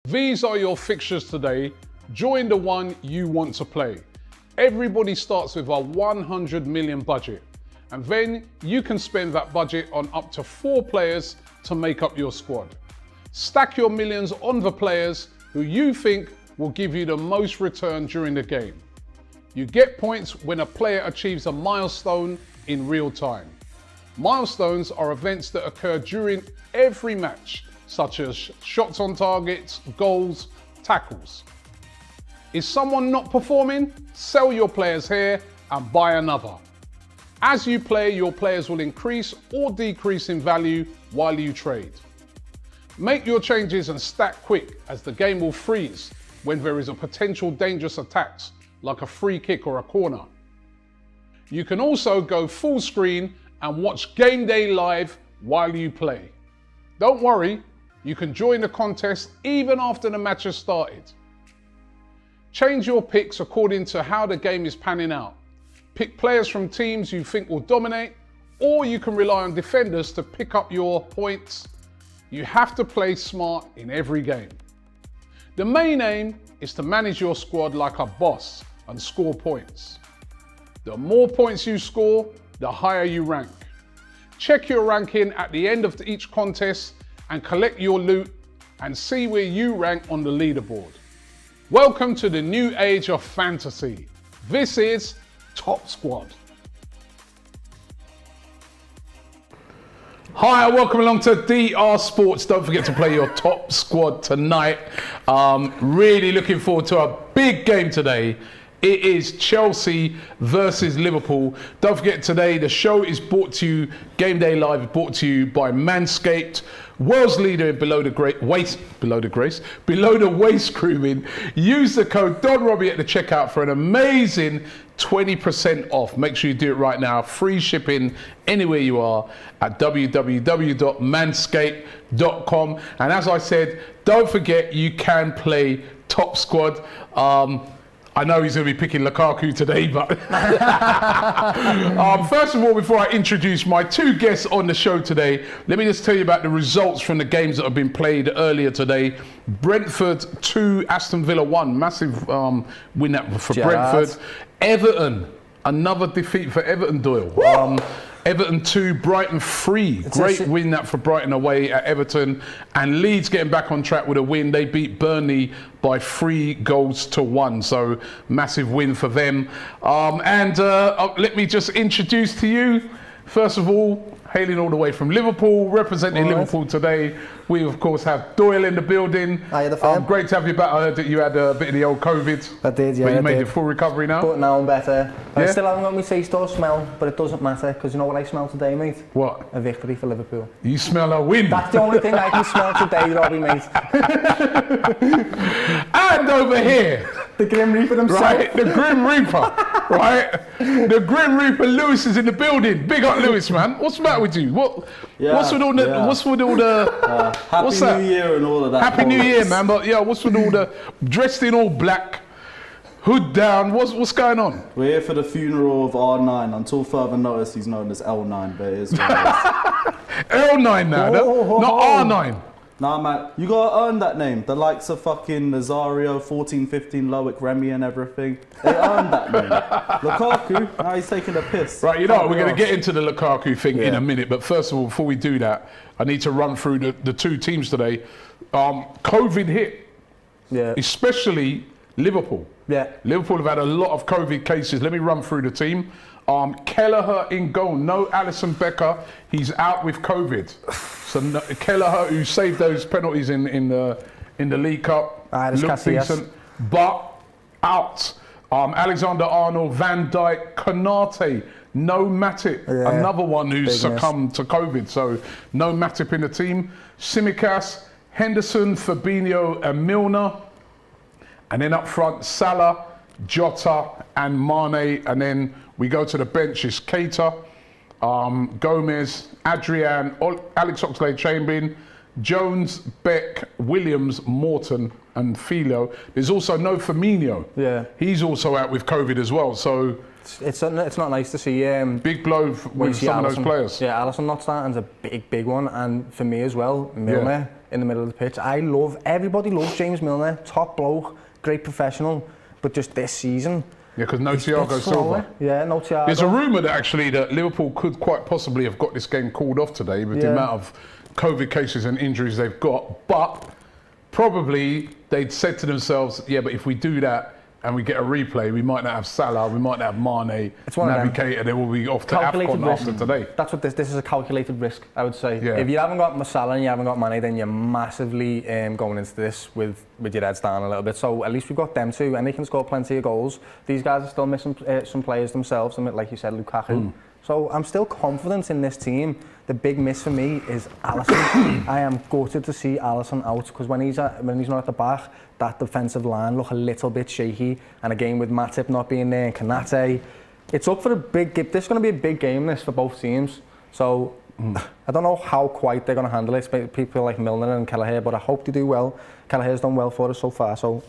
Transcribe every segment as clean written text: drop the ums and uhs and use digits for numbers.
These are your fixtures today. Join the one you want to play. Everybody starts with a 100 million budget, and then you can spend that budget on up to 4 players to make up your squad. Stack your millions on the players who you think will give you the most return during the game. You get points when a player achieves a milestone in real time. Milestones are events that occur during every match, such as shots on targets, goals, tackles. Is someone not performing? Sell your players here and buy another. As you play, your players will increase or decrease in value while you trade. Make your changes and stack quick, as the game will freeze when there is a potential dangerous attack, like a free kick or a corner. You can also go full screen and watch Game Day live while you play. Don't worry, you can join the contest even after the match has started. Change your picks according to how the game is panning out. Pick players from teams you think will dominate, or you can rely on defenders to pick up your points. You have to play smart in every game. The main aim is to manage your squad like a boss and score points. The more points you score, the higher you rank. Check your ranking at the end of each contest and collect your loot and see where you rank on the leaderboard. Welcome to the new age of fantasy. This is Top Squad. Hi, welcome along to DR Sports. Don't forget to play your Top Squad tonight. Really looking forward to a big game today. It is Chelsea versus Liverpool. Don't forget today the show is brought to you, Game Day Live, brought to you by Manscaped, world's leader in below the waist grooming. Use the code Don Robbie at the checkout for an amazing 20% off. Make sure you do it right now. Free shipping anywhere you are at www.manscaped.com. And as I said, don't forget you can play Top Squad. I know he's going to be picking Lukaku today, but first of all, before I introduce my 2 guests on the show today, let me just tell you about the results from the games that have been played earlier today. Brentford 2, Aston Villa 1, massive win for Brentford. Everton, another defeat for Everton, Doyle. Everton 2, Brighton 3. Great win that for Brighton away at Everton. And Leeds getting back on track with a win. They beat Burnley by 3-1. So massive win for them. Let me just introduce to you, first of all, hailing all the way from Liverpool, representing Liverpool today. We, of course, have Doyle in the building. Hiya, the fam. Great to have you back. I heard that you had a bit of the old COVID. I did, yeah. But you made it full recovery now? But now I'm better. Yeah? I still haven't got my taste or smell, but it doesn't matter, because you know what I smell today, mate? What? A victory for Liverpool. You smell a win. That's the only thing I can smell today, Robbie, mate. And over here, the Grim Reaper himself. right? The Grim Reaper, right? The Grim Reaper Lewis is in the building. Big up Lewis, man. What's the matter with you? What's with all the? What's with all the? Happy New Year and all of that. Happy New Year, man. But yeah, what's with all the dressed in all black, hood down? What's going on? We're here for the funeral of R9. Until further notice, he's known as L9, but it is what it is. L9 now, not R9. Nah, man, you gotta earn that name. The likes of fucking Nazario, 14, 15, Loic, Remy and everything. They earned that name. Lukaku, now he's taking a piss. Right, we're going to get into the Lukaku thing in a minute. But first of all, before we do that, I need to run through the 2 teams today. COVID hit, especially Liverpool. Yeah. Liverpool have had a lot of COVID cases. Let me run through the team. Kelleher in goal. No Alisson Becker. He's out with COVID. So Kelleher, who saved those penalties in the League Cup, looked decent, but out. Alexander-Arnold, Van Dijk, Konate, no Matip. Another one who's succumbed to COVID. So no Matip in the team. Tsimikas, Henderson, Fabinho, and Milner. And then up front, Salah, Jota, and Mane. And then we go to the bench. It's Keita, Gomez, Adrian, Alex Oxlade-Chamberlain, Jones, Beck, Williams, Morton, and Filio. There's also no Firmino. Yeah. He's also out with COVID as well. So it's not nice to see. Big blow with some of those players. Yeah, Alisson not starting is a big one, and for me as well, Milner. in the middle of the pitch. Everybody loves James Milner, top bloke, great professional, but just this season. Yeah, because no Thiago Silva. Yeah, no Thiago. There's a rumour that actually that Liverpool could quite possibly have got this game called off today with the amount of COVID cases and injuries they've got, but probably they'd said to themselves, yeah, but if we do that and we get a replay, we might not have Salah, we might not have Mane, Navigator, and then we'll be off to AFCON after today. That's what this is, a calculated risk, I would say. Yeah. If you haven't got Salah and you haven't got Mane, then you're massively going into this with your heads down a little bit. So at least we've got them two, and they can score plenty of goals. These guys are still missing some players themselves, and like you said, Lukaku. So I'm still confident in this team. The big miss for me is Alisson. I am gutted to see Alisson out, because when he's not at the back, that defensive line look a little bit shaky. And again, with Matip not being there and Kanate, it's up for a big game. This is going to be a big game, this, for both teams. So I don't know how quite they're going to handle it. People like Milner and Kelleher, but I hope they do well. Kelleher's done well for us so far, so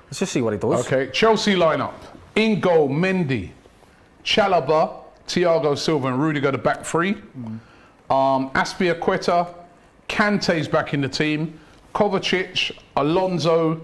let's just see what he does. Okay, Chelsea lineup. In goal, Mendy, Chalobah, Thiago Silva and Rudiger, the back three. Aspilicueta, Kante's back in the team. Kovacic, Alonso,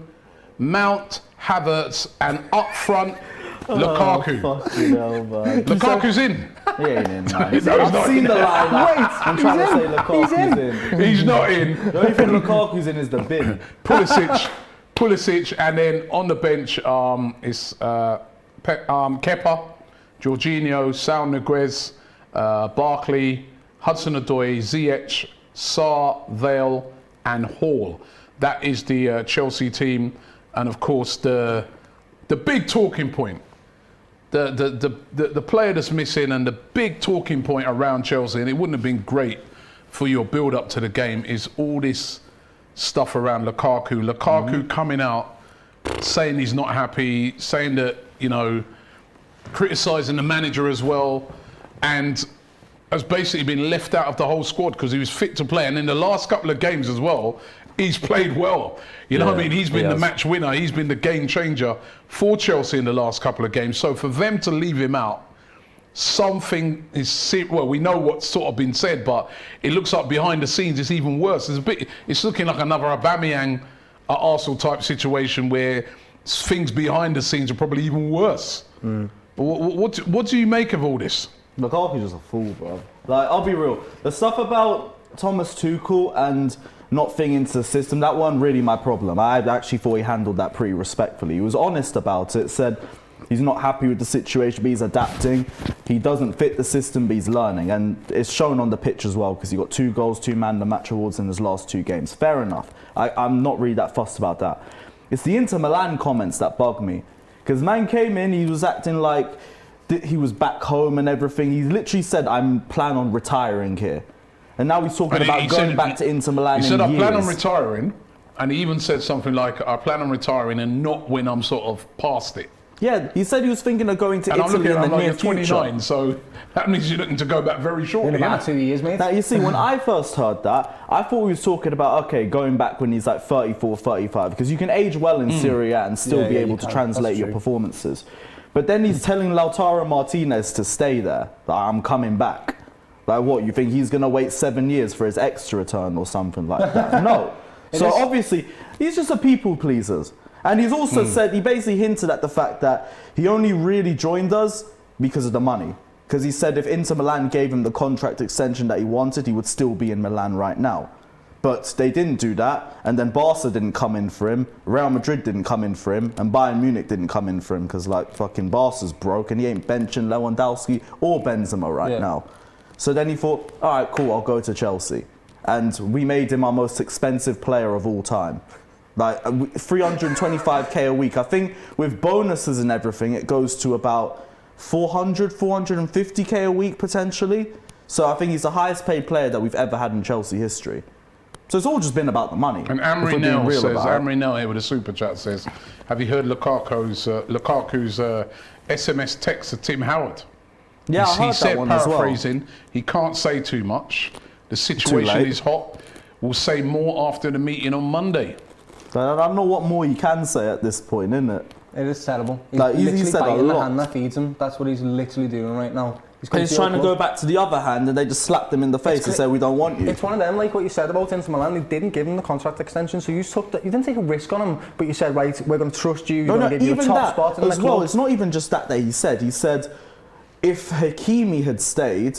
Mount, Havertz, and up front, Lukaku. Fucking hell, man. Lukaku's in. He ain't in, man. He's I've not seen in. the lineup. Wait, I'm trying to say Lukaku's in. He's not in. The only thing Lukaku's in is the bin. Pulisic, and then on the bench is Kepa, Jorginho, Saul Niguez, Barkley, Hudson-Odoi, Ziyech, Sarr, Vale, and Hall. That is the Chelsea team, and of course the big talking point, the player that's missing, and the big talking point around Chelsea, and it wouldn't have been great for your build-up to the game, is all this stuff around Lukaku. Lukaku coming out saying he's not happy, saying that, you know, criticising the manager as well, and has basically been left out of the whole squad because he was fit to play. And in the last couple of games as well, he's played well. You know what I mean? He's been the match winner. He's been the game changer for Chelsea in the last couple of games. So for them to leave him out, something is, well, we know what's sort of been said, but it looks like behind the scenes it's even worse. It's looking like another Aubameyang at Arsenal type situation where things behind the scenes are probably even worse. What do you make of all this? Lukaku's just a fool, bro. Like, I'll be real. The stuff about Thomas Tuchel and not fitting into the system, that wasn't really my problem. I actually thought he handled that pretty respectfully. He was honest about it, said he's not happy with the situation, but he's adapting. He doesn't fit the system, but he's learning. And it's shown on the pitch as well, because he got 2 goals, 2 man of the match awards in his last 2 games. Fair enough. I'm not really that fussed about that. It's the Inter Milan comments that bug me. Because man came in, he was acting like he was back home and everything. He literally said, I'm planning on retiring here. And now he's talking about going back to Inter Milan. He said, I plan on retiring. And he even said something like, I plan on retiring and not when I'm sort of past it. Yeah, he said he was thinking of going to Italy in the near future. 29, so that means you're looking to go back very shortly. In about 2 years, mate. Now, you see, when I first heard that, I thought he was talking about, okay, going back when he's like 34, 35, because you can age well in Serie A and still be able to translate your performances. But then he's telling Lautaro Martinez to stay there. Like, I'm coming back. Like, what, you think he's going to wait 7 years for his ex to return or something like that? No. So obviously, he's just a people pleaser. And he's also said, he basically hinted at the fact that he only really joined us because of the money. Because he said if Inter Milan gave him the contract extension that he wanted, he would still be in Milan right now. But they didn't do that, and then Barca didn't come in for him, Real Madrid didn't come in for him, and Bayern Munich didn't come in for him because like fucking Barca's broke and he ain't benching Lewandowski or Benzema right now. So then he thought, all right, cool, I'll go to Chelsea. And we made him our most expensive player of all time. Like 325k a week. I think with bonuses and everything, it goes to about 450k a week potentially. So I think he's the highest paid player that we've ever had in Chelsea history. So it's all just been about the money. And Amri Nell here with a super chat says, have you heard Lukaku's SMS text to Tim Howard? Yeah, I heard that one as well. Paraphrasing, he can't say too much. The situation is hot. We'll say more after the meeting on Monday. I don't know what more you can say at this point, innit? It is terrible. He's Like, literally said a biting the lot. hand that feeds him. That's what he's literally doing right now. And he's trying to go back to the other hand, and they just slapped him in the face and said, "We don't want you." It's one of them, like what you said about Inter Milan. They didn't give him the contract extension, so you didn't take a risk on him, but you said, right, we're going to trust you. We're going to give you a top spot in the club. Well, it's not even just that he said. He said, if Hakimi had stayed,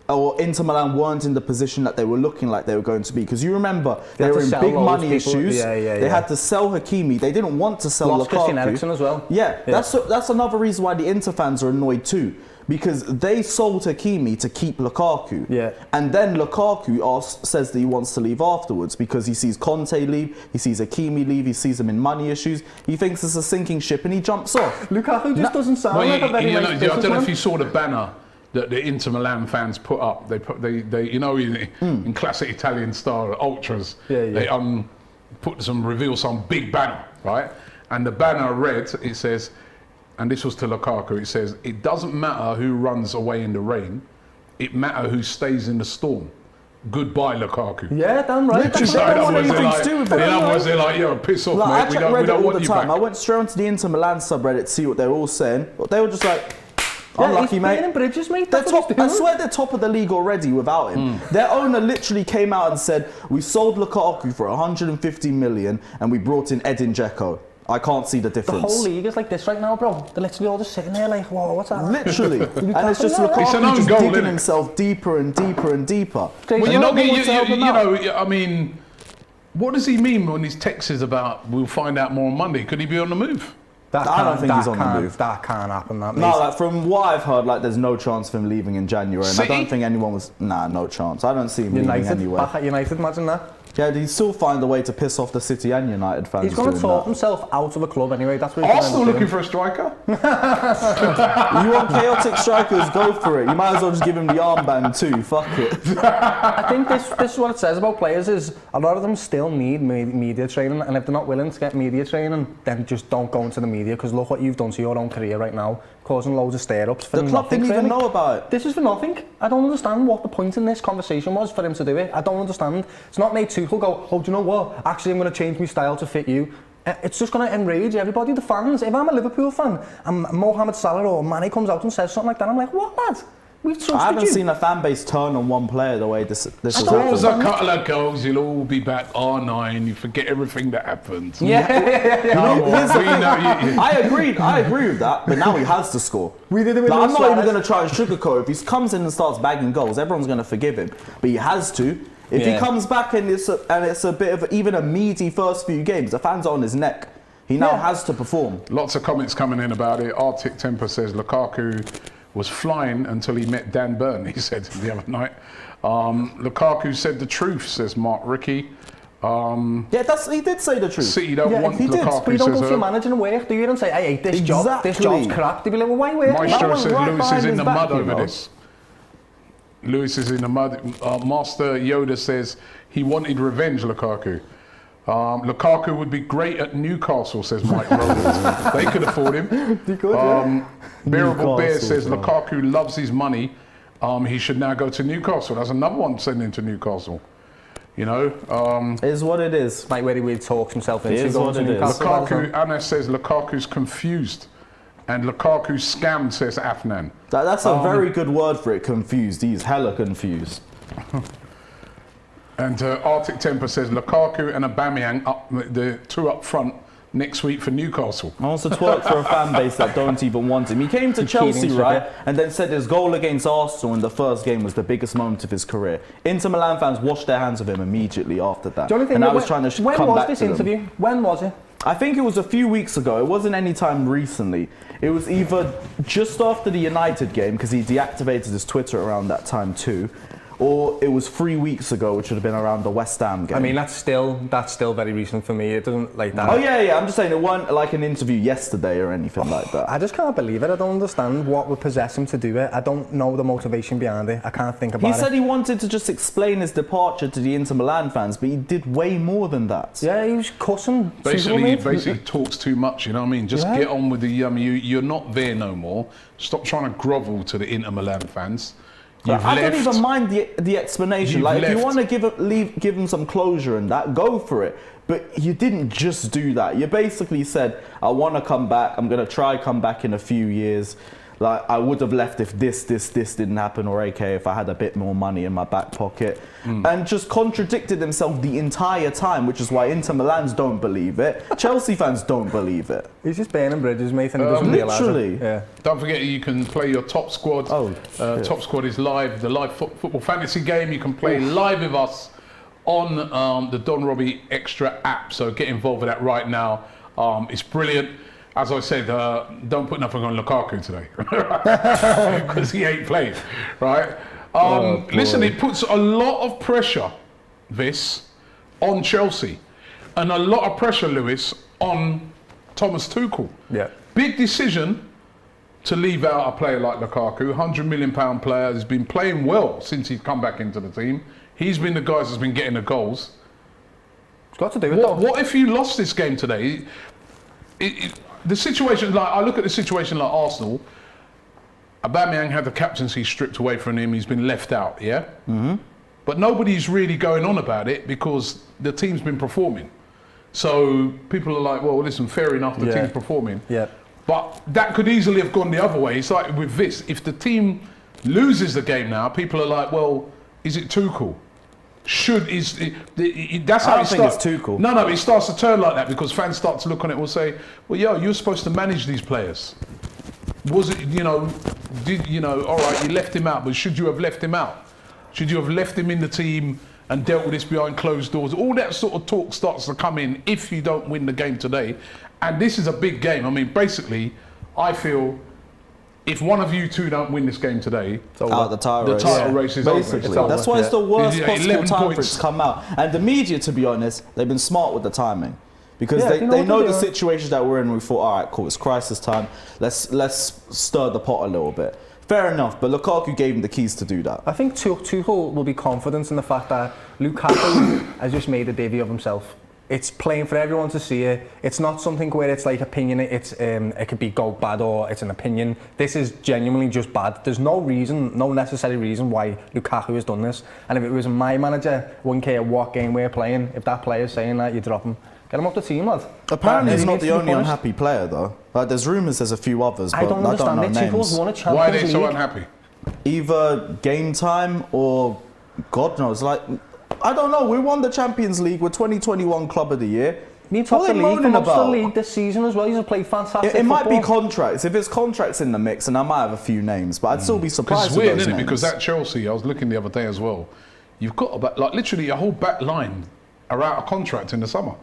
or Inter Milan weren't in the position that they were looking like they were going to be, because you remember they were in big money issues. They had to sell Hakimi. They didn't want to sell Lost Lukaku. Christian Eriksen as well. Yeah. That's another reason why the Inter fans are annoyed too, because they sold Hakimi to keep Lukaku. Yeah. And then Lukaku says that he wants to leave afterwards because he sees Conte leave, he sees Hakimi leave, he sees them in money issues. He thinks it's a sinking ship and he jumps off. Lukaku just doesn't sound like a very nice businessman. I don't know if you saw the banner that the Inter Milan fans put up. They you know, in classic Italian style, ultras. They reveal some big banner, right? And the banner read, it says, and this was to Lukaku, it says, "It doesn't matter who runs away in the rain, it matters who stays in the storm. Goodbye, Lukaku." Yeah, damn right. Literally, they don't want anything to do with it. In other words, they're like, yo, piss off, Like, mate. I check Reddit all the time. Back. I went straight onto the Inter Milan subreddit to see what they were all saying. But they were just like, unlucky, he's mate. burning bridges, mate. They're top, I swear they're top of the league already without him. Their owner literally came out and said, "We sold Lukaku for 150 million and we brought in Edin Dzeko." I can't see the difference. The whole league is like this right now, bro. They're literally all just sitting there like, whoa, what's that? Literally. And it's just Lukaku just digging himself deeper and deeper and deeper. Well, you're not getting, you know, I mean, what does he mean when his text is about, "We'll find out more on Monday"? Could he be on the move? I don't think he's on the move. That can't happen, that, mate. No, like from what I've heard, like there's no chance of him leaving in January. And I don't think anyone was, no chance. I don't see him leaving anywhere. Back at United, imagine that. Yeah, he'd still find a way to piss off the City and United fans. He's going to talk himself out of a club anyway. That's what he's Arsenal looking for a striker. You want chaotic strikers? Go for it. You might as well just give him the armband too. Fuck it. I think this is what it says about players is a lot of them still need media training, and if they're not willing to get media training, then just don't go into the media, because look what you've done to your own career right now, causing loads of stir-ups for the club nothing, didn't even know about it. This is for nothing. I don't understand what the point in this conversation was for him to do it. I don't understand. It's not made Tuchel go, "Oh, do you know what? Actually, I'm going to change my style to fit you." It's just going to enrage everybody, the fans. If I'm a Liverpool fan and Mohamed Salah or Mane comes out and says something like that, I'm like, what, lad? We've trusted I haven't you. seen a fan base turn on one player the way this has Scores happened. a couple of goals, you'll all be back R9. You forget everything that happened. I agree with that, but now he has to score. We did it with I'm not even going to try and sugarcoat. If he comes in and starts bagging goals, everyone's going to forgive him. But he has to. If he comes back and it's a bit of even a meaty first few games, the fans are on his neck. He now has to perform. Lots of comments coming in about it. Arctic Temper says Lukaku was flying until he met Dan Burn, he said the other night. Lukaku said the truth, says Mark Ricky. He did say the truth. City don't want Lukaku. But you don't go to your manager and work, do you? And say, "I hate this job. This job's crap." They'd be like, "Well, why work?" Maestro says Lewis is in the mud over this. Lewis is in the mud. Master Yoda says he wanted revenge, Lukaku. Lukaku would be great at Newcastle, says Mike Rowland. They could afford him. They could, Bearable Bear says Lukaku loves his money. He should now go to Newcastle. That's another one sending to Newcastle. You know, it is what it is. Like where he talks himself into going to Newcastle. Lukaku, Anna says Lukaku's confused. And Lukaku scammed, says Afnan. That's a very good word for it, confused. He's hella confused. And Arctic Temper says Lukaku and Aubameyang the two up front next week for Newcastle. I wants to twerk for a fan base that don't even want him. He came to Chelsea, right, and then said his goal against Arsenal in the first game was the biggest moment of his career. Inter Milan fans washed their hands of him immediately after that. And I was trying to come back to this interview? When was it? I think it was a few weeks ago. It wasn't any time recently. It was either just after the United game, because he deactivated his Twitter around that time too, or it was 3 weeks ago, which would have been around the West Ham game. I mean, that's still very recent for me. It doesn't like that. Oh yeah. I'm just saying it wasn't like an interview yesterday or anything like that. I just can't believe it. I don't understand what would possess him to do it. I don't know the motivation behind it. I can't think about it. He said he wanted to just explain his departure to the Inter Milan fans, but he did way more than that. Yeah, he was cussing. Basically talks too much, you know what I mean? Just get on with the, you're not there no more. Stop trying to grovel to the Inter Milan fans. I don't even mind the explanation. Like, if you want to give him some closure and that, go for it. But you didn't just do that. You basically said, I want to come back. I'm going to try come back in a few years. Like, I would have left if this didn't happen, or AK if I had a bit more money in my back pocket. And just contradicted himself the entire time, which is why Inter Milans don't believe it. Chelsea fans don't believe it. He's just burning bridges, mate, and he doesn't realise it. Literally. Yeah. Don't forget, you can play your top squad. Top squad is live. The live football fantasy game. You can play live with us on the Don Robbie Extra app. So get involved with that right now. It's brilliant. As I said, don't put nothing on Lukaku today, because he ain't played, right? Listen, it puts a lot of pressure, on Chelsea, and a lot of pressure, Lewis, on Thomas Tuchel. Yeah. Big decision to leave out a player like Lukaku, £100 million player. He's been playing well since he's come back into the team. He's been the guy that's been getting the goals. It's got to do with it, though. What if you lost this game today? The situation, like, I look at the situation like Arsenal. Aubameyang had the captaincy stripped away from him. He's been left out, yeah? But nobody's really going on about it because the team's been performing. So people are like, well, listen, fair enough, the team's performing. Yeah. But that could easily have gone the other way. It's like with this, if the team loses the game now, people are like, well, is it Tuchel? That's how I don't think it's Tuchel. No, it starts to turn like that because fans start to look on it and will say, well, you're supposed to manage these players. Was it, all right, you left him out, but should you have left him out? Should you have left him in the team and dealt with this behind closed doors? All that sort of talk starts to come in if you don't win the game today. And this is a big game. I mean, basically, I feel if one of you two don't win this game today, the title race is basically over. That's why it's the worst possible time for it points. to come out. And the media, to be honest, they've been smart with the timing. Because they know the situation that we're in. We thought, all right, cool, it's crisis time. Let's stir the pot a little bit. Fair enough, but Lukaku gave him the keys to do that. I think Tuchel will be confident in the fact that Lukaku has just made a divvy of himself. It's plain for everyone to see it. It's not something where it's like opinion. It could be go bad or it's an opinion. This is genuinely just bad. There's no necessary reason why Lukaku has done this. And if it was my manager, wouldn't care what game we're playing. If that player's saying that, you drop him. Get him off the team, lad. Apparently he's not the only unhappy player, though. Like, there's rumours there's a few others, but I don't know names. Tuchel's won a Champions Why are they League. so unhappy? Either game time or God knows. Like, I don't know. We won the Champions League. We're 2021 Club of the Year. He topped the league, the league this season as well. He's played fantastic It might football. be contracts. If it's contracts in the mix, and I might have a few names, but I'd still be surprised. It's weird, with those isn't it? names. Because that Chelsea, I was looking the other day as well. You've got about, like, literally a whole back line are out of contract in the summer.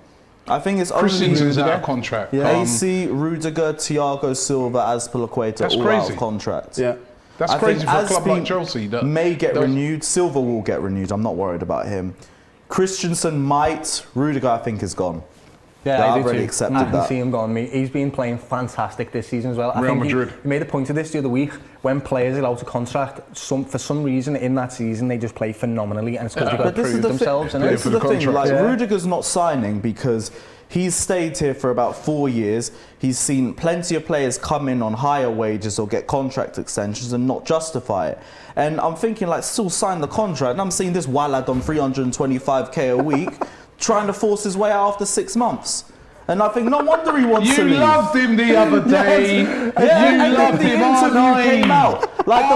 I think it's only Christensen's out of contract. AC, Rudiger, Thiago Silva, Azpilicueta, all out of contract. Yeah. That's crazy for a club like Chelsea. That may get renewed. Silva will get renewed. I'm not worried about him. Christensen might. Rudiger, I think, is gone. Yeah, I've already accepted that. I can see him gone. He's been playing fantastic this season as well. Real Madrid. He made a point of this the other week. When players are out of contract, for some reason in that season they just play phenomenally, and it's because they've got to prove themselves. This is the thing. Like, Rudiger's not signing because he's stayed here for about 4 years. He's seen plenty of players come in on higher wages or get contract extensions and not justify it. And I'm thinking, like, still sign the contract. And I'm seeing this Wallad on 325k a week trying to force his way out after 6 months. And I think no wonder he wants to leave. You loved him the other day. You loved him. The interview came out. Like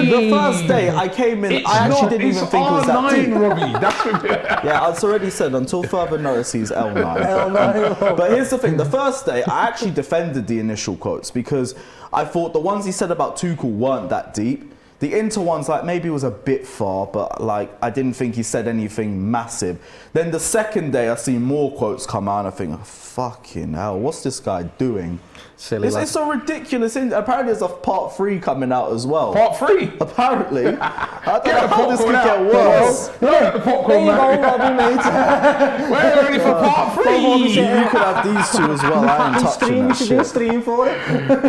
the first day I came in, I actually didn't even think it was that deep. Robbie. That's what yeah, it's already said, until further notice, he's L9. But here's the thing, the first day, I actually defended the initial quotes because I thought the ones he said about Tuchel weren't that deep. The Inter ones, like, maybe was a bit far, but, like, I didn't think he said anything massive. Then the second day, I see more quotes come out, and I think, oh, fucking hell, what's this guy doing? Silly. It's so ridiculous. Apparently, there's a part 3 coming out as well. Part 3? Apparently. I don't know how this could get worse. Yeah, the popcorn man. We're ready for part 3. You could have these two as well. I ain't touching that shit. Stream for it.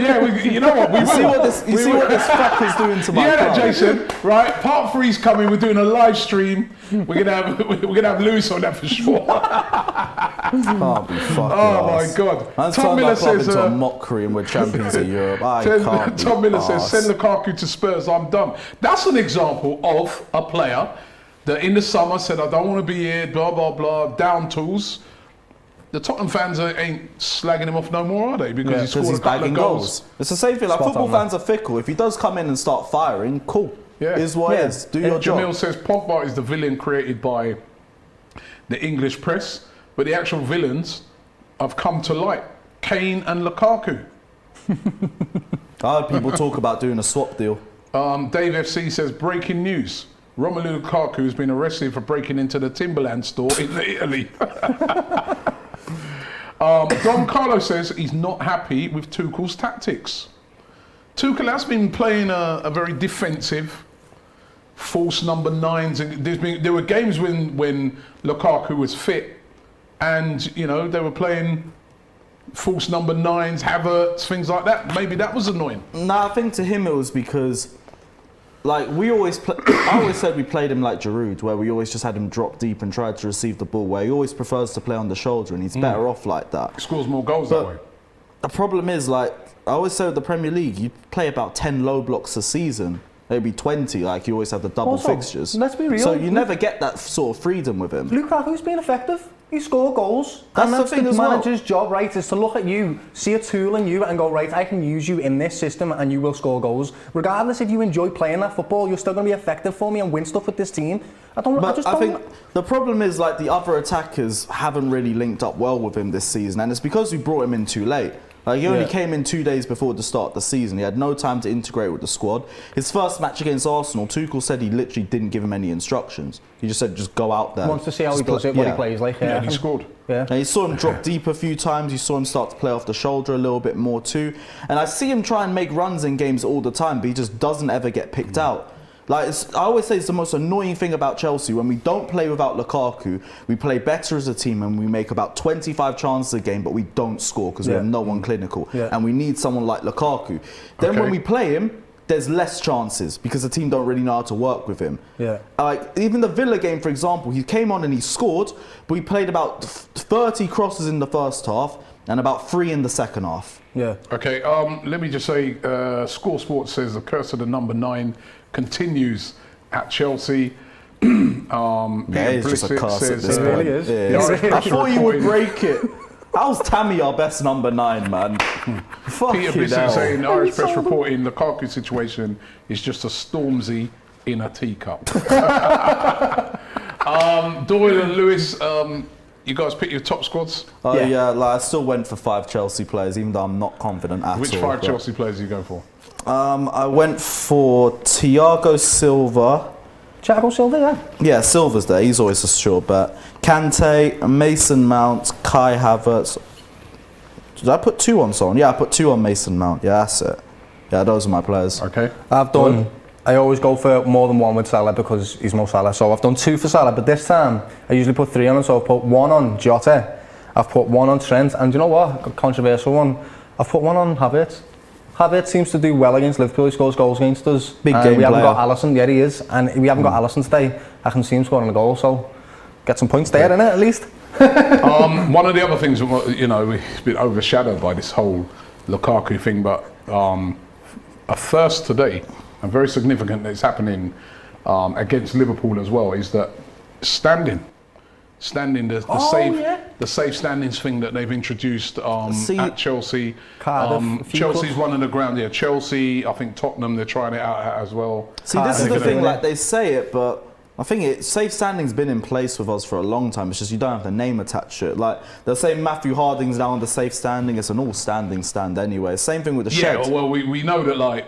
Yeah, you know what? We see what this fucker's doing to my Jason, right? Part 3's coming. We're doing a live stream. we're gonna have Lewis on that for sure. Can't be fucking Oh my God. And Tom Miller says into a mockery and we're champions of Europe. Tom Miller says, send Lukaku to Spurs, I'm done. That's an example of a player that in the summer said, I don't want to be here, blah, blah, blah, down tools. The Tottenham fans ain't slagging him off no more, are they? Because he scored a couple of goals. It's the same thing, like football fans are fickle. If he does come in and start firing, cool. Yeah. Is what it is. Do your job. Jamil says, Pogba is the villain created by the English press, but the actual villains have come to light. Kane and Lukaku. I heard people talk about doing a swap deal. Dave FC says, breaking news. Romelu Lukaku has been arrested for breaking into the Timberland store in Italy. Don Carlo says he's not happy with Tuchel's tactics. Tuchel has been playing a very defensive, false number nines. And there were games when Lukaku was fit, and they were playing false number nines, Havertz, things like that. Maybe that was annoying. Nah, I think to him it was because, like, I always said we played him like Giroud, where we always just had him drop deep and try to receive the ball, where he always prefers to play on the shoulder, and he's better off like that. He scores more goals that way. The problem is, like, I always say with the Premier League, you play about 10 low blocks a season, maybe 20, like you always have the double fixtures. Let's be real. So you never get that sort of freedom with him. Lukaku's been effective. He scored goals. That's the thing as well. Manager's job, right, is to look at you, see a tool in you and go, right, I can use you in this system and you will score goals. Regardless if you enjoy playing that football, you're still going to be effective for me and win stuff with this team. I think the problem is, like, the other attackers haven't really linked up well with him this season, and it's because we brought him in too late. Like, he only came in 2 days before the start of the season. He had no time to integrate with the squad. His first match against Arsenal, Tuchel said he literally didn't give him any instructions. He just said, just go out there. Wants to see how he does it, what he plays like. Yeah, and he scored. Yeah. And you saw him drop deep a few times. You saw him start to play off the shoulder a little bit more too. And I see him try and make runs in games all the time, but he just doesn't ever get picked out. Like, I always say it's the most annoying thing about Chelsea. When we don't play without Lukaku, we play better as a team and we make about 25 chances a game, but we don't score because we have no one clinical. And we need someone like Lukaku. Then when we play him, there's less chances because the team don't really know how to work with him. Like, even the Villa game, for example, he came on and he scored, but we played about 30 crosses in the first half and about 3 in the second half. Okay, let me just say, Score Sports says the curse of the number 9 continues at Chelsea. It's just a curse at this point. It really is. I thought you would break it. How's Tammy our best number 9, man? Peter Bissett saying, Irish press reporting the Lukaku situation is just a Stormzy in a teacup. Doyle and Lewis, you guys pick your top squads? Yeah, like, I still went for 5 Chelsea players, even though I'm not confident at all. Which 5 Chelsea players are you going for? I went for Thiago Silva. Thiago Silva, Yeah, Silva's there. He's always a sure bet. Kante, Mason Mount, Kai Havertz. Did I put 2 on someone? Yeah, I put 2 on Mason Mount. Yeah, that's it. Yeah, those are my players. Okay. I always go for more than 1 with Salah because he's Mo Salah. So I've done 2 for Salah, but this time I usually put 3 on him. So I've put 1 on Jota, I've put 1 on Trent, and do you know what? A controversial one. I've put 1 on Havertz. Havertz seems to do well against Liverpool. He scores goals against us. Big game we haven't player. got Alisson. Yeah, he is. And we haven't got Alisson today. I can see him scoring a goal, so get some points there, innit, at least. One of the other things, it's been overshadowed by this whole Lukaku thing, but a first today, and very significant that it's happening against Liverpool as well, is that standing, the safe standings thing that they've introduced at Chelsea. Chelsea's running the ground here. Chelsea, I think Tottenham, they're trying it out as well. See, this is the thing, like, they say it, but I think safe standing's been in place with us for a long time. It's just you don't have the name attached to it. Like, they're saying Matthew Harding's now on the safe standing. It's an all-standing stand anyway. Same thing with the shed. Yeah, well, we know that, like,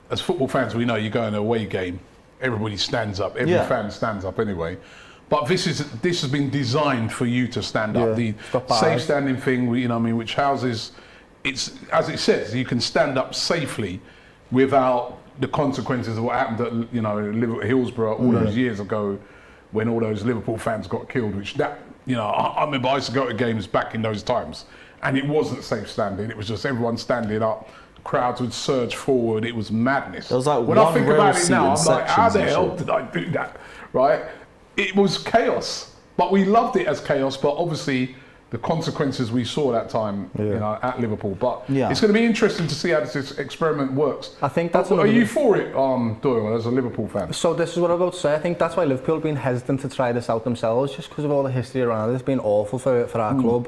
as football fans, we know you go in an away game, everybody stands up. Every fan stands up anyway. But this has been designed for you to stand up. The safe standing thing, which houses, it's as it says, you can stand up safely without the consequences of what happened at Hillsborough all those years ago, when all those Liverpool fans got killed. I remember I used to go to games back in those times, and it wasn't safe standing. It was just everyone standing up. Crowds would surge forward. It was madness. It was like when I think about it now, I'm like, how the hell did I do that? Right? it was chaos, but we loved it as chaos. But obviously, the consequences we saw that time, at Liverpool. But it's going to be interesting to see how this experiment works. I think that's. Are you for it, Doyle, as a Liverpool fan? So this is what I'm about to say. I think that's why Liverpool have been hesitant to try this out themselves, just because of all the history around it. It's been awful for our club.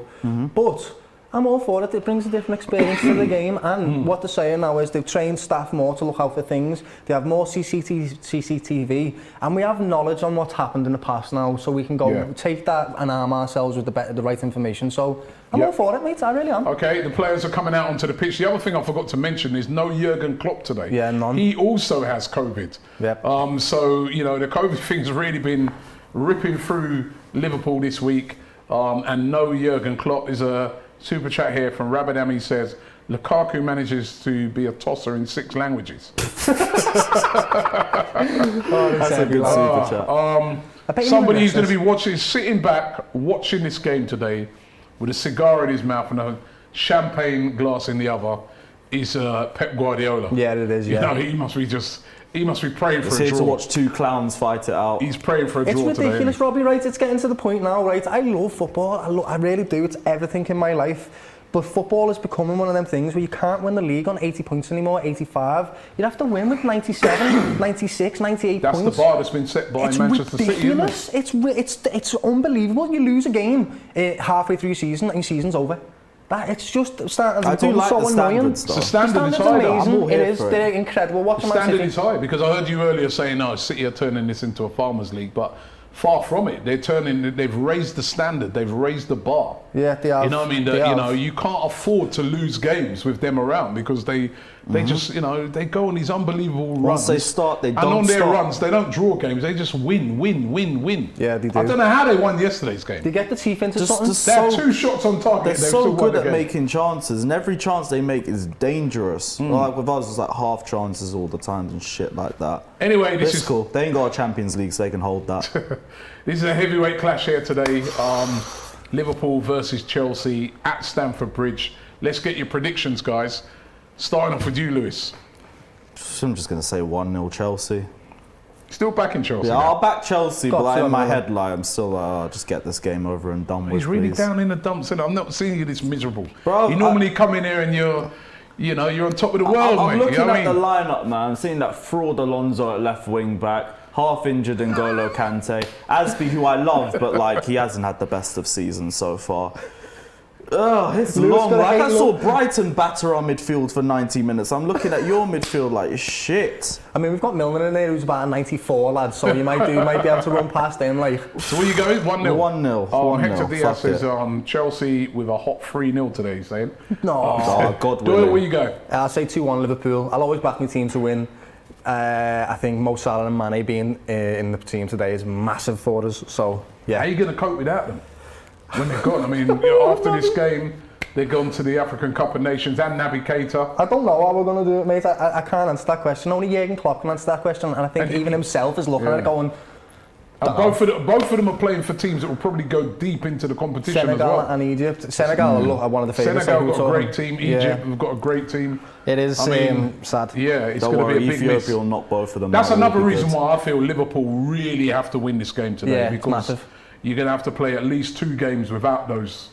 But I'm all for it. It brings a different experience to the game, and what they're saying now is they've trained staff more to look out for things. They have more CCTV, and we have knowledge on what's happened in the past now, so we can go take that and arm ourselves with the right information. So I'm all for it, mate. I really am. Okay, the players are coming out onto the pitch. The other thing I forgot to mention is no Jurgen Klopp today. Yeah, none. He also has COVID. Yep. So the COVID thing's really been ripping through Liverpool this week, and no Jurgen Klopp. Is a super chat here from Rabadam. He says, Lukaku manages to be a tosser in 6 languages. That's a good super chat. Somebody who's going to be sitting back, watching this game today with a cigar in his mouth and a champagne glass in the other is Pep Guardiola. Yeah, it is, yeah. He must be praying for a here draw. to watch 2 clowns fight it out. He's praying for a draw today. It's ridiculous, Robbie, right? It's getting to the point now, right? I love football. I really do. It's everything in my life. But football is becoming one of them things where you can't win the league on 80 points anymore, 85. You'd have to win with 97, 96, 98 that's points. That's the bar that's been set by Manchester ridiculous. City, isn't it? It's unbelievable. You lose a game halfway through season and your season's over. It's just starting to become so annoying. The standard is high. Amazing. It is. They're incredible. The standard is high, because I heard you earlier saying, no, City are turning this into a farmers' league, but far from it. They've raised the standard. They've raised the bar. Yeah, they have. You know what I mean? You can't afford to lose games with them around, because they just, they go on these unbelievable runs. Once they start, they don't And on their stop. runs, they don't draw games. They just win. Yeah, they do. I don't know how they won yesterday's game. They get the teeth into something. They had 2 shots on target. They're They've so still good won the at game. making chances, and every chance they make is dangerous. Like with us, it's like half chances all the time and shit like that. Anyway, this is cool. They ain't got a Champions League, so they can hold that. This is a heavyweight clash here today. Liverpool versus Chelsea at Stamford Bridge. Let's get your predictions, guys. Starting off with you, Lewis. I'm just going to say 1-0 Chelsea. Still back in Chelsea? Yeah, now? I'll back Chelsea, but like in my head, like, I'm still just get this game over and done with. He's really please. down in the dumps, and I'm not seeing you this miserable. Bro, you normally come in here and you're on top of the world, I'm mate. looking You know at what the I mean? lineup, man. I'm seeing that fraud Alonso at left wing back, half injured N'Golo Kante, Aspi, who I love, but like he hasn't had the best of seasons so far. It's long. Like I saw Brighton batter our midfield for 90 minutes. I'm looking at your midfield like shit. I mean, we've got Milner in there who's about a 94 lad, so you might be able to run past him. Like. So where you going? 1-0. 1-0. Hector Diaz says Chelsea with a hot 3-0 today. He's saying. No. God Doyle, willing. where you go? I'll say 2-1 Liverpool. I'll always back my team to win. I think Mo Salah and Mane being in the team today is massive for us. So yeah. How are you going to cope without them when they're gone? I mean, after this game, they're gone to the African Cup of Nations and Naby Keita. I don't know how we're going to do it, mate. I can't answer that question. Only Jurgen Klopp can answer that question, and I think even himself is looking at it going. Both of them are playing for teams that will probably go deep into the competition Senegal as well. and Egypt. Senegal are one of the favourites. Senegal got a great team. Egypt have got a great team. It is sad. Yeah, it's Don't going to worry, be a big miss. Ethiopia will knock both of them That's out. another reason why I feel Liverpool really have to win this game today. Yeah, because massive. You're going to have to play at least 2 games without those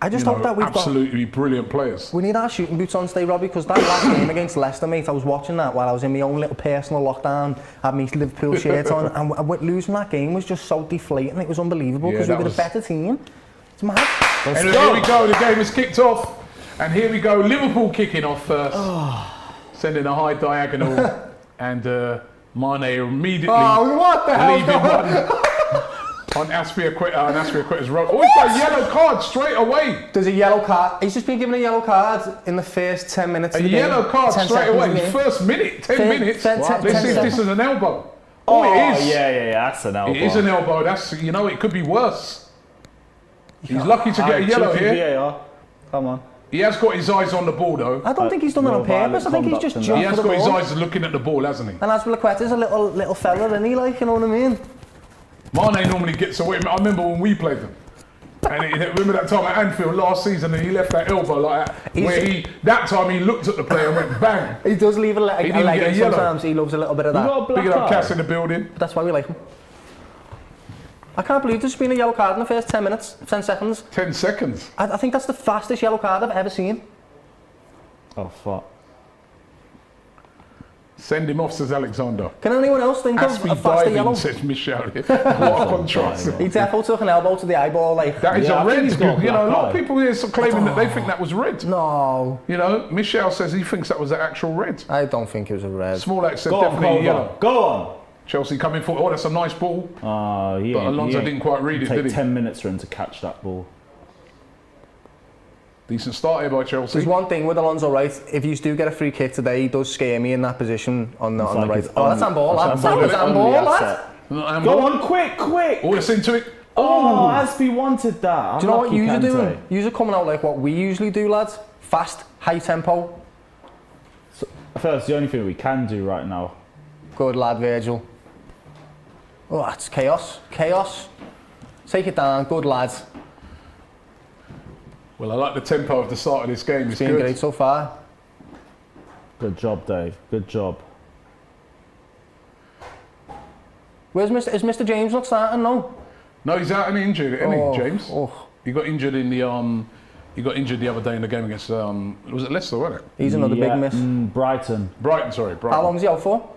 I just hope that we've absolutely brilliant players. We need our shooting boots on today, Robbie, because that last game against Leicester, mate, I was watching that while I was in my own little personal lockdown, had my Liverpool shirt on, and losing that game was just so deflating. It was unbelievable because we were the better team. It's mad. And here we go. The game is kicked off, and here we go. Liverpool kicking off first, sending a high diagonal, and Mane immediately what the hell? leaving on Aspilicueta's road. Oh, he's got a yellow card straight away. There's a yellow card. He's just been given a yellow card in the first 10 minutes of the game. A yellow card straight away. First minute, 10 minutes. Let's see if this is an elbow. Oh, it is. Yeah, that's an elbow. It is an elbow. That's, it could be worse. He's lucky to get a yellow here. VAR. Come on. He has got his eyes on the ball, though. I don't think he's done that on purpose. I think he's just jumped He has for the got his ball. eyes looking at the ball, hasn't he? And Aspilicueta's a little fella, isn't he? Like, you know what I mean? Mane normally gets away. I remember when we played them. And remember that time at Anfield last season, and he left that elbow like that. That time he looked at the player and went bang. He does leave a leg in yellow. sometimes. He loves a little bit of that. Big up Cass in the building. But that's why we like him. I can't believe there's been a yellow card in the first 10 seconds. 10 seconds. I think that's the fastest yellow card I've ever seen. Oh, fuck. Send him off, says Alexander. Can anyone else think of a faster yellow? Says Michelle. What a contrast. He definitely took an elbow to the eyeball, like. That is a red. You know, a lot of people here are claiming that they think that was red. No. You know, Michelle says he thinks that was the actual red. I don't think it was a red. Smolak said definitely yellow. Go on. Chelsea coming forward. Oh, that's a nice ball. But Alonso didn't quite read it, did he? 10 minutes for him to catch that ball. Decent start here by Chelsea. There's one thing with Alonso, right? If you do get a free kick today, he does scare me in that position on the right. Oh, that's handball, lad. That was handball, lad. Go on, quick! Oh, it's into it. Oh, Aspi wanted that. Do you know what you're doing? You're coming out like what we usually do, lads. Fast, high tempo. So, first, the only thing we can do right now. Good lad, Virgil. Oh, that's chaos. Chaos. Take it down. Good lad. Well, I like the tempo of the start of this game. It's been great so far. Good job, Dave. Good job. Where's Is Mr. James not starting? No. No, he's out and injured, isn't he, James? Oh. He got injured in the He got injured the other day in the game against was it Leicester, wasn't it? He's another big miss. Brighton. Sorry. How long's he out for?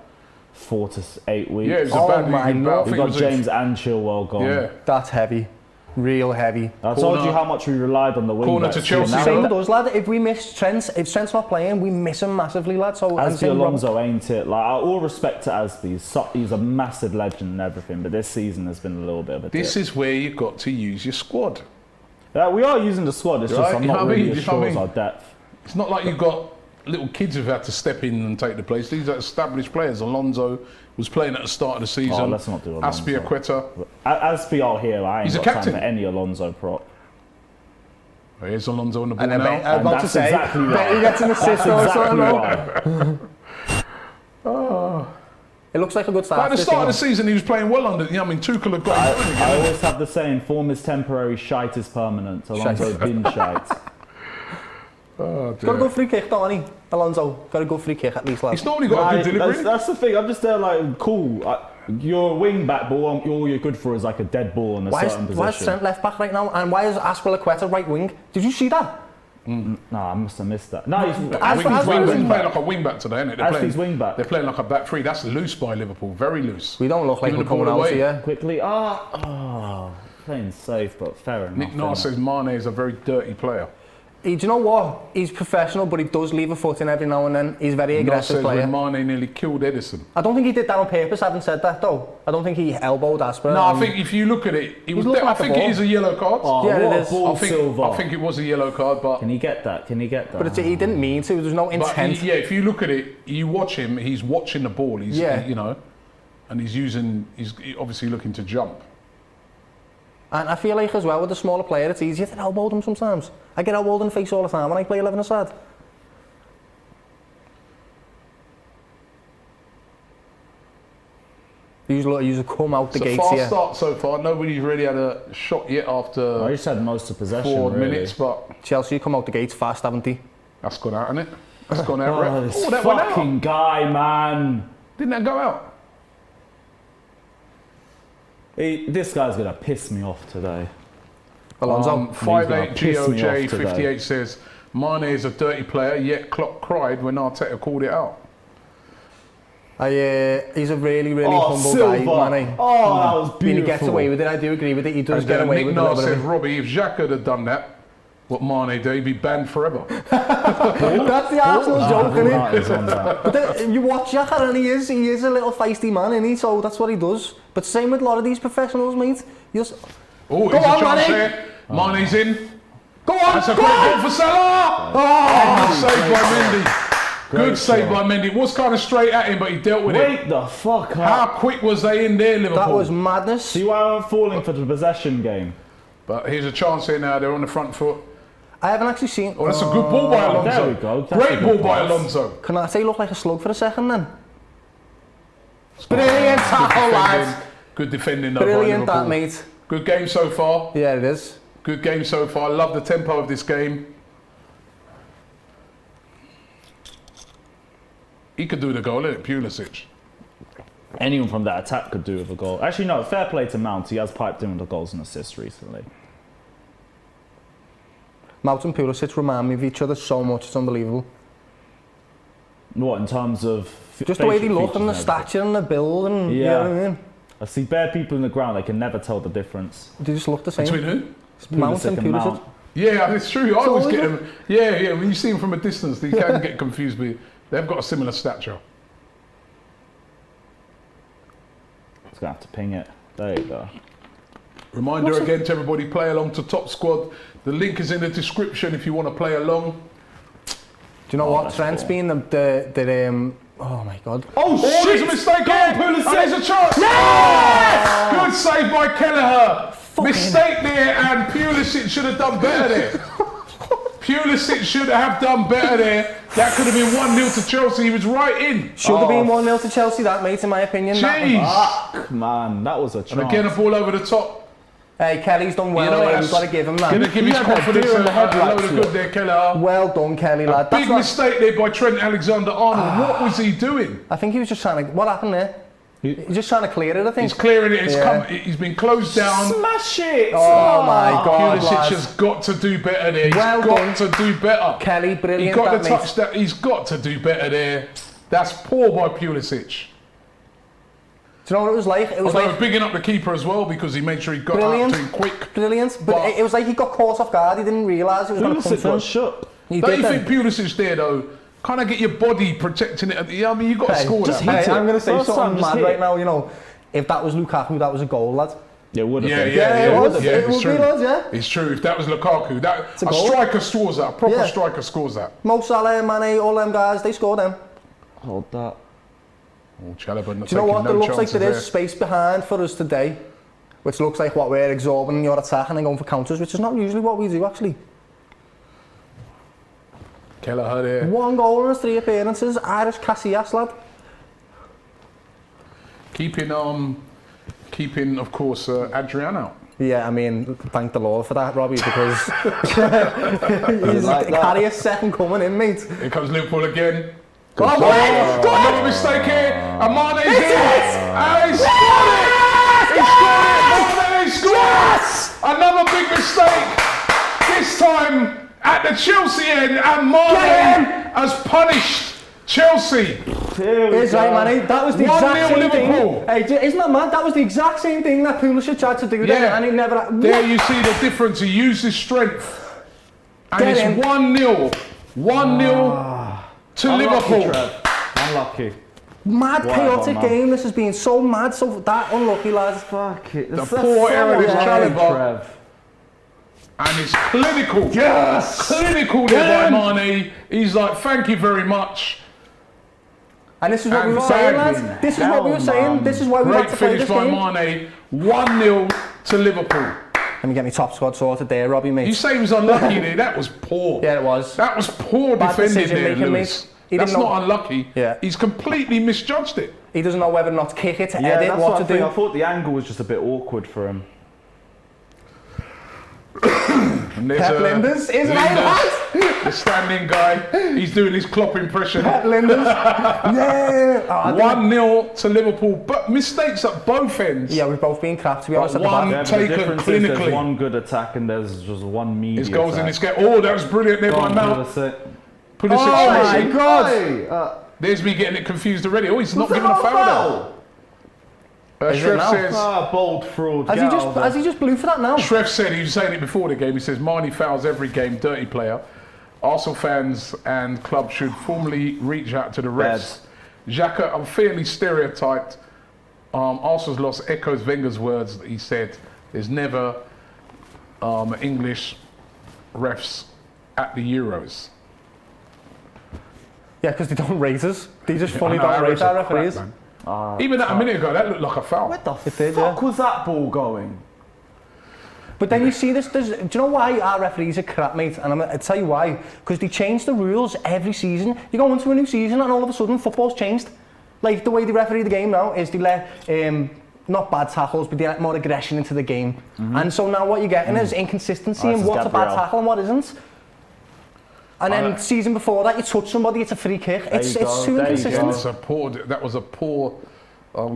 4 to 8 weeks. Yeah, it was a bad week. We got James and Chilwell gone. Yeah. That's heavy. Real heavy. I told you how much we relied on the wing. Corner to Chelsea. Same with us, lad. If we miss Trent, if Trent's not playing, we miss him massively, lad. So Aspi Alonso ain't it? Like, all respect to Aspi, he's a massive legend and everything, but this season has been a little bit of a dip. This is where you've got to use your squad. We are using the squad. It's just I'm not really sure as our depth. It's not like you've got little kids who've had to step in and take the place. These are established players. Alonso was playing at the start of the season. Oh, let's not do Alonso. Aspilicueta. Aspie here, I ain't He's got a captain. time for any Alonso prop. Here's Alonso on the ball now. I'm about to say, exactly right. he gets an assist or something. Right. It looks like a good start. At the start of the season, he was playing well under. I mean, Tuchel had got. I always have the saying: form is temporary, shite is permanent. Alonso bin shite. He's got a good free kick, don't he? Alonso got a good free kick at least, lad. He's normally got a good delivery. That's the thing. I'm just there like, cool. You're a wing back, but all you're good for is like a dead ball in a certain position. Why is Trent left back right now? And why is Aspilicueta right wing? Did you see that? No, I must have missed that. No, he's playing like a wing back today, isn't it? As he's wing back. They're playing like a back three. That's loose by Liverpool. Very loose. We don't look like we're coming out here. Quickly. Playing safe, but fair enough. Nick Nair says Mane is a very dirty player. Do you know what? He's professional, but he does leave a foot in every now and then. He's a very aggressive player. When Mane nearly killed Edison. I don't think he did that on purpose, having said that though. I don't think he elbowed Asper. No, I think if you look at it, I think it is a yellow card. Yeah, it is. I think it was a yellow card, but... Can he get that? But he didn't mean to, there's no intent. If you look at it, you watch him, he's watching the ball, you know, and he's obviously looking to jump. And I feel like as well with the smaller player, it's easier to elbow them sometimes. I get elbowed in the face all the time when I play 11-a-side. Usually come out the gates here. It's a fast start so far. Nobody's really had a shot yet after. I just had most of possession. 4 minutes, but Chelsea come out the gates fast, haven't they? That's gone out, hasn't it? That's gone out. This fucking guy, man. Didn't that go out? This guy's gonna piss me off today. Alonso. 58 GOJ 58 says Mane is a dirty player, yet Klopp cried when Arteta called it out. He's a really humble guy, Mane. Oh, that was beautiful. He gets away with it. I do agree with it. He does get away with it. Nick Nair says, Robbie, if Xhaka had done that, what Mane did, he'd be banned forever. That's the Arsenal joke, isn't it? But then, you watch Xhaka and he is a little feisty man, isn't he? So that's what he does. But same with a lot of these professionals, mate. Oh, here's a chance here. Mane's in. Go on, that's a great ball for Salah. Good save by Mendy. Good save by Mendy. It was kind of straight at him, but he dealt with it. Wait the fuck up. How quick was they in there, Liverpool? That was madness. See why I'm falling for the possession game. But here's a chance here now. They're on the front foot. I haven't actually seen... Oh, that's a good ball by Alonso. There we go. Great ball by Alonso. Can I say look like a slug for a second then? Brilliant tackle, lads. Good defending though by Brilliant Liverpool. that, mate. Good game so far. Yeah, it is. Good game so far. I love the tempo of this game. He could do the goal, isn't it? Pulisic. Anyone from that attack could do with a goal. Actually, no, fair play to Mount. He has piped in with the goals and assists recently. Mount and Pulisic remind me of each other so much, it's unbelievable. What, in terms of... Just the way they look and the stature and the build and... Yeah. You know what I mean? I see bare people in the ground, they can never tell the difference. They just look the same. Between who? Mount and Pulisic. Mount. Yeah, it's true. I always So get is them. Yeah. When you see them from a distance, they can get confused, but they've got a similar stature. Just gonna have to ping it. There you go. Reminder again to everybody, play along to Top Squad. The link is in the description if you want to play along. Do you know what? Trent's been the oh my God. Oh shit! There's a mistake. Pulisic. There's a chance. Yes! Good save by Kelleher. Mistake there, and Pulisic should have done better there. Pulisic should have done better there. That could have been 1-0 to Chelsea. He was right in. Should have been 1-0 to Chelsea, that, mate, in my opinion. Jeez. Man, that was a chance. And again, a ball over the top. Hey, Kelly's done well there. We've got to give him that. Gonna give his confidence a load of good there, Kelleher. Well done, Kelly, lad. Big mistake there by Trent Alexander-Arnold. What was he doing? I think he was just trying to... What happened there? He's just trying to clear it, I think. He's clearing it. He's been closed down. Smash it! Oh my God, Pulisic has got to do better there. He's got to do better. Kelly, brilliant. He got the touch that he's got to do better there. That's poor by Pulisic. Do you know what it was like? It was like bigging up the keeper as well because he made sure he got out to him quick. Brilliant. But it was like he got caught off guard. He didn't realise it was going to come Pulisic through. got shook. Don't you think Pulisic there though? Kind of get your body protecting it. I mean, you got to score that. Hey, I'm going to say First something time, mad right now. You know, if that was Lukaku, that was a goal, lad. Yeah, it would have been. It would it's true. be, lads, yeah. It's true. If that was Lukaku, a goal. striker scores that. A proper striker scores that. Mo Salah, Mane, all them guys, they scored them. Hold that. Oh, Chalobah not Do you know what? no There looks like chances there is space behind for us today, which looks like what we're absorbing your attack and then going for counters, which is not usually what we do, actually. Kelleher there. 1 goal in his 3 appearances. Irish Casillas, lad. Keeping, of course, Adrian out. Yeah, I mean, thank the Lord for that, Robbie, because he's like Carrier's second coming in, mate. Here comes Liverpool again. Go on, boys! Go on! Another mistake here. And Mane's here. And he scored it! He scored it! Mane scored! Another big mistake. This time at the Chelsea end, and Mane has punished Chelsea. It's right, Manny. That was the exact same Liverpool. thing. Hey, isn't that mad? That was the exact same thing that Pulisic tried to do there, and he never... There you see the difference. He used his strength. And it's 1-0. 1-0 to Liverpool. Unlucky. Mad, chaotic game. This has been so mad, so that unlucky, lads. Fuck it. The poor error is Chalobah. And it's clinical. Yes! Clinical there by Mane. He's like, thank you very much. And this is what we were saying, lads. This is what we were saying. This is why we had to play this game. Great finish by Mane. 1-0 to Liverpool. Let me get my top squad sorted there, Robbie, mate. You say he was unlucky there. That was poor. Yeah, it was. That was poor defending there, Lewis. That's not unlucky. Yeah. He's completely misjudged it. He doesn't know whether or not to kick it, to edit, what to do. I thought the angle was just a bit awkward for him. Pep Linders is right, lads. The standing guy. He's doing his Klopp impression. Pep Linders. Yeah. 1-0 to Liverpool, but mistakes at both ends. Yeah, we've both been crap, to be honest. One taken clinically. There's one good attack and there's just one medium. His goals in this game. Oh, that was brilliant there by Mount. Oh my God! There's me getting it confused already. Oh, he's not giving a foul. Shreff says, bold fraud. Has he just blew for that now? Shreff said, he was saying it before the game, he says, Mane fouls every game, dirty player. Arsenal fans and club should formally reach out to the refs. Xhaka, I'm fairly stereotyped. Arsenal's lost echoes Wenger's words that he said, there's never English refs at the Euros. Yeah, because they don't rate us. They just fully don't rate our referees. Even a minute ago, that looked like a foul. Where the fuck was that ball going? But then you see this, do you know why our referees are crap, mate? And I'll tell you why. Because they change the rules every season. You go into a new season and all of a sudden football's changed. Like the way they referee the game now is they let, not bad tackles, but they let more aggression into the game. And so now what you're getting is inconsistency in what's a bad tackle and what isn't. And then season before that, you touch somebody, it's a free kick. It's too inconsistent. That was a poor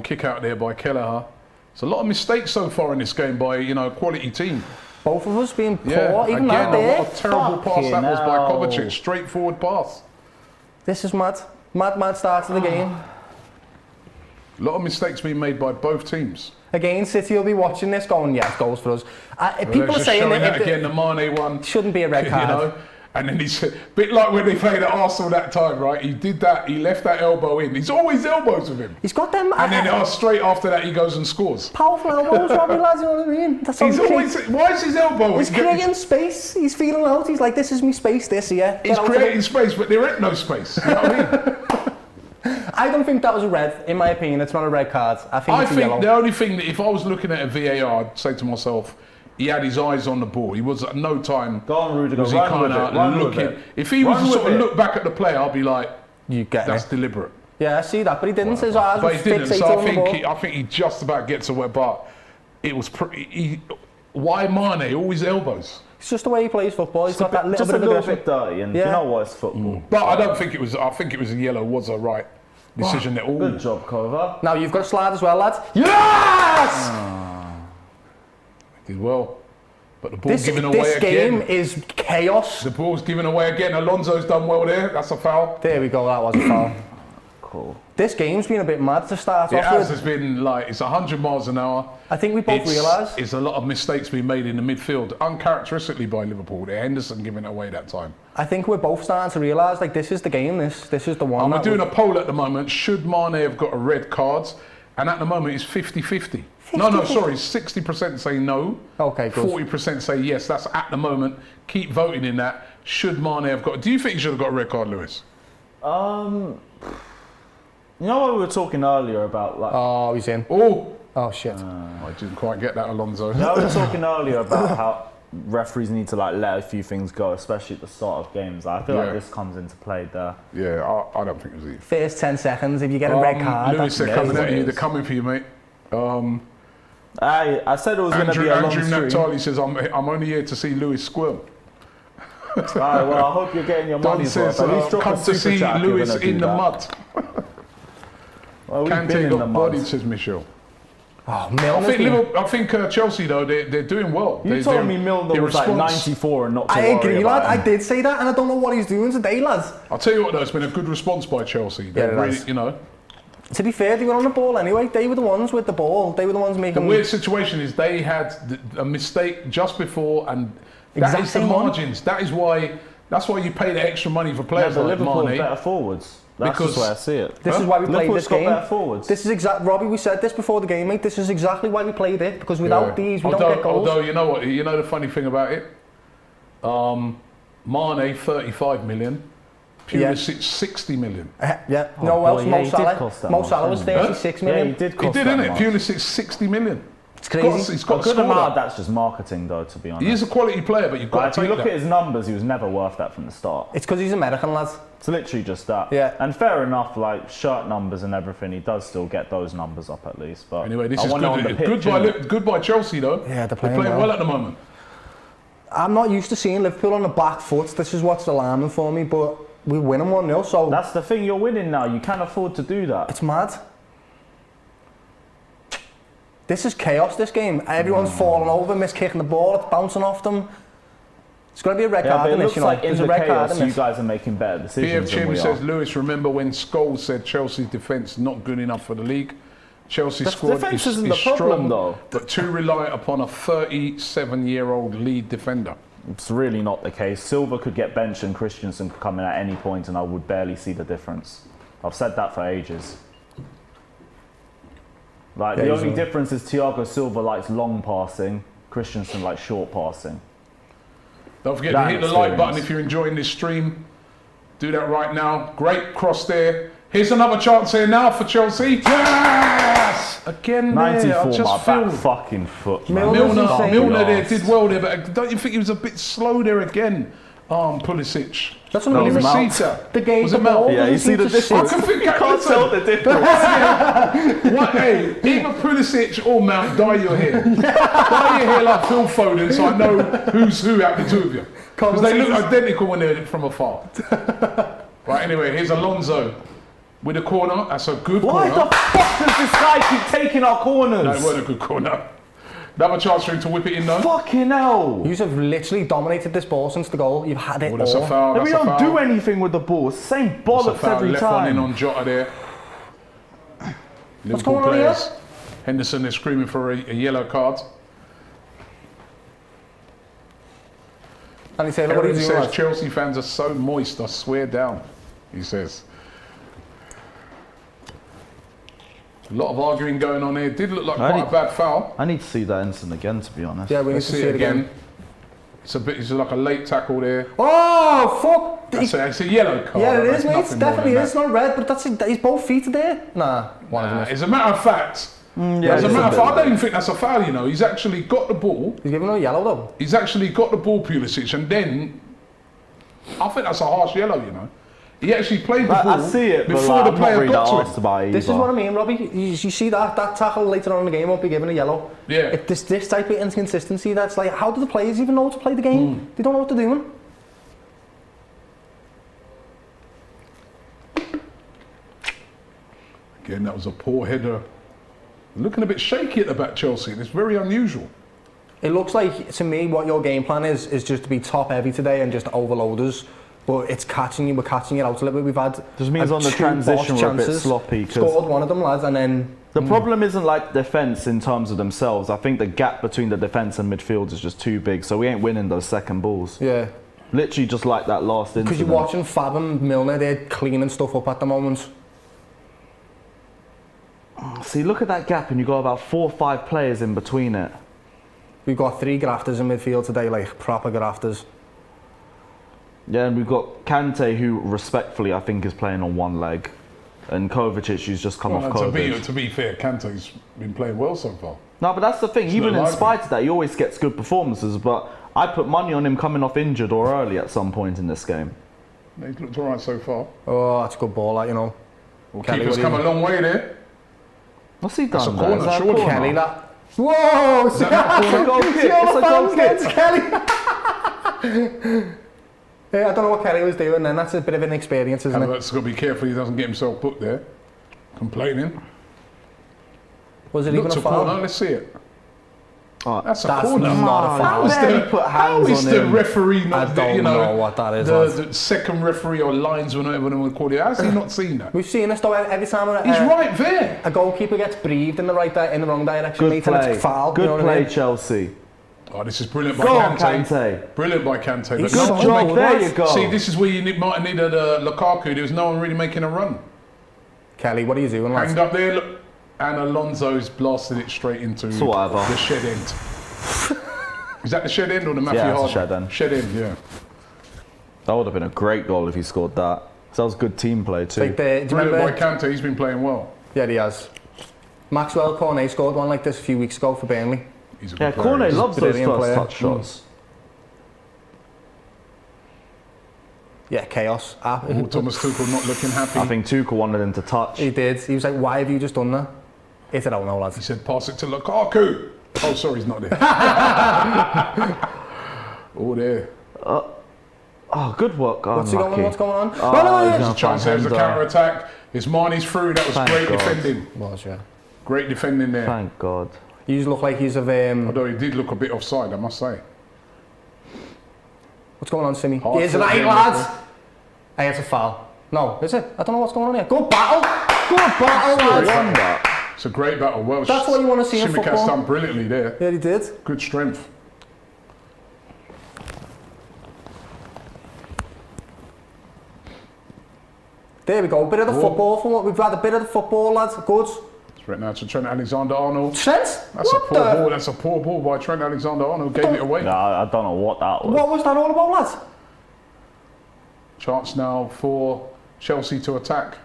Kick out there by Kelleher. It's a lot of mistakes so far in this game by, you know, a quality team. Both of us being poor, Yeah, even again, that there. what a terrible pass that was by Kovacic. Straightforward pass. This is mad. Mad start to the game. A lot of mistakes being made by both teams. Again, City will be watching this going, yeah, goals for us. People are just saying showing that again, the Mane one. Shouldn't be a red card. You know? And then he's a bit like when they played at Arsenal that time, right? He did that, he left that elbow in. He's always elbows with him. He's got them. And then straight after that, he goes and scores. Powerful elbows, Robbie, lads, you know what I mean? That's He's always, why is his elbow? He's creating space. He's feeling out. He's like, this is me space, this here. He's creating space, but there ain't no space. You know what I mean? I don't think that was a red, in my opinion. It's not a red card. I think it's a yellow. The only thing that if I was looking at a VAR, I'd say to myself, he had his eyes on the ball. He was at no time. Go on, Rudiger. Was he kind of looking? If he was to sort of look back at the play, I'd be like, you get that's deliberate. Yeah, I see that, but he didn't. His eyes were fixated so on the ball. I think he just about gets away, but it was why Mane always elbows? It's just the way he plays football. He's got that little bit of aggression. Dirty, and you know what, it's football. But I don't think it was. I think it was a yellow. Was a right decision at all. Good job, Kova. Now you've got a slide as well, lads. Yes! Did well. But the ball's given away this again. game is chaos. The ball's given away again. Alonso's done well there. That's a foul. There we go. That was a foul. Cool. This game's been a bit mad to start off with. It has been like, it's 100 miles an hour. I think we both realised. It's a lot of mistakes being made in the midfield, uncharacteristically by Liverpool. Henderson giving it away that time. I think we're both starting to realise, like, this is the game, this is the one. We're doing a poll at the moment. Should Mane have got a red card? And at the moment, it's 50-50. No, sorry, 60% say no. Okay, good. 40% say yes. That's at the moment. Keep voting in that. Should Mane have got... Do you think he should have got a red card, Lewis? You know what we were talking earlier about, like... Oh, he's in. Oh shit. I didn't quite get that, Alonso. No, we were talking earlier about how referees need to like let a few things go, especially at the start of games. I feel like this comes into play there. Yeah, I don't think it was it. First 10 seconds, if you get a red card... Lewis, they're coming at you. They're coming for you, mate. I said it was going to be a long stream. Andrew Naphtali says, I'm only here to see Lewis squirm. Alright, well, I hope you're getting your money for it. At least drop come a to super see chat Lewis in the mud. Well, Kante got bodied, says Michelle. Oh, Milner's I think Chelsea, though, they're doing well. You told me Milner was like 94 and not to I agree, lad. I did say that, and I don't know what he's doing today, lads. I'll tell you what, though, it's been a good response by Chelsea. They're really, you know... To be fair, they were on the ball anyway. They were the ones with the ball. They were the ones making... The weird situation is they had a mistake just before, and that is the margins. That's why you pay the extra money for players like Liverpool Mane. better forwards. That's just where I see it. This is why we played this game. Better forwards. This is Robbie, we said this before the game, mate. This is exactly why we played it, because without these, we don't get goals. Although, you know what? You know the funny thing about it? Mane, 35 million. Pulisic, 60 million. Mo Salah was 36 million. Yeah, he did cost that didn't it? much. Pulisic, 60 million. It's crazy. He's got a good amount. That's just marketing, though, to be honest. He is a quality player, but you've got to take if you look at his numbers, he was never worth that from the start. It's because he's American, lads. It's literally just that. Yeah. And fair enough, like shirt numbers and everything, he does still get those numbers up at least. But anyway, this is good. Good by Chelsea, though. Yeah, they're playing well at the moment. I'm not used to seeing Liverpool on the back foot. This is what's alarming for me, but we win them 1-0, so... That's the thing, you're winning now. You can't afford to do that. It's mad. This is chaos, this game. Everyone's falling over, miskicking the ball, it's bouncing off them. It's got to be a red card in this, you know. Like in the chaos, you guys are making better decisions PF Chim says, Lewis, remember when Scholes said Chelsea's defence not good enough for the league? Chelsea's squad is strong, though, but too reliant upon a 37-year-old lead defender. It's really not the case. Silva could get benched and Christensen could come in at any point and I would barely see the difference. I've said that for ages. Like, the only difference is Thiago Silva likes long passing, Christensen likes short passing. Don't forget to hit the like button if you're enjoying this stream. Do that right now. Great cross there. Here's another chance here now for Chelsea. Yes! Again 94, I just my back fucking foot. Milner there did well there, but don't you think he was a bit slow there again? Pulisic. That's what I mean. The game, was it Mount? Yeah, you see the difference. You can't tell the difference. What, hey, either Pulisic or Mount, dye your hair. Dye your hair like Phil Foden so I know who's who out of the two of you. Because they look identical when they're from afar. Right, anyway, here's Alonso. with a corner. That's a good Why corner. the fuck does this guy keep taking our corners? No, it wasn't a good corner. Another chance for him to whip it in though. Fucking hell. You have literally dominated this ball since the goal. You've had it That's all. a foul. We don't do anything with the ball. It's the same That's a bollocks foul. every Left one in time. on Jota there. What's going on here? Henderson is screaming for a yellow card. And he said, what are you Aaron doing, says lad? Chelsea fans are so moist, I swear down. He says. A lot of arguing going on here. Did look like quite a bad foul. I need to see that incident again, to be honest. Yeah, we need Let's to see it again. It's like a late tackle there. Oh, fuck! It's a yellow card. Yeah, it That's is, mate. nothing It more definitely than is. that. It's not red, but he's both feet are there. Nah, one of them is. As a matter of fact, as a matter of fact, I don't even think that's a foul, you know. He's actually got the ball. He's giving him a yellow, though. He's actually got the ball, Pulisic, and then I think that's a harsh yellow, you know. He actually played the ball I see it, but before like, the I'm not player really got to asked him. about it This is either. what I mean, Robbie. You see that tackle later on in the game won't be given a yellow. Yeah. This type of inconsistency, that's like, how do the players even know to play the game? They don't know what they're doing. Again, that was a poor header. Looking a bit shaky at the back, Chelsea, and it's very unusual. It looks like, to me, what your game plan is just to be top heavy today and just overload us. But it's catching you, we're catching it out a little bit. We've had Just means on the two transition boss we're a bit chances, sloppy, 'cause scored one of them, lads, and then The problem isn't like defence in terms of themselves. I think the gap between the defence and midfield is just too big, so we ain't winning those second balls. yeah. Literally just like that last incident. Because you're watching Fab and Milner, they're cleaning stuff up at the moment. See, look at that gap and you got about 4 or 5 players in between it. We've got 3 grafters in midfield today, like proper grafters. Yeah, and we've got Kante, who respectfully I think is playing on one leg, and Kovacic, who's just come off COVID. To be fair, Kante's been playing well so far. No, but that's the thing. Even in like spite of that, he always gets good performances. But I put money on him coming off injured or early at some point in this game. He's looked all right so far. Oh, that's a good ball, that, you know. Well, Kelly, keeper's what do come you- a long way there. What's he That's done a there? corner, Is that a surely. corner? Kelly, that. Whoa! Is that not a corner? Goal kick. See all It's the a goal fans kick. against Kelly. Yeah, I don't know what Kelly was doing then. That's a bit of an experience, isn't it? Havertz got to be careful he doesn't get himself booked there. Complaining. Was it Look even to a foul? corner, let's see it. Oh, That's a That's corner. not a foul. How is How dare the, he put how hands is on the him? referee I not, don't you know, know what that is, lads. the second referee or linesman, whatever they would call it, how's he not seen that? We've seen this though every time He's right there. a goalkeeper gets breathed in the wrong direction, good mate, and play. it's foul. Good you know what I play, mean? Chelsea. Oh, this is brilliant by Go on, Kante. Kante. Brilliant by Kante. He's But no so one's good, making- There lads. you go. See, this is where you might have needed Lukaku. There was no one really making a run. Kelly, what are you doing, lads? Hanged up there, look, and Alonso's blasted it straight into So whatever. the shed end. Is that the shed end or the Matthew Yeah, it's the Hardman? shed end. Shed end, yeah. That would have been a great goal if he scored that. 'Cause that was good team play too. Like do you Brilliant remember? by Kante. He's been playing well. Yeah, he has. Maxwell Cornet scored one like this a few weeks ago for Burnley. He's a Yeah, good player. Cornet He's- loves those brilliant first player. touch shots. Yeah, chaos. Oh, Thomas Tuchel not looking happy. I think Tuchel wanted him to touch. He did. He was like, why have you just done that? It's I don't know, He lads. said, pass it to Lukaku. Oh, sorry, he's not there. Oh, there. Oh, good work. Oh, What's he going on? unlucky. What's going on? Oh, no, no, he's no. gonna Chance there's a find counter attack. It's Marnie's through. That was Thank great God. defending. Was, yeah. Great defending there. Thank God. You just look like he's of Although he did look a bit offside, I must say. what's going on, Simmy? Hard Here's for an eight, him, lads. Hey, it's a foul. No, is it? I don't know what's going on here. Good battle. Good battle, I lads. won that. It's a great battle. Well, That's what you want to see in Simicast's football. done brilliantly there. Yeah, he did. Good strength. There we go. Bit of the football from what we've had. A bit of the football, lads. Good. It's right now to Trent Alexander-Arnold. Trent. That's What a poor the? ball. That's a poor ball by Trent Alexander-Arnold. Gave it away. No, I don't know what that was. What was that all about, lads? Chance now for Chelsea to attack.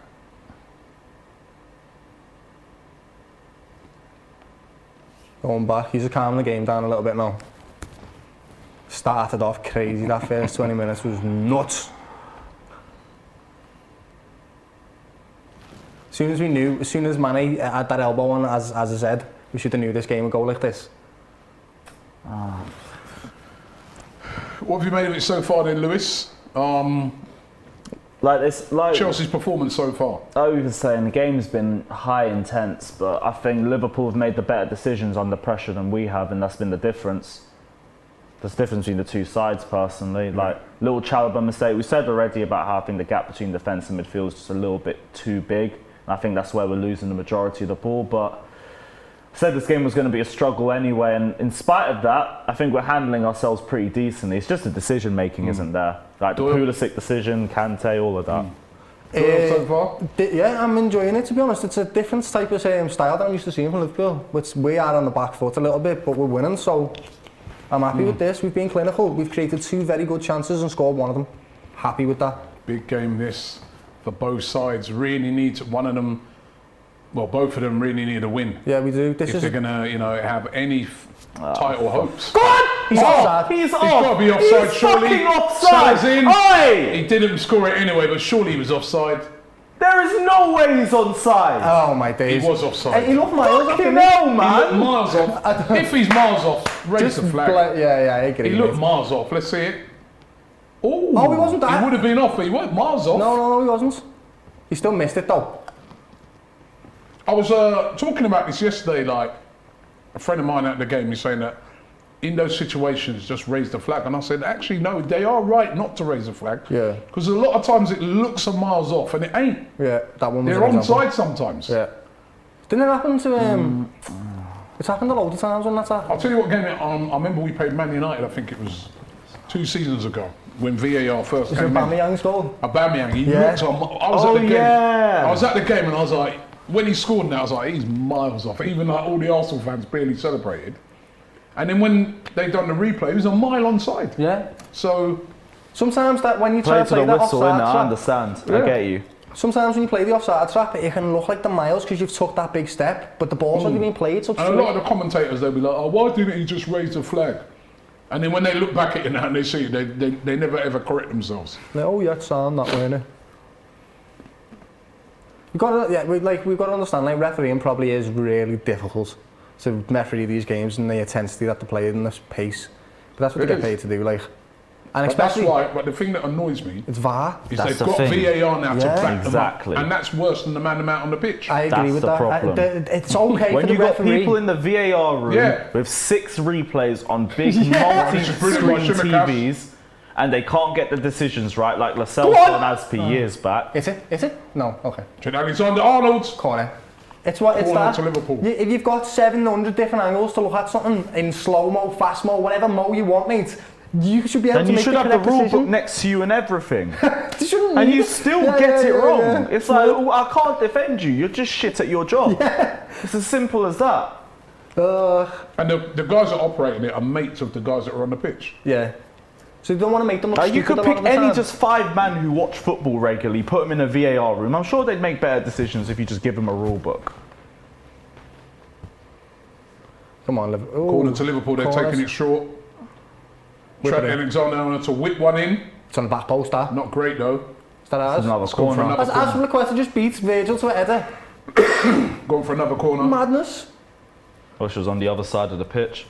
Going back. He's calming the game down a little bit now. Started off crazy. That first 20 minutes was nuts. As soon as Mane had that elbow on as I said, we should have knew this game would go like this. What have you made of it so far then, Lewis? Chelsea's performance so far? I was saying the game's been high intense, but I think Liverpool have made the better decisions under pressure than we have, and that's been the difference. There's a difference between the two sides, personally. Like, little Chalobah mistake. We said already about how I think the gap between defence and midfield is just a little bit too big. And I think that's where we're losing the majority of the ball. But I said this game was going to be a struggle anyway, and in spite of that, I think we're handling ourselves pretty decently. It's just the decision making isn't there. Like the Pulisic decision, Kante, all of that. So far? Yeah, I'm enjoying it, to be honest. It's a different type of style that I'm used to seeing from Liverpool, which we are on the back foot a little bit, but we're winning, so I'm happy with this. We've been clinical. We've created 2 very good chances and scored 1 of them. Happy with that. Big game this for both sides. Really need one of them. Well, both of them really need a win. Yeah, we do. If they're gonna, have any title hopes. Go on! He's offside. He's off. He's got to be offside, He's surely. fucking offside. Salah's in. Oi! He didn't score it anyway, but surely he was offside. There is no way he's onside. Oh my days. He was offside. He looked miles off. Fucking hell, He looked man. miles off. If he's miles off, raise the flag. Yeah, I agree. He looked miles off. Let's see it. Oh, he wasn't that. He would have been off, but he weren't miles off. No, he wasn't. He still missed it though. I was talking about this yesterday, like, a friend of mine at the game is saying that in those situations, just raise the flag. And I said, actually, no, they are right not to raise the flag. Yeah. Because a lot of times it looks a miles off and it ain't. Yeah, that one was They're an example. onside sometimes. Yeah. Didn't it happen to It's happened a lot of times when that's happened. I'll tell you what game I remember we played Man United, I think it was 2 seasons ago, when VAR first Was came it in. Aubameyang's goal? Aubameyang, he Yeah. looked I was at the game. Yeah. I was at the game and I was like, when he scored now, I was like, he's miles off. Even like all the Arsenal fans barely celebrated. And then when they done the replay, he was a mile onside. Yeah. So Sometimes that when you try Play to to play the that whistle, offside innit? I trap, understand. Yeah. I get you. sometimes when you play the offside trap, it can look like the miles because you've took that big step, but the ball's already been played. So and a lot of the commentators, they'll be like, oh, why didn't he just raise the flag? And then when they look back at it now and they see it, they never ever correct themselves. oh yeah, it's on that way, innit? We've got to understand, like, refereeing probably is really difficult to referee these games and the intensity that they play in this pace. But that's what they get paid to do, like. And But that's especially, why, but the thing that annoys me it's VAR. is That's they've the got thing. VAR now to Yeah. back Exactly. them up. And that's worse than the man them out on the pitch. I agree That's with the that. problem. It's okay When for the you got referee. people in the VAR room Yeah. with 6 replays on big This is multi-screen pretty much in the TVs, and they can't get the decisions right, like Lascelles Go on! and Aspi years back. Is it? Is it? No. Okay. Trent Alexander-Arnold. Corner. It's what it's Corner that. to Liverpool. If you've got 700 different angles to look at something in slow mo, fast mo, whatever mo you want, mate, you should be able Then to you make should the have the correct rule decision. book next to you and everything. You shouldn't And need you it. still Yeah, get yeah, it yeah, wrong. yeah. It's like, oh, I can't defend you. You're just shit at your job. It's as simple as that. And the guys that are operating it are mates of the guys that are on the pitch. Yeah. So you don't want to make them look Like, you stupid could a lot pick of the any time. just 5 men who watch football regularly, put them in a VAR room. I'm sure they'd make better decisions if you just give them a rule book. Come on, Liverpool. Corner to Liverpool, they're taking it short. Whip Trent it in. Alexander-Arnold to whip one in. It's on the back post, that. Not great though. Is that ours? Another gone for corner. another- As from the question, just beats Virgil to a header. Going for another corner. Madness. Wish was on the other side of the pitch.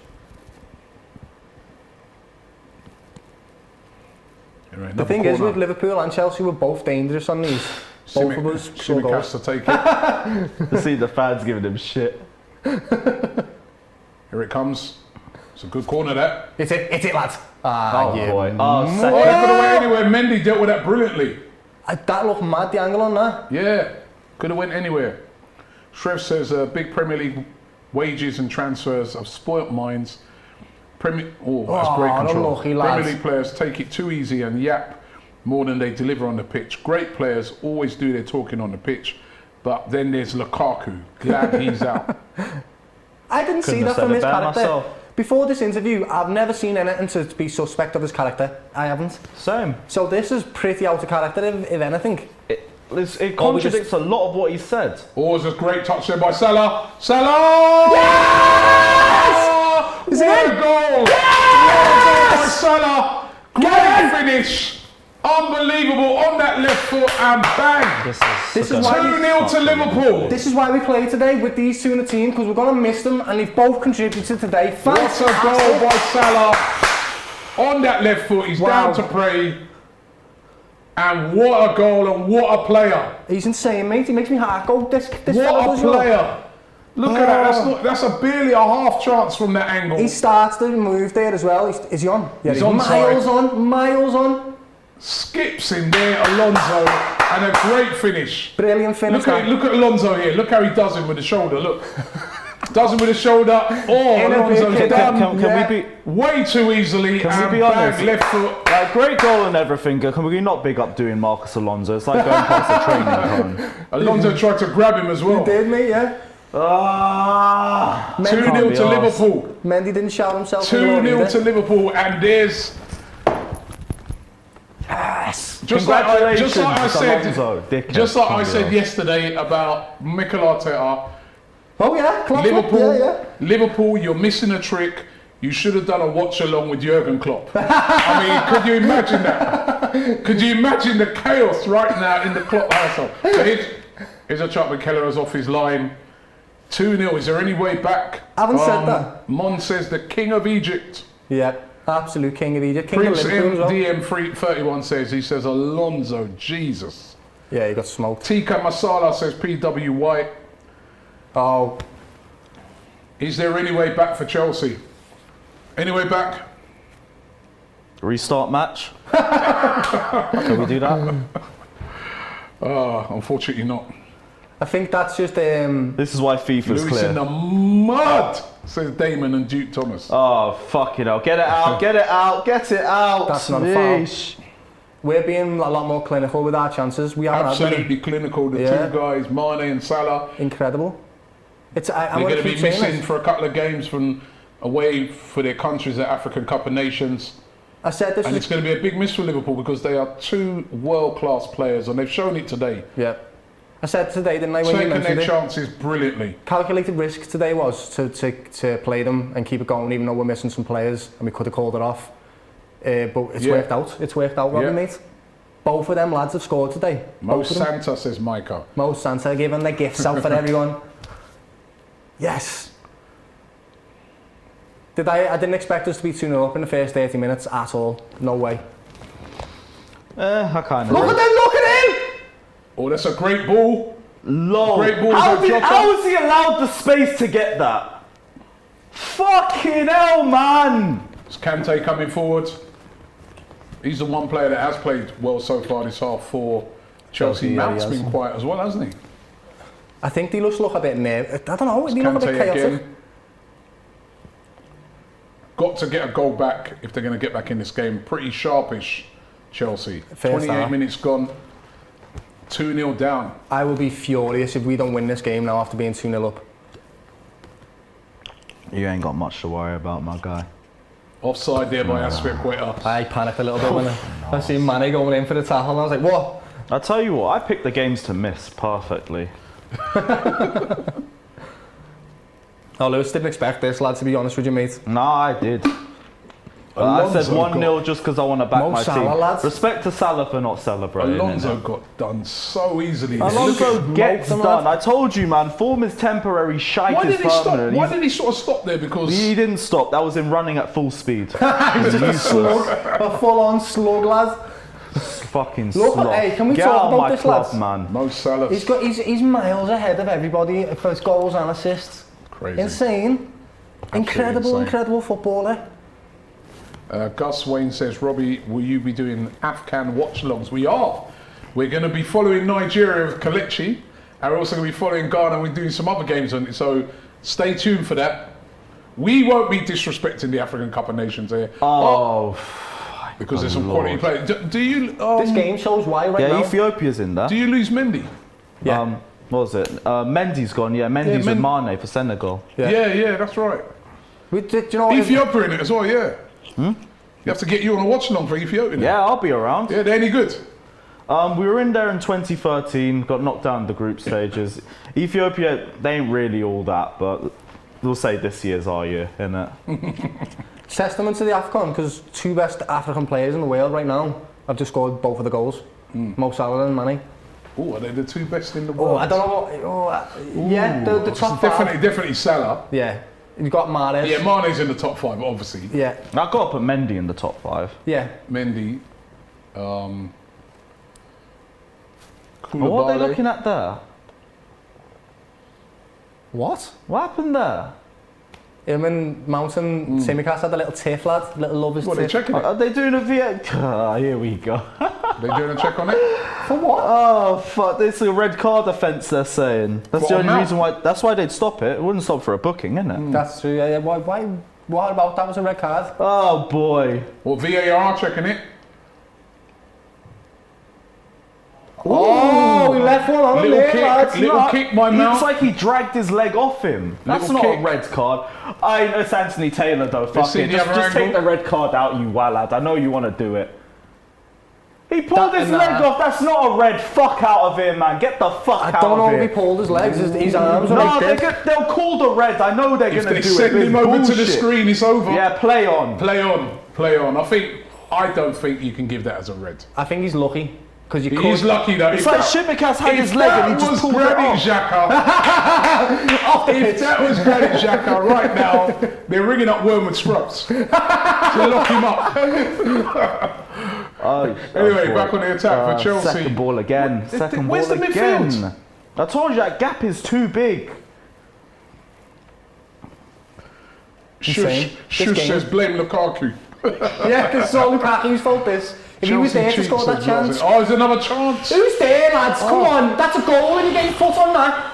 Anyway, The another thing is, corner. with Liverpool and Chelsea, we're both dangerous on these. Both of us score Simic has goals. to take it. To see the fans giving him shit. Here it comes. It's a good corner, that. It's it, lads. Ah, Oh yeah. boy. Oh, Oh, they second. could have went anywhere. Mendy dealt with that brilliantly. That looked mad, the angle on that. Yeah, could have went anywhere. Shrev says big Premier League wages and transfers have spoilt minds. That's great Oh, control. unlucky Premier lads. League players take it too easy and yap more than they deliver on the pitch. Great players always do their talking on the pitch, but then there's Lukaku. Glad he's out. I didn't see Couldn't have that from said it his better character. myself. Before this interview, I've never seen anything to be suspect of his character. I haven't. Same. So this is pretty out of character, if anything. It contradicts a lot of what he said. Oh, it's a great touch there by Salah. Salah! Yes! Is it What in? a goal! Yes! What a goal by Salah! Great finish! Unbelievable on that left foot and bang! This is why 2-0 to Liverpool. This is why we play today with these two in the team, because we're going to miss them, and they've both contributed today. What a goal by Salah! On that left foot, he's Wow. down to pray. And what a goal and what a player. He's insane, mate. He makes me heart go. This What a player. Look at that. That's barely a half chance from that angle. He starts the move there as well. Is he on? Yeah, he's miles on. Skips in there, Alonso, and a great finish. Brilliant finish. Look at Alonso here. Look how he does him with the shoulder. Look. Does him with the shoulder. Oh, Alonso's done. Can we be way too easily. Can we be honest? Left foot. Like, great goal and everything. Can we not big up doing Marcus Alonso? It's like going past the training ground. Alonso tried to grab him as well. He did, mate. Yeah. 2-0 to Liverpool. Mendy didn't shout himself. 2-0 to Liverpool, and there's. Yes. Just like I Dickhead. said yesterday about Mikel Arteta. Oh yeah, Klopp. Liverpool, you're missing a trick. You should have done a watch along with Jurgen Klopp. I mean, could you imagine that? Could you imagine the chaos right now in the Klopp household? So here's a Chapman Keller's off his line. 2-0. Is there any way back? I haven't said that. Mon says the King of Egypt. Yeah, absolute King of Egypt. King Prince of Liverpool as well. DM31 says Alonso, Jesus. Yeah, he got smoked. Tika Masala says PW White. Oh. Is there any way back for Chelsea? Any way back? Restart match? Can we do that? Unfortunately not. I think that's just This is why FIFA's Lewis clear. in the mud, says Damon and Duke Thomas. Oh, fucking hell. Get it out, get it out, get it out. That's not a foul. We're being a lot more clinical with our chances. We haven't absolutely clinical. The two guys, Mane and Salah. Incredible. They're going to be missing for a couple of games from away for their countries at African Cup of Nations. I said this, and it's going to be a big miss for Liverpool because they are two world-class players, and they've shown it today. Yeah. I said today, didn't I? When taking their chances brilliantly. Calculated risk today was to play them and keep it going, even though we're missing some players, and we could have called it off. But it's worked out. It's worked out, Robbie, mate. Both of them lads have scored today. Mo Santa, says Micah. Mo Santa giving their gifts out for everyone. Yes. I didn't expect us to be 2-0 up in the first 30 minutes at all. No way. I kind of. Look at him! Oh, that's a great ball. Low. Great ball. How has he allowed the space to get that? Fucking hell, man! It's Kante coming forward. He's the one player that has played well so far this half for Chelsea. Mount's been quiet as well, hasn't he? I think they just look a bit nervous. I don't know. They look a bit chaotic. Again. Got to get a goal back if they're going to get back in this game. Pretty sharpish, Chelsea. 28 minutes gone. 2-0 down. I will be furious if we don't win this game now after being 2-0 up. You ain't got much to worry about, my guy. Offside there by Aspilicueta. I panicked a little bit when I seen Mane going in for the tackle and I was like, what? I'll tell you what, I picked the games to miss perfectly. Oh, Lewis didn't expect this, lad, to be honest with you, mate. Nah, I did. I said 1-0 just because I want to back my Salah, team. Lads. Respect to Salah for not celebrating. Alonso got done so easily. Alonso gets done. I told you, man, form is temporary, shite is permanent. Why did he sort of stop there? Because he didn't stop. That was him running at full speed. A full-on slug, lad. Fucking slog. Hey, can we talk about this, lads? Man. Mo Salah. He's miles ahead of everybody for his goals and assists. Crazy. Insane. Incredible footballer. Gus Wayne says, Robbie, will you be doing Afghan watch-alongs? We are. We're going to be following Nigeria with Kelechi, and we're also going to be following Ghana. We're doing some other games on it, so stay tuned for that. We won't be disrespecting the African Cup of Nations here. Because there's some quality players. Do you? This game shows why right now. Yeah, Ethiopia's in there. Do you lose Mendy? Yeah. What was it? Mendy's gone. Yeah, Mendy's with Mane for Senegal. Yeah, that's right. Do you know Ethiopia in it as well, yeah. You have to get you on a watch along for Ethiopia. Yeah, I'll be around. Yeah, they're any good. We were in there in 2013, got knocked down in the group stages. Ethiopia, they ain't really all that, but we'll say this year's our year, innit? Testament to the AFCON, because two best African players in the world right now have just scored both of the goals. Mo Salah and Mane. Oh, are they the two best in the world? I don't know what... yeah, the top five. Definitely Salah. Yeah. You've got Mahrez. Yeah, Mane's in the top 5, obviously. Yeah. I've got to put Mendy in the top 5. Yeah. Mendy. What are they looking at there? What? What happened there? Him and Mountain Simicast had a little tiff, lad. Little lovers What, are they tiff. checking it? Are they doing a here we go. They doing a check on it? For what? Oh fuck! This is a red card offence. They're saying that's What, the only on that? reason why. That's why they'd stop it. It wouldn't stop for a booking, innit? That's true, yeah. Why? What about that was a red card? Oh boy! Well, VAR checking it. Oh, we left one on Little there, kick, lads. little kick by It's Mount. like he dragged his leg off him. That's Little not kick. a red card. It's Anthony Taylor though. Fuck see it. the Just other take angle? the red card out, you wild lad. I know you want to do it. He pulled his leg off. That's not a red. Fuck out of here, man. Get the fuck out of here. I don't know if he pulled his legs, his arms. No, they'll call the red. I know they're If gonna they do send it. him It's over to the bullshit. screen, it's over. Yeah, play on. Play on, play on. I don't think you can give that as a red. I think he's lucky. Because you He's lucky though. It's like Shimikas had his leg and he just pulled it Granit off. Xhaka, if that was Granit Xhaka right now, they're ringing up Wormwood Scrubs to lock him up. Anyway, back on the attack for Chelsea. Second ball again. Second Where's ball the again. midfield? I told you that gap is too big. Insane. Shush This game- says blame Lukaku. Yeah, because it's all Lukaku's fault, this. If he was there to score that chance. Oh, there's another chance. Who's there, lads? Come on, that's a goal and you get your foot on that.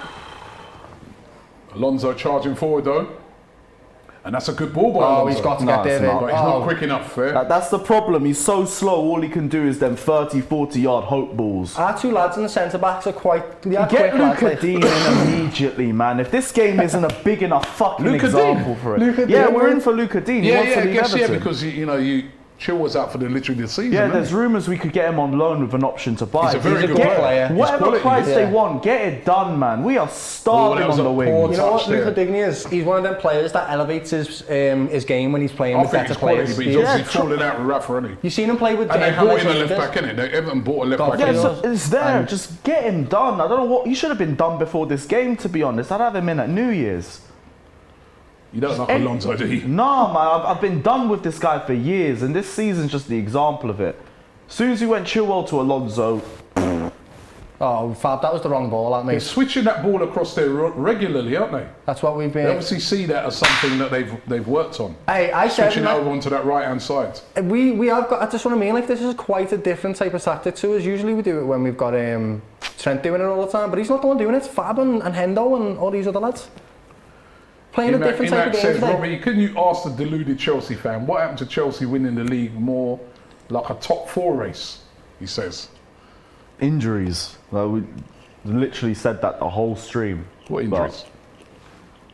Alonso charging forward though. And that's a good ball by Alonso. Oh, he's got to No, get there. it's not. But he's not quick enough, That's the problem. He's so slow. All he can do is them 30, 40 yard hope balls. Our two lads in the centre backs are quite. They are Get quick lads, like. Luka Dean in immediately, man. If this game isn't a big enough fucking Luka example Dean? for it. Luka Yeah, Dean. we're in for Luka Dean. He Yeah, wants yeah, to I leave guess Everton. because Chilwell's out for literally the season. Yeah, isn't there's he? rumours we could get him on loan with an option to buy. He's a very good player. player. He's Whatever quality. price Yeah. they want, get it done, man. We are starving was on a the poor wings. You know what touch there. Luka Digny is? He's one of them players that elevates his game when he's playing I with think better he's quality, players. but he's He is. obviously falling out with Rafa, isn't he? You seen him play with And they James brought in a Rodriguez? left back, innit? Everton bought a left back. Yeah, in. so it's there. Just get him done. I don't know what he should have been done before this game. To be honest, I'd have him in at New Year's. You don't like Alonso, do you? Nah, man, I've been done with this guy for years, and this season's just the example of it. As soon as we went Chilwell to Alonso, Oh, Fab, that was the wrong ball, that They're mate. switching that ball across there regularly, aren't they? That's what we've They been. obviously see that as something that they've worked on. Hey, I said Switching over onto that right hand side. we have got. That's what I mean. Like this is quite a different type of tactic to us. Usually we do it when we've got Trent doing it all the time, but he's not the one doing it. It's Fab and Hendo and all these other lads playing a different type of game says, today. Robbie, couldn't you ask the deluded Chelsea fan what happened to Chelsea winning the league more like a top 4 race? He says. injuries. Like, we literally said that the whole stream. What injuries?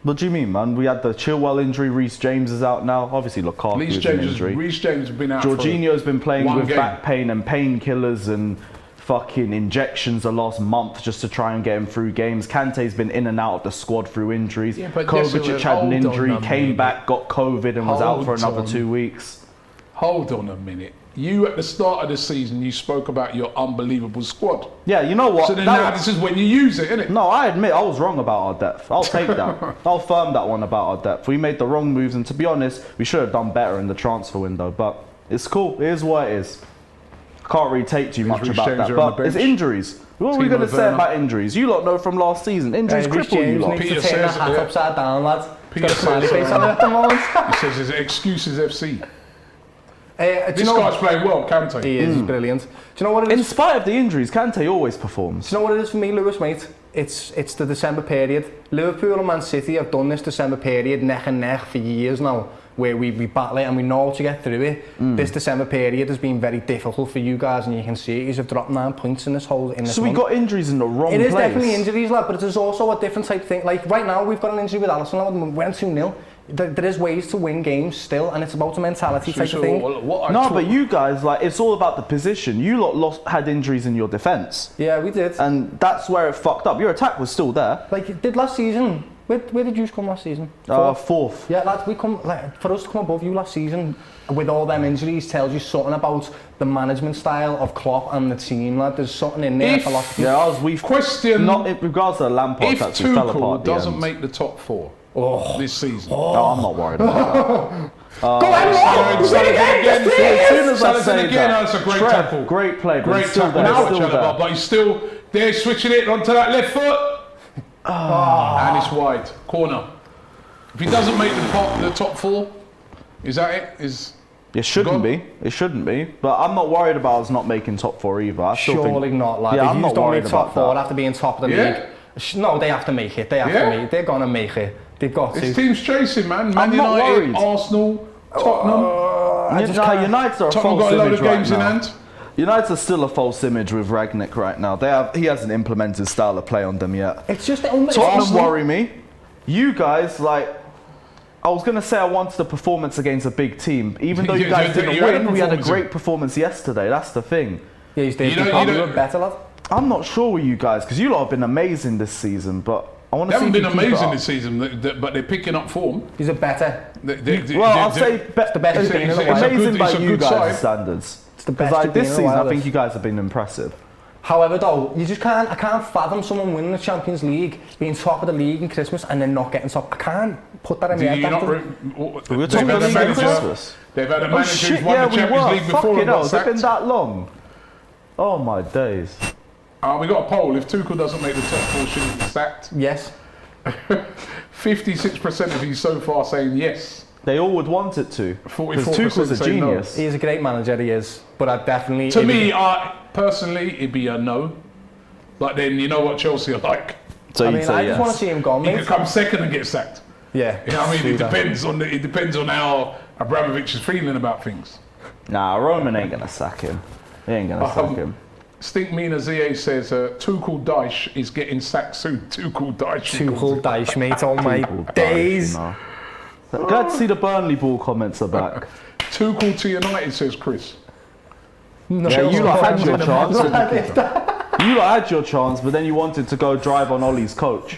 What do you mean, man? We had the Chilwell injury. Reece James is out now. Obviously, Lukaku is an injury. Reece James has been out. Jorginho's been playing one with game. back pain and painkillers and fucking injections the last month just to try and get him through games. Kante's been in and out of the squad through injuries. Yeah, but this Kovacic is- had an hold injury, on a came minute. back, got COVID and was out for Hold another on. 2 weeks. Hold on a minute. You at the start of the season, you spoke about your unbelievable squad. Yeah, you know what? So then That now was- this is when you use it, isn't it? No, I admit I was wrong about our depth. I'll take that. I'll firm that one about our depth. We made the wrong moves, and to be honest, we should have done better in the transfer window. But it's cool. It is what it is. Can't really take too much Reece about James that. are on But the it's bench. injuries. What are we Timo going to say Werner. about injuries? You lot know from last season. Injuries Reece cripple you James lot. needs Peter to turn that says, hat yeah. upside down, lad. Peter He's got a smiley says, face on it at the moment. He says his excuses FC. Do This you know guy's playing well, Kante. He is brilliant. Do you know what it In is? spite of the injuries, Kante always performs. Do you know what it is for me, Lewis, mate? It's the December period. Liverpool and Man City have done this December period neck and neck for years now, where we battle it and we know how to get through it. This December period has been very difficult for you guys, and you can see it. You've dropped 9 points in this So month. we got injuries in the wrong It place. is definitely injuries, lad, but it is also a different type thing. Like right now, we've got an injury with Alisson, lad, and we went 2-0. There is ways to win games still, and it's about a mentality type of thing. No, but you guys, like, it's all about the position. You lot had injuries in your defence. Yeah, we did. And that's where it fucked up. Your attack was still there. Like, did last season, where did you come last season? Fourth. Yeah, lads, for us to come above you last season with all them injuries tells you something about the management style of Klopp and the team, lad. There's something in there for philosophy. Yeah, we've Question: not in regards to the Lampard if touch, we fell apart Tuchel at the doesn't end. make the top 4 this season, No, I'm not worried about that. Go on, Salah's again. As soon as I Salah's say again. that, That's a great Trev, tackle. great play, but Great he's still tackle. there. Now Still Chalobah, there. but he's still They're switching it onto that left foot. And it's wide. Corner. If he doesn't make the top 4, is that it? It shouldn't be. It shouldn't be. But I'm not worried about us not making top 4 either. I still Surely think, not, lad. Yeah, If I'm you not don't worried make top about 4 that. after being top of the league. No, they have to make it. They have to make it. They're gonna make it. They've got This to. team's chasing, man. Man I'm not United, worried. Arsenal, Tottenham. United are a Tottenham false got a load image of games right in now. hand. United are still a false image with Rangnick right now. He hasn't implemented his style of play on them yet. It's just the only. Tottenham worry me. You guys, like, I was going to say I wanted a performance against a big team. Even though you guys didn't win, we had a great performance yesterday. That's the thing. Yeah, you were better, lad. I'm not sure with you guys, because you lot have been amazing this season, but I want They to see haven't if been you keep it amazing up. this season, but they're picking up form. He's a better. Well, I'll say the best it's a- thing in it's the a- it's a world. amazing good- by it's a you good guys' side. standards. It's the Because best like you've been this in a season, while, I think this. you guys have been impressive. However, though, you just can't. I can't fathom someone winning the Champions League, being top of the league in Christmas, and then not getting top. I can't put that in my head. We were They've talking had a about manager. Christmas. They've had a Oh manager shit, who's won yeah, the we Champions were. League before Fucking and hell, got it's been sacked. that long. Oh my days. We got a poll. If Tuchel doesn't make the top 4, should he be sacked? Yes. 56% of you so far saying yes. They all would want it to. 44% Because Tuchel's a say no. genius. He is a great manager, he is. But I definitely. To me, personally, it'd be a no. But then you know what Chelsea are like. So I you'd mean, say I just yes. want to see him gone, He mate. could come second and get sacked. Yeah. You know what I mean? See It that. depends on how Abramovich is feeling about things. Nah, Roman ain't gonna sack him. He ain't gonna sack him. Stink Mina ZA says Tuchel Dyche is getting sacked soon. Tuchel Dyche. Tuchel Dyche, mate. Oh my Tuchel, days. you know. Glad to see the Burnley ball comments are back. Tuchel to United, says Chris. No, Yeah, you lot had your chance. chance. You lot had your chance, but then you wanted to go drive on Ollie's coach.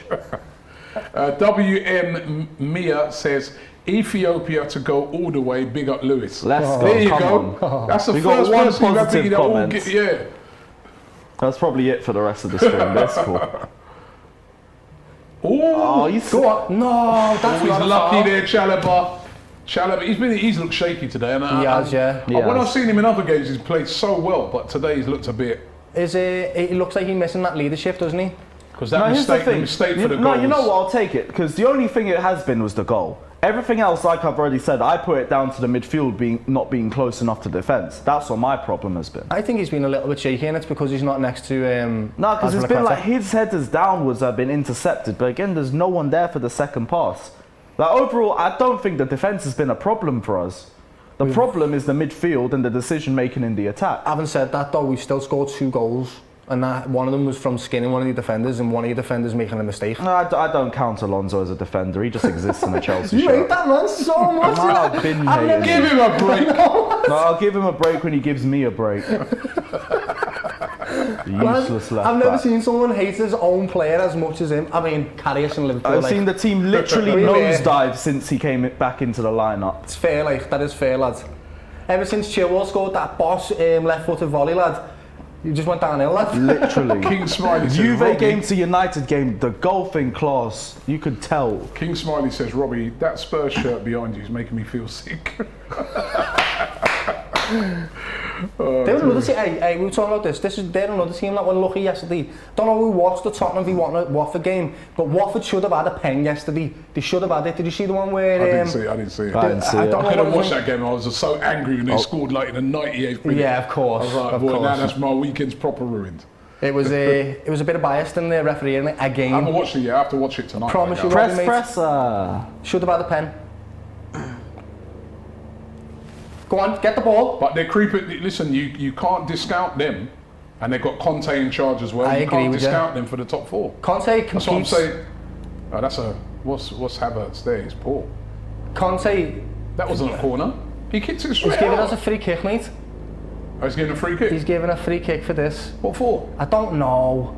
WM Mia says Ethiopia to go all the way. Big up Lewis. Let's go. There you Come go. on. That's the We got first one person you've had positive that all comment. yeah. That's probably it for the rest of the stream. That's cool. Oh, you go on. No, that's he's not a lucky foul. there, Chalobah. He's looked shaky today. And He has, yeah. When I've seen him in other games, he's played so well, but today he's looked a bit. It looks like he's missing that leadership, doesn't he? Because that mistake for the goal. No, you know what? I'll take it. Because the only thing it has been was the goal. Everything else, like I've already said, I put it down to the midfield not being close enough to defence. That's what my problem has been. I think he's been a little bit shaky, and it's because he's not next to. No, because it's been Azpilicueta. like his headers downwards have been intercepted, but again, there's no one there for the second pass. Like overall, I don't think the defence has been a problem for us. The problem is the midfield and the decision making in the attack. Having said that, though, we've still scored 2 goals, and one of them was from skinning one of the defenders, and one of your defenders making a mistake. No, I don't count Alonso as a defender. He just exists in a Chelsea You shirt. hate that man so much. I've been hating Give him a break. No, I'll give him a break when he gives me a break. Useless left I've never back. seen someone hate his own player as much as him. I mean, Karius and Liverpool. I've seen the team literally Really? nosedive since he came back into the lineup. It's fair, like, that is fair, lad. Ever since Chilwell scored that boss left-footed volley, lad, you just went downhill, lad. Literally. King Smiley says Juve Robbie, game to United game, the golfing class, you could tell. King Smiley says, Robbie, that Spurs shirt behind you is making me feel sick. They're another team. Hey, we were talking about this. They're another team that were lucky yesterday. Don't know who watched the Tottenham v Watford game, but Watford should have had a pen yesterday. They should have had it. Did you see the one where? I didn't see it. I didn't see it. I didn't see I it. don't I know couldn't what watch it was. that game. I was so angry when they scored like in the 98th minute. Yeah, of course. I was like, of boy, course. now that's my weekend's proper ruined. It was a bit of bias in the refereeing I haven't again. watched it yet. I have to watch it tonight. Promise right you, now. Robbie, Press mate. presser. Should have had a pen. Go on, get the ball. But they're creeping. Listen, you can't discount them, and they've got Conte in charge as well. I you agree can't with you. discount them for the top 4. Conte That's what I'm competes. saying. Oh, that's a what's Havertz there? It's poor. Conte, That wasn't a corner. He kicked it straight he's giving out. us a free kick, mate. Oh, he's getting a free kick. He's giving a free kick for this. What for? I don't know.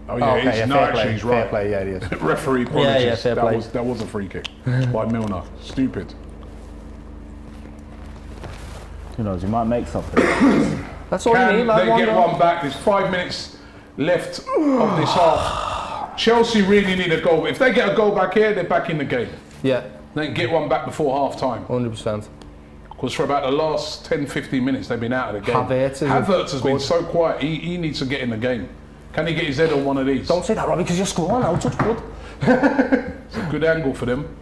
Oh yeah, Okay, he's, yeah, no, fair actually play. he's Fair right. play, yeah, he is. Referee apologies. Yeah, fair play. That was a free kick by Milner. Stupid. Who knows, you might make something. That's all you need, Can lad. they One get goal. one back? There's 5 minutes left of this half. Chelsea really need a goal. If they get a goal back here, they're back in the game. Yeah, Then get one back before half time. 100%. Because for about the last 10-15 minutes, they've been out of the game. Havertz has been so quiet. He needs to get in the game. Can he get his head on one of these? Don't say that, Robbie, because you're scoring now. Touch wood. It's a good angle for them.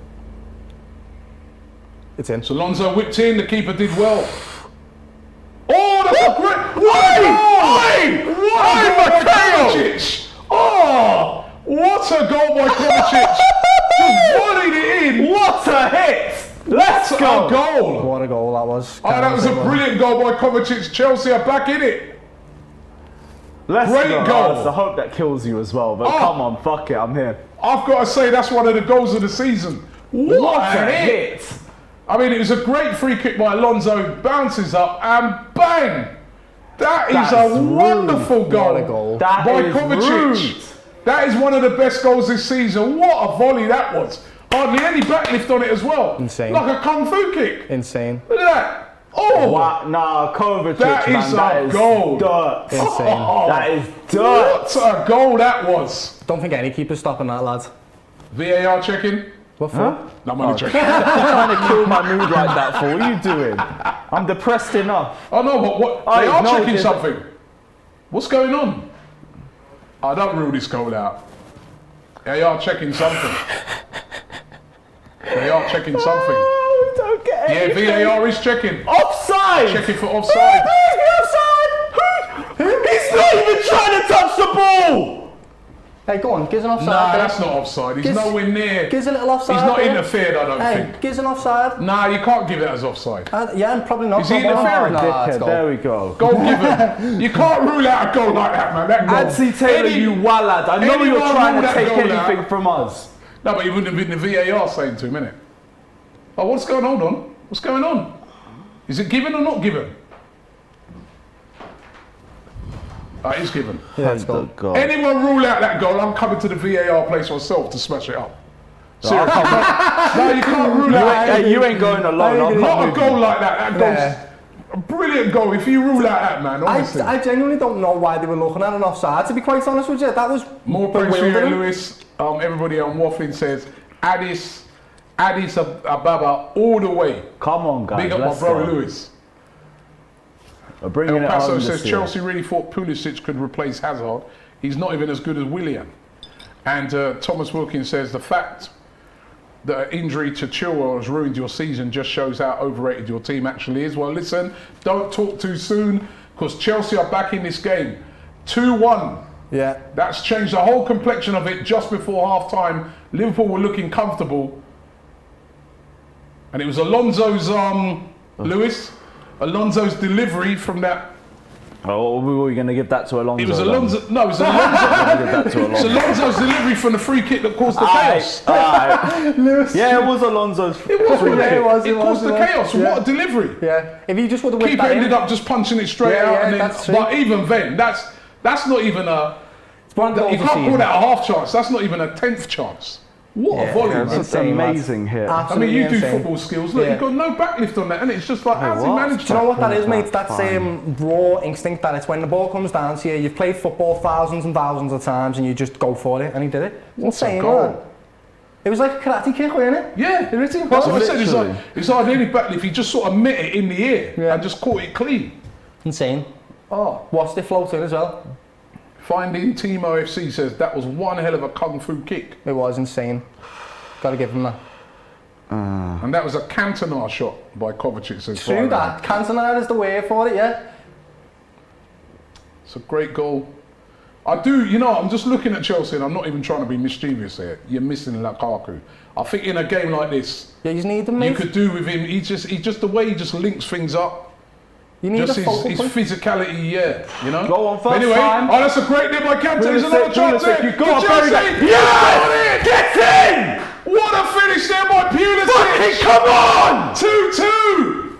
It's in. So Alonso whipped in. The keeper did well. Oh, that's a great... Kovacic! Oh, what a goal by Kovacic! Just volleyed it in. What a hit! Let's go! A goal! What a goal that was. Oh, that was a brilliant goal by Kovacic. Chelsea are back in it. Let's Great go. goal. It's the hope that kills you as well, but come on, fuck it, I'm here. I've got to say, that's one of the goals of the season. What a hit! I mean, it was a great free kick by Alonso, bounces up, and bang! That is a wonderful goal, What a goal. by Kovacic. That is one of the best goals this season. What a volley that was. Hardly any backlift on it as well. Insane. Like a kung fu kick. Insane. Look at that. Oh! Wow, nah, Kovacic, That man, is that a is goal. dirt. Insane. That is dirt. What a goal that was. Don't think any keeper's stopping that, lads. VAR checking. What for? Huh? No, I'm only checking. Trying to kill my mood like that for. What are you doing? I'm depressed enough. Oh no, but what? They are checking something. What's going on? I don't rule this goal out. They are checking something. They are checking something. Oh, don't get anything. Yeah, VAR is checking. Offside! Checking for offside. Who's the offside? He's not even trying to touch the ball! Hey, go on, give us an offside. Nah, there. that's not offside. He's Gives- nowhere near. Give us a little offside. He's not there. interfered, I don't Hey, think. give us an offside. Nah, you can't give it as offside. Yeah, and probably not. Is he Come on. interfering? Nah, Dickhead, let's go. there we go. Goal given. You can't rule out a goal like that, man. That goal. Adsy Taylor, Any- you wallad. I know anyone you're trying rule to that take goal anything out. from us. No, but he wouldn't have been the VAR saying to him, innit? Oh, what's going on? Hold on. What's going on? Is it given or not given? It is given. Yeah, let's go. God. Anyone rule out that goal, I'm coming to the VAR place myself to smash it up. Seriously. No, you can't rule out. Hey, you ain't going alone. Not a goal like that. That goal's a brilliant goal. If you rule out that, man, honestly. I genuinely don't know why they were looking at an offside, to be quite honest with you. That was More praise for you, bewildering. Lewis. Everybody on Waffling says, Addis Ababa all the way. Come on, guys. Big up my let's brother go. Lewis. We're bringing El it Paso home says this year. Chelsea really thought Pulisic could replace Hazard. He's not even as good as Willian. And Thomas Wilkins says the fact that an injury to Chilwell has ruined your season just shows how overrated your team actually is. Well, listen, don't talk too soon because Chelsea are back in this game. 2-1. Yeah. That's changed the whole complexion of it just before half time. Liverpool were looking comfortable. And it was Alonso's, Alonso's delivery from that. Oh, we were going to give that to Alonso. It was Alonso. No, it was Alonso. Give that to It's Alonso. Alonso's delivery from the free kick that caused the chaos. Yeah, it was Alonso's. It was, Yeah, it, it was, it caused the chaos. Yeah. What a delivery. Yeah. If he just would have whipped Keeper that ended in. up just punching it straight Yeah, out. yeah, And then, that's true. but even then, that's not even a. It's one goal You for can't call season. that a half chance. That's not even a 10th chance. What a volley, man. It's Insane, amazing here. I mean, you do insane. football skills. Look, Yeah. you've got no backlift on that, and it's just like, how's he what? managed Do you know that? what that is, mate? That's raw instinct. That it's when the ball comes down to you. You've played football thousands and thousands of times, and you just go for it, and he did it. It's What's a insane, goal? man. It was like a karate kick, wasn't it? Yeah, It literally that's was. what I said. Literally. It's hardly any backlift. He just sort of met it in the air Yeah. and just caught it clean. Insane. Oh. Watched it float in as well. Finding Team OFC says that was one hell of a kung fu kick. It was insane. Got to give him that. And that was a Cantona shot by Kovacic. Says True Brian. that. Cantona is the way for it, yeah. It's a great goal. I do, you know, I'm just looking at Chelsea and I'm not even trying to be mischievous here. You're missing Lukaku. I think in a game like this, Yeah, you just need them, mate. you could do with him. He just the way he just links things up. You need Just a focal his point. physicality, yeah, you know. Go on, first anyway, time. oh, that's a great nip by Kante. There's another chance there. You've got For to bury Chelsea. that. Yeah, get in! What a finish there by Pulisic! Fucking come on! 2-2.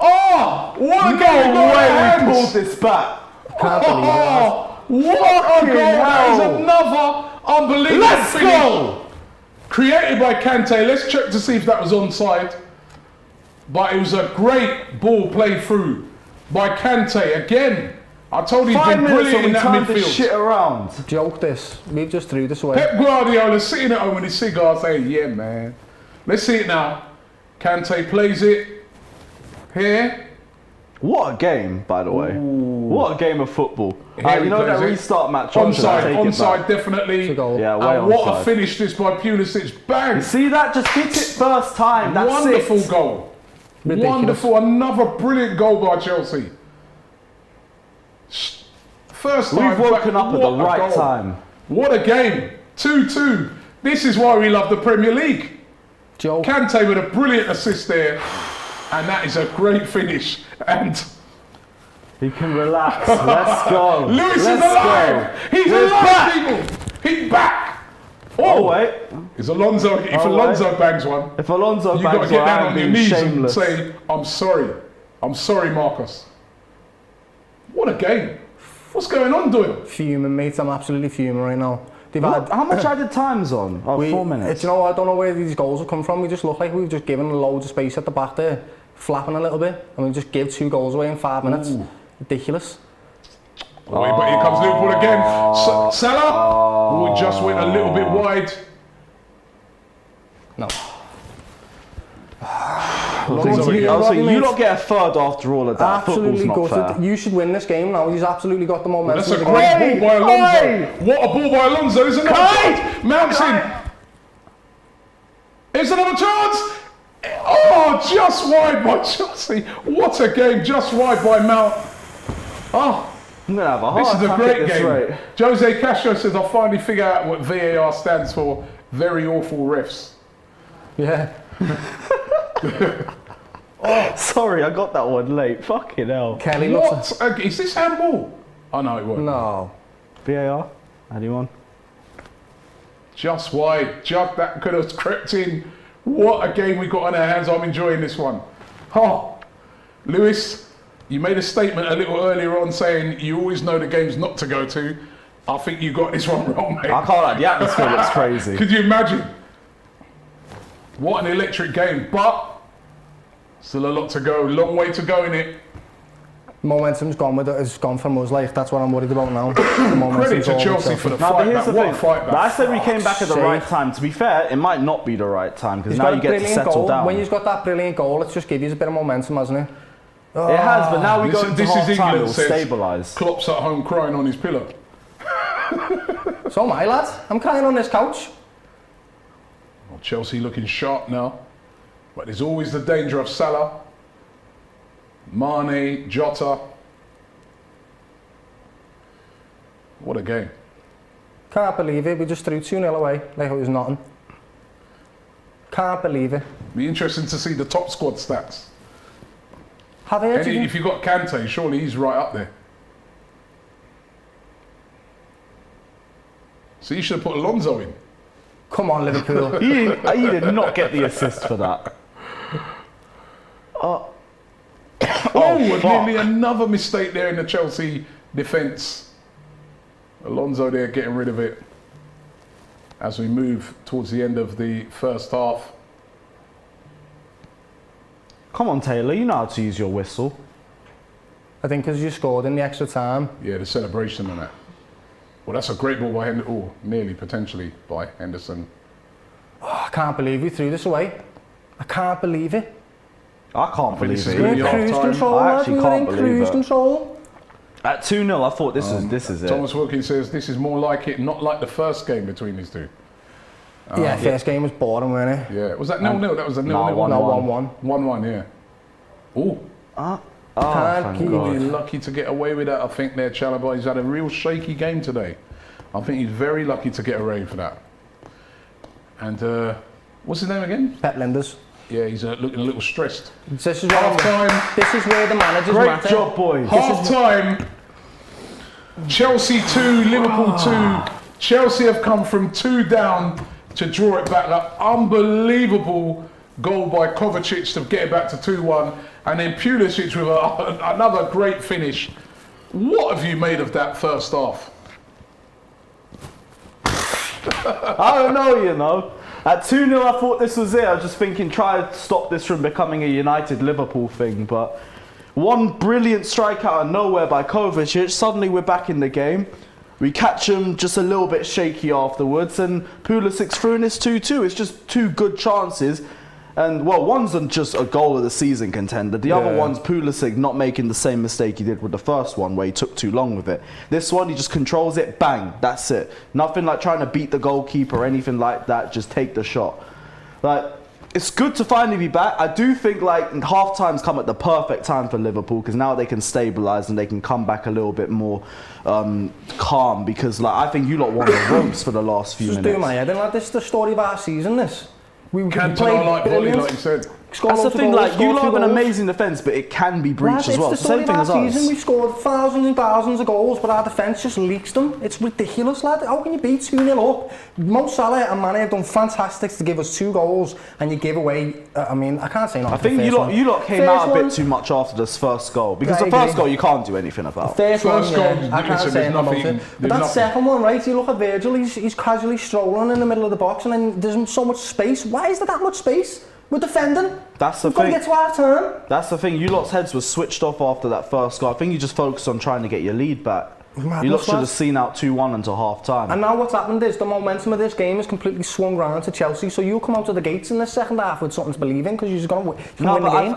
Oh, what a No game! way we pulled this back. Can't believe it. Oh, what a goal! That is hell. another unbelievable Let's finish. go! Created by Kante. Let's check to see if that was onside. But it was a great ball played through by Kante again. I told you he's 5 been minutes brilliant and in we that turned this midfield. shit around. Joke this. We've just threw this away. Pep Guardiola sitting at home with his cigar saying, yeah, man. Let's see it now. Kante plays it. Here. What a game, by the way. What a game of football. You know that restart match. Onside, definitely. It's a goal. Yeah, way and what a finish this by Pulisic. Bang! You see that? Just hit it first time. That's Wonderful it. goal. Ridiculous. Wonderful. Another brilliant goal by Chelsea. First time. We've woken up at the right time. What a game. 2-2. This is why we love the Premier League. Joe. Kante with a brilliant assist there. And that is a great finish. And He can relax. Let's go. Lewis is alive. He's alive, people. He's back. Oh, wait. Is Alonso? If Alonso bangs one, If Alonso you got bangs to get one, down I'm on your being knees shameless. and say, "I'm sorry. I'm sorry, Marcus." What a game. What's going on, Doyle? Fuming, mate. I'm absolutely fuming right now. They've had, How much added time's on? Oh, 4 minutes. You know, I don't know where these goals have come from. We just look like we've just given loads of space at the back there, flapping a little bit, and we just give 2 goals away in 5 minutes. Ridiculous. Oh, wait, but here comes Liverpool again. Salah just went a little bit wide. No. You don't get a third after all of that. Absolutely Football's not fair. gutted. You should win this game now. He's absolutely got the momentum. That's a of the great game. ball by Alonso. What a ball by Alonso, isn't it? Mounts in. Here's another chance. Oh, just wide by Chelsea. What a game, just wide by Mount. Oh, I'm going to have a heart this is a attack great at this game. rate. Jose Castro says, "I'll finally figure out what VAR stands for. Very awful refs." Yeah. Sorry, I got that one late. Fucking hell. Kelly looks. What? Is this handball? Oh, no, it wasn't. No. VAR? Anyone? Just wide. Just that could have crept in. What a game we got on our hands. I'm enjoying this one. Oh, Lewis, you made a statement a little earlier on saying you always know the games not to go to. I think you got this one wrong, mate. I can't lie, the atmosphere looks crazy. Could you imagine? What an electric game, but still a lot to go. Long way to go in it. Momentum's gone with it. It's gone from us. Like that's what I'm worried about now. Credit to Chelsea for the Now, but fight here's back. the What thing. a fight back. I said we came back at the Shit. right time. To be fair, it might not be the right time because He's now got you a get to brilliant settle goal. down. When he's got that brilliant goal, it's just give you a bit of momentum, hasn't it? It has, but now we go into This is half time. England, It'll says stabilise. Klopp's at home crying on his pillow. So am I, lad. I'm crying on this couch. Well, Chelsea looking sharp now. But there's always the danger of Salah, Mane, Jota. What a game. Can't believe it. We just threw 2-0 away like it was nothing. Can't believe it. Be interesting to see the top squad stats. Have I And if you've got Kante, surely he's right up there. So you should have put Alonso in. Come on, Liverpool. You did not get the assist for that. Oh, fuck. nearly another mistake there in the Chelsea defence. Alonso there getting rid of it as we move towards the end of the first half. Come on, Taylor, you know how to use your whistle. I think because you scored in the extra time. Yeah, the celebration and that. Well, that's a great ball by Henderson. Oh, nearly potentially by Henderson. Oh, I can't believe we threw this away. I can't believe it. I can't believe this is it. gonna We're be in cruise half-time. control, I lad. actually We were can't in believe cruise it. control. At 2-0, I thought this is it. Thomas Wilkins says this is more like it, not like the first game between these two. Yeah, first game was boring, wasn't it? Yeah, was that 0-0? That was a 0-0. No, 1-1. 1-1, yeah. Oh, Oh, Can't thank keep God. really lucky to get away with that, I think, there, Chalobah. He's had a real shaky game today. I think he's very lucky to get away for that. And what's his name again? Pep Linders. Yeah, he's looking a little stressed. This is Half time. This is where the managers Great matter. job, boys. Half time. Chelsea 2, Liverpool 2. Chelsea have come from 2 down to draw it back. An unbelievable goal by Kovacic to get it back to 2-1. And then Pulisic with another great finish. What have you made of that first half? I don't know, you know. At 2-0, I thought this was it. I was just thinking, try to stop this from becoming a United Liverpool thing. But one brilliant strike out of nowhere by Kovacic. Suddenly we're back in the game. We catch him just a little bit shaky afterwards. And Pulisic through in this 2-2. It's just 2 good chances. And well, one's just a goal of the season contender. The other one's Pulisic not making the same mistake he did with the first one where he took too long with it. This one, he just controls it, bang, that's it. Nothing like trying to beat the goalkeeper or anything like that, just take the shot. Like, it's good to finally be back. I do think like half time's come at the perfect time for Liverpool because now they can stabilise and they can come back a little bit more calm because like I think you lot won the ropes for the last few minutes. Just do my head in, like, this is the story of our season, this. We Cantona like volley, like you said. That's the thing, like, you lot have an amazing defence, but it can be breached as well. It's the same thing as us. Season. We've scored thousands and thousands of goals, but our defence just leaks them. It's ridiculous, lad. How can you be 2-0 up? Mo Salah and Mane have done fantastic to give us 2 goals, and you give away, I mean, I can't say nothing. I think you lot came out a bit too much after this first goal, because the first goal you can't do anything about. The first goal, I can't say anything about it. But that second one, right, you look at Virgil, he's casually strolling in the middle of the box, and then there's so much space. Why is there that much space? We're defending. That's the We've thing. got to get to half time. That's the thing. You lot's heads were switched off after that first goal. I think you just focused on trying to get your lead back. You lot should have seen out 2-1 until half time. And now what's happened is the momentum of this game has completely swung round to Chelsea. So you'll come out of the gates in the second half with something to believe in because you're going to win the game.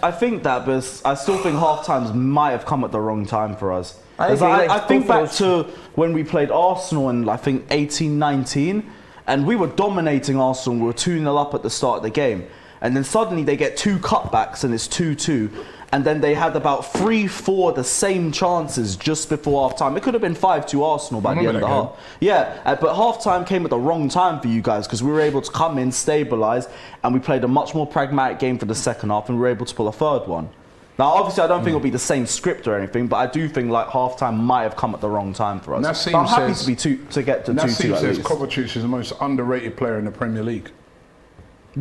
I think that, but I still think half times might have come at the wrong time for us. I think back to when we played Arsenal in I think 18-19, and we were dominating Arsenal. We were 2-0 up at the start of the game. And then suddenly they get 2 cutbacks and it's 2-2. And then they had about 3-4 the same chances just before half time. It could have been 5-2 Arsenal by the end of the half. Yeah, but half time came at the wrong time for you guys because we were able to come in, stabilise, and we played a much more pragmatic game for the second half and we were able to pull a third one. Now, obviously, I don't think it'll be the same script or anything, but I do think like half time might have come at the wrong time for us. But I'm happy to get to 2-2 at least. Nassim says Kovacic is the most underrated player in the Premier League.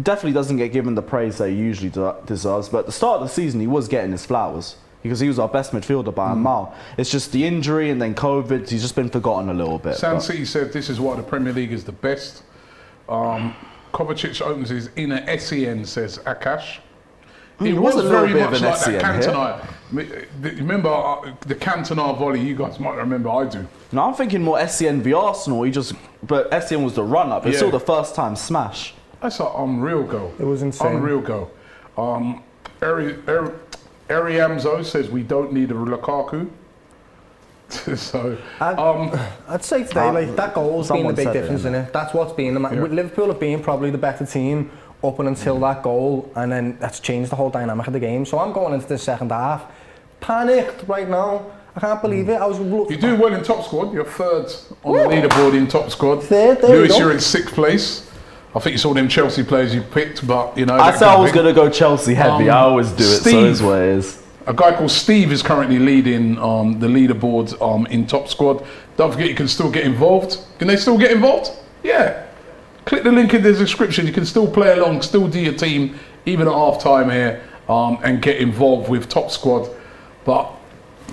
Definitely doesn't get given the praise that he usually deserves, but at the start of the season he was getting his flowers because he was our best midfielder by a mile. It's just the injury and then COVID, he's just been forgotten a little bit. San City said this is why the Premier League is the best. Kovacic opens his inner SEN, says Akash. It was very much like that Cantona. Remember the Cantona volley? You guys might remember. I do. No, I'm thinking more SEN v Arsenal. But SEN was the run-up. It's still the first time smash. That's an unreal goal. It was insane. Unreal goal. Ariamzo says we don't need a Lukaku. So I'd say today, like that goal's been the big difference in it. That's what's been with Liverpool have been probably the better team up until that goal, and then that's changed the whole dynamic of the game. So I'm going into the second half panicked right now. I can't believe it. You do well in top squad. You're 3rd on the leaderboard in top squad. 3rd, Lewis, you're in 6th place. I think you saw them Chelsea players you picked, but you know. I said I was going to go Chelsea heavy. I always do it. So it's what it is. A guy called Steve is currently leading the leaderboard in top squad. Don't forget, you can still get involved. Can they still get involved? Yeah. Click the link in the description. You can still play along, still do your team, even at half time here, and get involved with top squad. But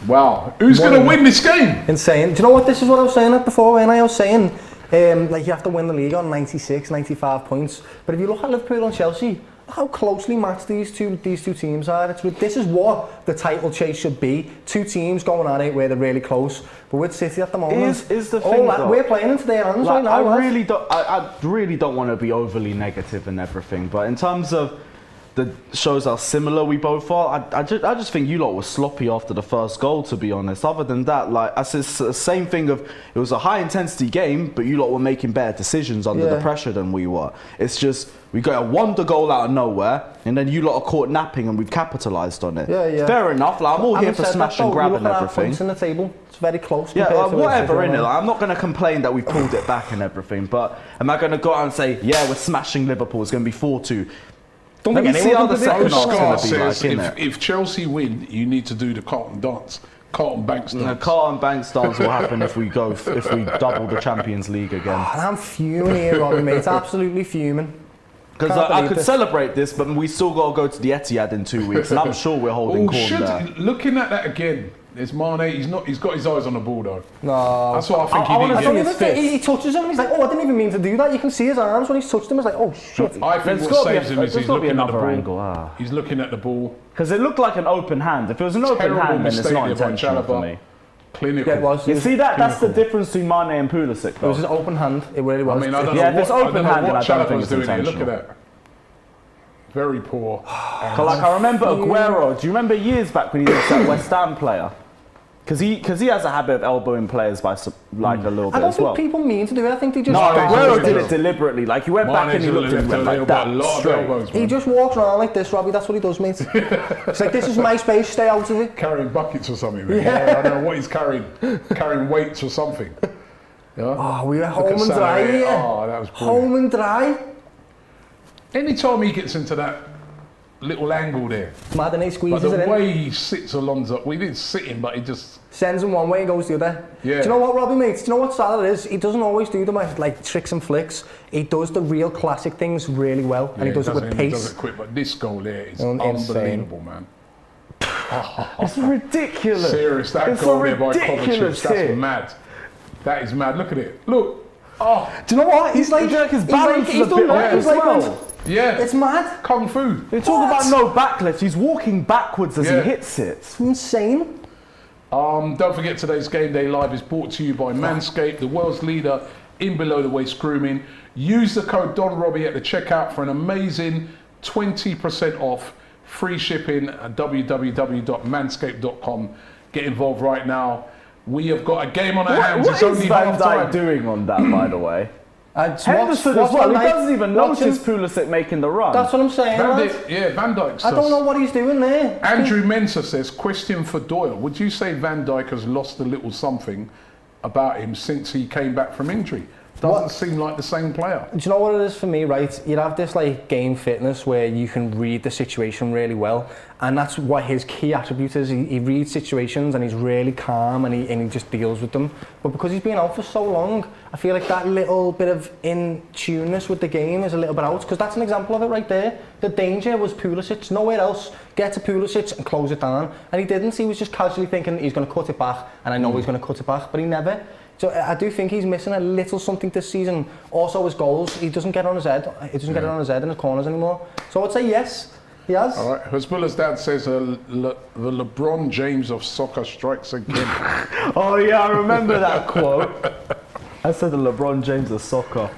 wow, who's going to win this game? Insane. Do you know what? This is what I was saying before. When I was saying. Like you have to win the league on 96, 95 points. But if you look at Liverpool and Chelsea, look how closely matched these two teams are. This is what the title chase should be. 2 teams going at it where they're really close. But with City at the moment, is the thing though, we're playing into their hands right now. I really don't want to be overly negative and everything, but in terms of the shows how similar we both are, I just think you lot were sloppy after the first goal, to be honest. Other than that, like it's the same thing of it was a high intensity game, but you lot were making better decisions under the pressure than we were. It's just we got a wonder goal out of nowhere, and then you lot are caught napping, and we've capitalised on it. Fair enough. Like, I'm all here for smash and grab and everything. Points in the table, it's very close. Whatever in it. Like, I'm not going to complain that we pulled it back and everything, but am I going to go out and say, yeah, we're smashing Liverpool? It's going to be 4-2. Don't think anyone can predict it. If Chelsea win, you need to do the Carlton dance. Carlton Banks dance. The Carlton Banks dance will happen if we double the Champions League again. And I'm fuming here, Robbie, mate. Absolutely fuming. Because I could celebrate this, but we still got to go to the Etihad in 2 weeks, and I'm sure we're holding corn there. Looking at that again, there's Mane. He's got his eyes on the ball though. No, that's what I think he did. He touches him and he's like, oh, I didn't even mean to do that. You can see his arms when he's touched him. It's like, oh shit. I think what saves him is he's looking at the ball. He's looking at the ball. Because it looked like an open hand. If it was an open hand, then it's not intentional for me. Clinical. Yeah, it was. You see that? That's the difference between Mane and Pulisic. It was an open hand. It really was. I mean, I don't know if it's open hand, then I don't think it's intentional. intentional. Look at that. Very poor. Like I remember Aguero. Do you remember years back when he was that West Ham player? Because he has a habit of elbowing players by like a little bit I don't as well. think people mean to do it. I think they just. No, Aguero did it deliberately. Like he went back and he looked at him like that. Elbows, he just walks around like this, Robbie. That's what he does, mate. It's like, this is my space. Stay out of it. Carrying buckets or something. Yeah. I don't know what he's carrying. Carrying weights or something. Yeah? Oh, we were home and dry here. Oh, that was brilliant. Home and dry. Anytime he gets into that little angle there, mad, and he squeezes but it the in. way he sits Alonso, we didn't sit him, but he just sends him one way and goes the other. Yeah. Do you know what, Robbie, mate? Do you know what Salah is? He doesn't always do the like tricks and flicks. He does the real classic things really well, and he does it with pace. He does it quick, but this goal there is unbelievable, man. It's ridiculous. Serious, that goal there by Kovacic, that's mad. That is mad. Look at it. Look. Oh. Do you know what? He's like his balance is a bit as well. Yeah. It's mad. Kung Fu. They talk about no backlift. He's walking backwards as he hits it. It's insane. Don't forget today's Game Day Live is brought to you by Manscaped, the world's leader in below the waist grooming. Use the code Don Robbie at the checkout for an amazing 20% off, free shipping at www.manscaped.com. Get involved right now. We have got a game on our hands. What it's only is Van half time. Dijk doing on that, by the way? Henderson as well. He doesn't even notice Pulisic making the run. That's what I'm saying. Van Dijk. I don't know what he's doing there. Andrew Mensah says, question for Doyle. Would you say Van Dijk has lost a little something about him since he came back from injury? Doesn't seem like the same player. Do you know what it is for me, right? You have this like game fitness where you can read the situation really well, and that's what his key attribute is. He reads situations and he's really calm, and he just deals with them. But because he's been out for so long, I feel like that little bit of in-tuneness with the game is a little bit out, because that's an example of it right there. The danger was Pulisic, nowhere else. Get to Pulisic and close it down, and he didn't. He was just casually thinking he's going to cut it back, and I know he's going to cut it back, but he never. So I do think he's missing a little something this season. Also his goals, he doesn't get on his head. He doesn't get it on his head in the corners anymore. So I'd say yes, he has. All right, Hezbollah's dad says the LeBron James of soccer strikes again. Oh yeah, I remember that quote. I said the LeBron James of soccer.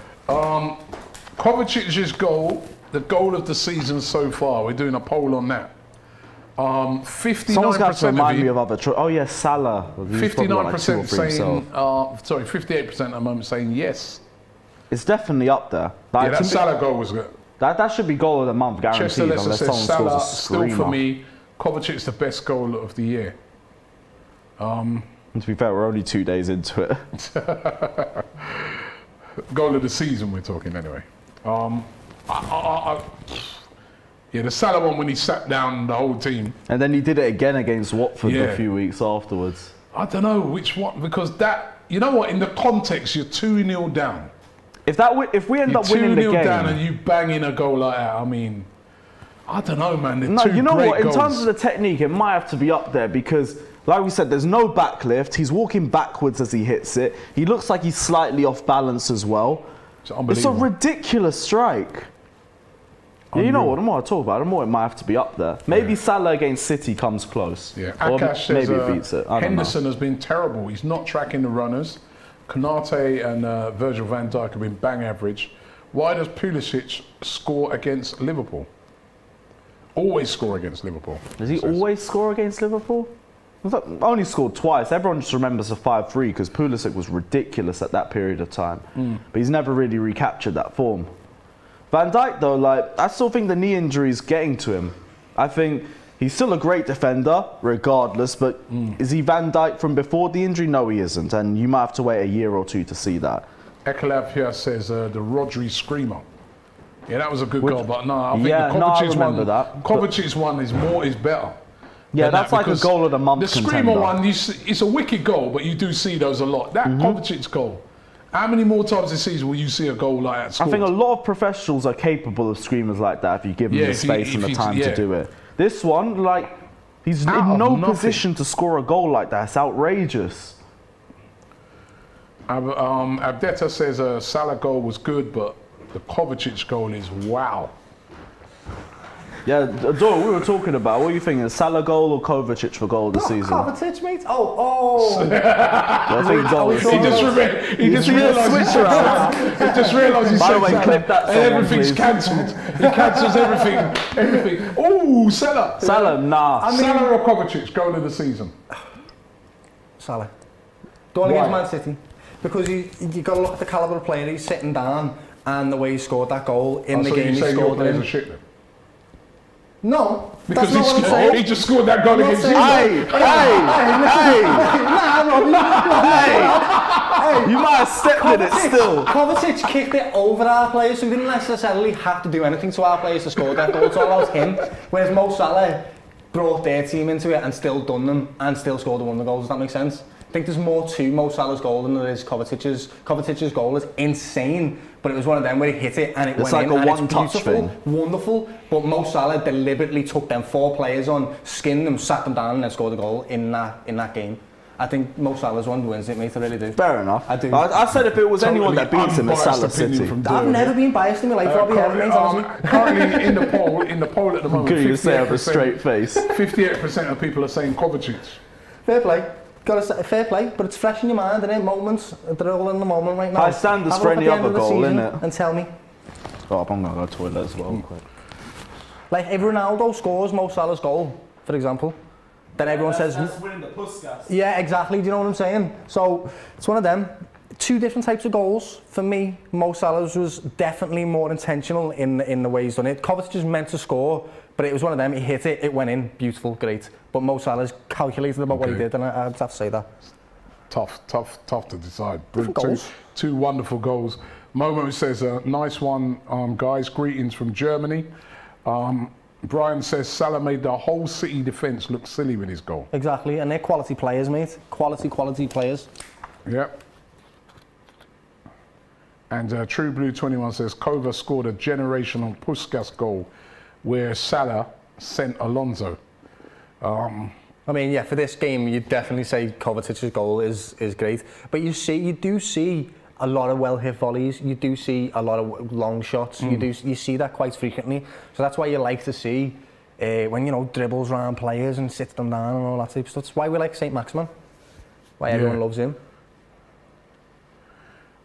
Kovacic's goal, the goal of the season so far, we're doing a poll on that. 59% remind me of other oh yes, Salah. 59% saying, sorry, 58% at the moment saying yes. It's definitely up there. Like, that Salah goal was good. That should be goal of the month guaranteed. Chester Lesser unless says Salah, scores a still for me, Kovacic's the best goal of the year. And to be fair, we're only 2 days into it. Goal of the season we're talking anyway. Yeah, the Salah one when he sat down the whole team. And then he did it again against Watford a few weeks afterwards. I don't know which one, because that, you know what, in the context, you're 2-0 down. If we end up winning the game... 2-0 down and you bang in a goal like that, I mean, I don't know, man. No, you know what, in terms of the technique, it might have to be up there because, like we said, there's no backlift. He's walking backwards as he hits it. He looks like he's slightly off balance as well. It's a ridiculous strike. Yeah, you know what, the more I talk about it, the more it might have to be up there. Maybe Salah against City comes close. Yeah, or Akash maybe says, it beats it. Henderson has been terrible. He's not tracking the runners. Konate and Virgil van Dijk have been bang average. Why does Pulisic score against Liverpool? Always score against Liverpool. Does he always score against Liverpool? Only scored twice. Everyone just remembers the 5-3 because Pulisic was ridiculous at that period of time. But he's never really recaptured that form. Van Dijk though, like, I still think the knee injury is getting to him. I think he's still a great defender, regardless, but is he Van Dijk from before the injury? No, he isn't, and you might have to wait a year or two to see that. Ekalav here says the Rodri screamer. Yeah, that was a good goal, but no, I think the I remember that. Kovacic's one is better. Yeah, that's like a goal of the month contender. The screamer one, it's a wicked goal, but you do see those a lot. That Kovacic's goal. How many more times this season will you see a goal like that scored? I think a lot of professionals are capable of screamers like that if you give them the space and the time to do it. This one, like, he's in no position to score a goal like that. It's outrageous. Abdetta says a Salah goal was good, but the Kovacic goal is wow. Yeah, Doyle, we were talking about, what are you thinking, Salah goal or Kovacic for goal of the season? Kovacic, mate? Oh. I think goal. He just realised. He just realised he By the said way, Salah, clip that and someone, everything's please. cancelled. He cancels everything. Oh, Salah. Salah, nah. Salah or Kovacic, goal of the season? Salah. Going Why? against Man City. Because you got to look at the calibre of player he's sitting down and the way he scored that goal in the game he scored it in. Shit then? No, Because that's not what I'm saying. he just scored that goal against you. Hey! You might have stepped in it still. Kovacic kicked it over our players, so he didn't necessarily have to do anything to our players to score that goal. It's all about him. Whereas Mo Salah brought their team into it and still done them and still scored one of the goals. Does that make sense? I think there's more to Mo Salah's goal than there is Kovacic's. Kovacic's goal is insane, but it was one of them where he hit it and it It's went like in. a And one-touch it's beautiful, thing. wonderful. But Mo Salah deliberately took them 4 players on, skinned them, sat them down, and then scored a goal in that game. I think Mo Salah's one wins it, mate. I really do. Fair enough. I do. I said if it was anyone that beats him, it's Unbiased Salah opinion City. from I've Doyle. never been biased in my life, Robbie. Ever, mate, honestly. Currently in the poll at the moment, Good, you say have a 58%, straight face. 58% of people are saying Kovacic. Fair play. Got to say, fair play, but it's fresh in your mind, innit? Moments, they're all in the moment right now. High standards Have a for look any at the end other of the goal, season innit? and tell me. Oh, I'm gonna go to the toilet as well. Like, if Ronaldo scores Mo Salah's goal, for example, then everyone says... That's winning the Puskas. Yeah, exactly, do you know what I'm saying? So, it's one of them. 2 different types of goals. For me, Mo Salah's was definitely more intentional in the way he's done it. Kovacic is meant to score, but it was one of them, he hit it, it went in, beautiful, great. But Mo Salah's calculated about what he did, and I'd have to say that. Tough to decide. Different goals. Two wonderful goals. Momo says, nice one, guys. Greetings from Germany. Brian says, Salah made the whole City defence look silly with his goal. Exactly, and they're quality players, mate. Quality players. Yep. And True Blue 21 says, Kova scored a generational Puskas goal where Salah sent Alonso. I mean, yeah, for this game, you'd definitely say Kovacic's goal is great. But you do see a lot of well-hit volleys. You do see a lot of long shots. You see that quite frequently. So that's why you like to see when, you know, dribbles around players and sits them down and all that type of stuff. That's why we like St. Maximin. Why everyone loves him.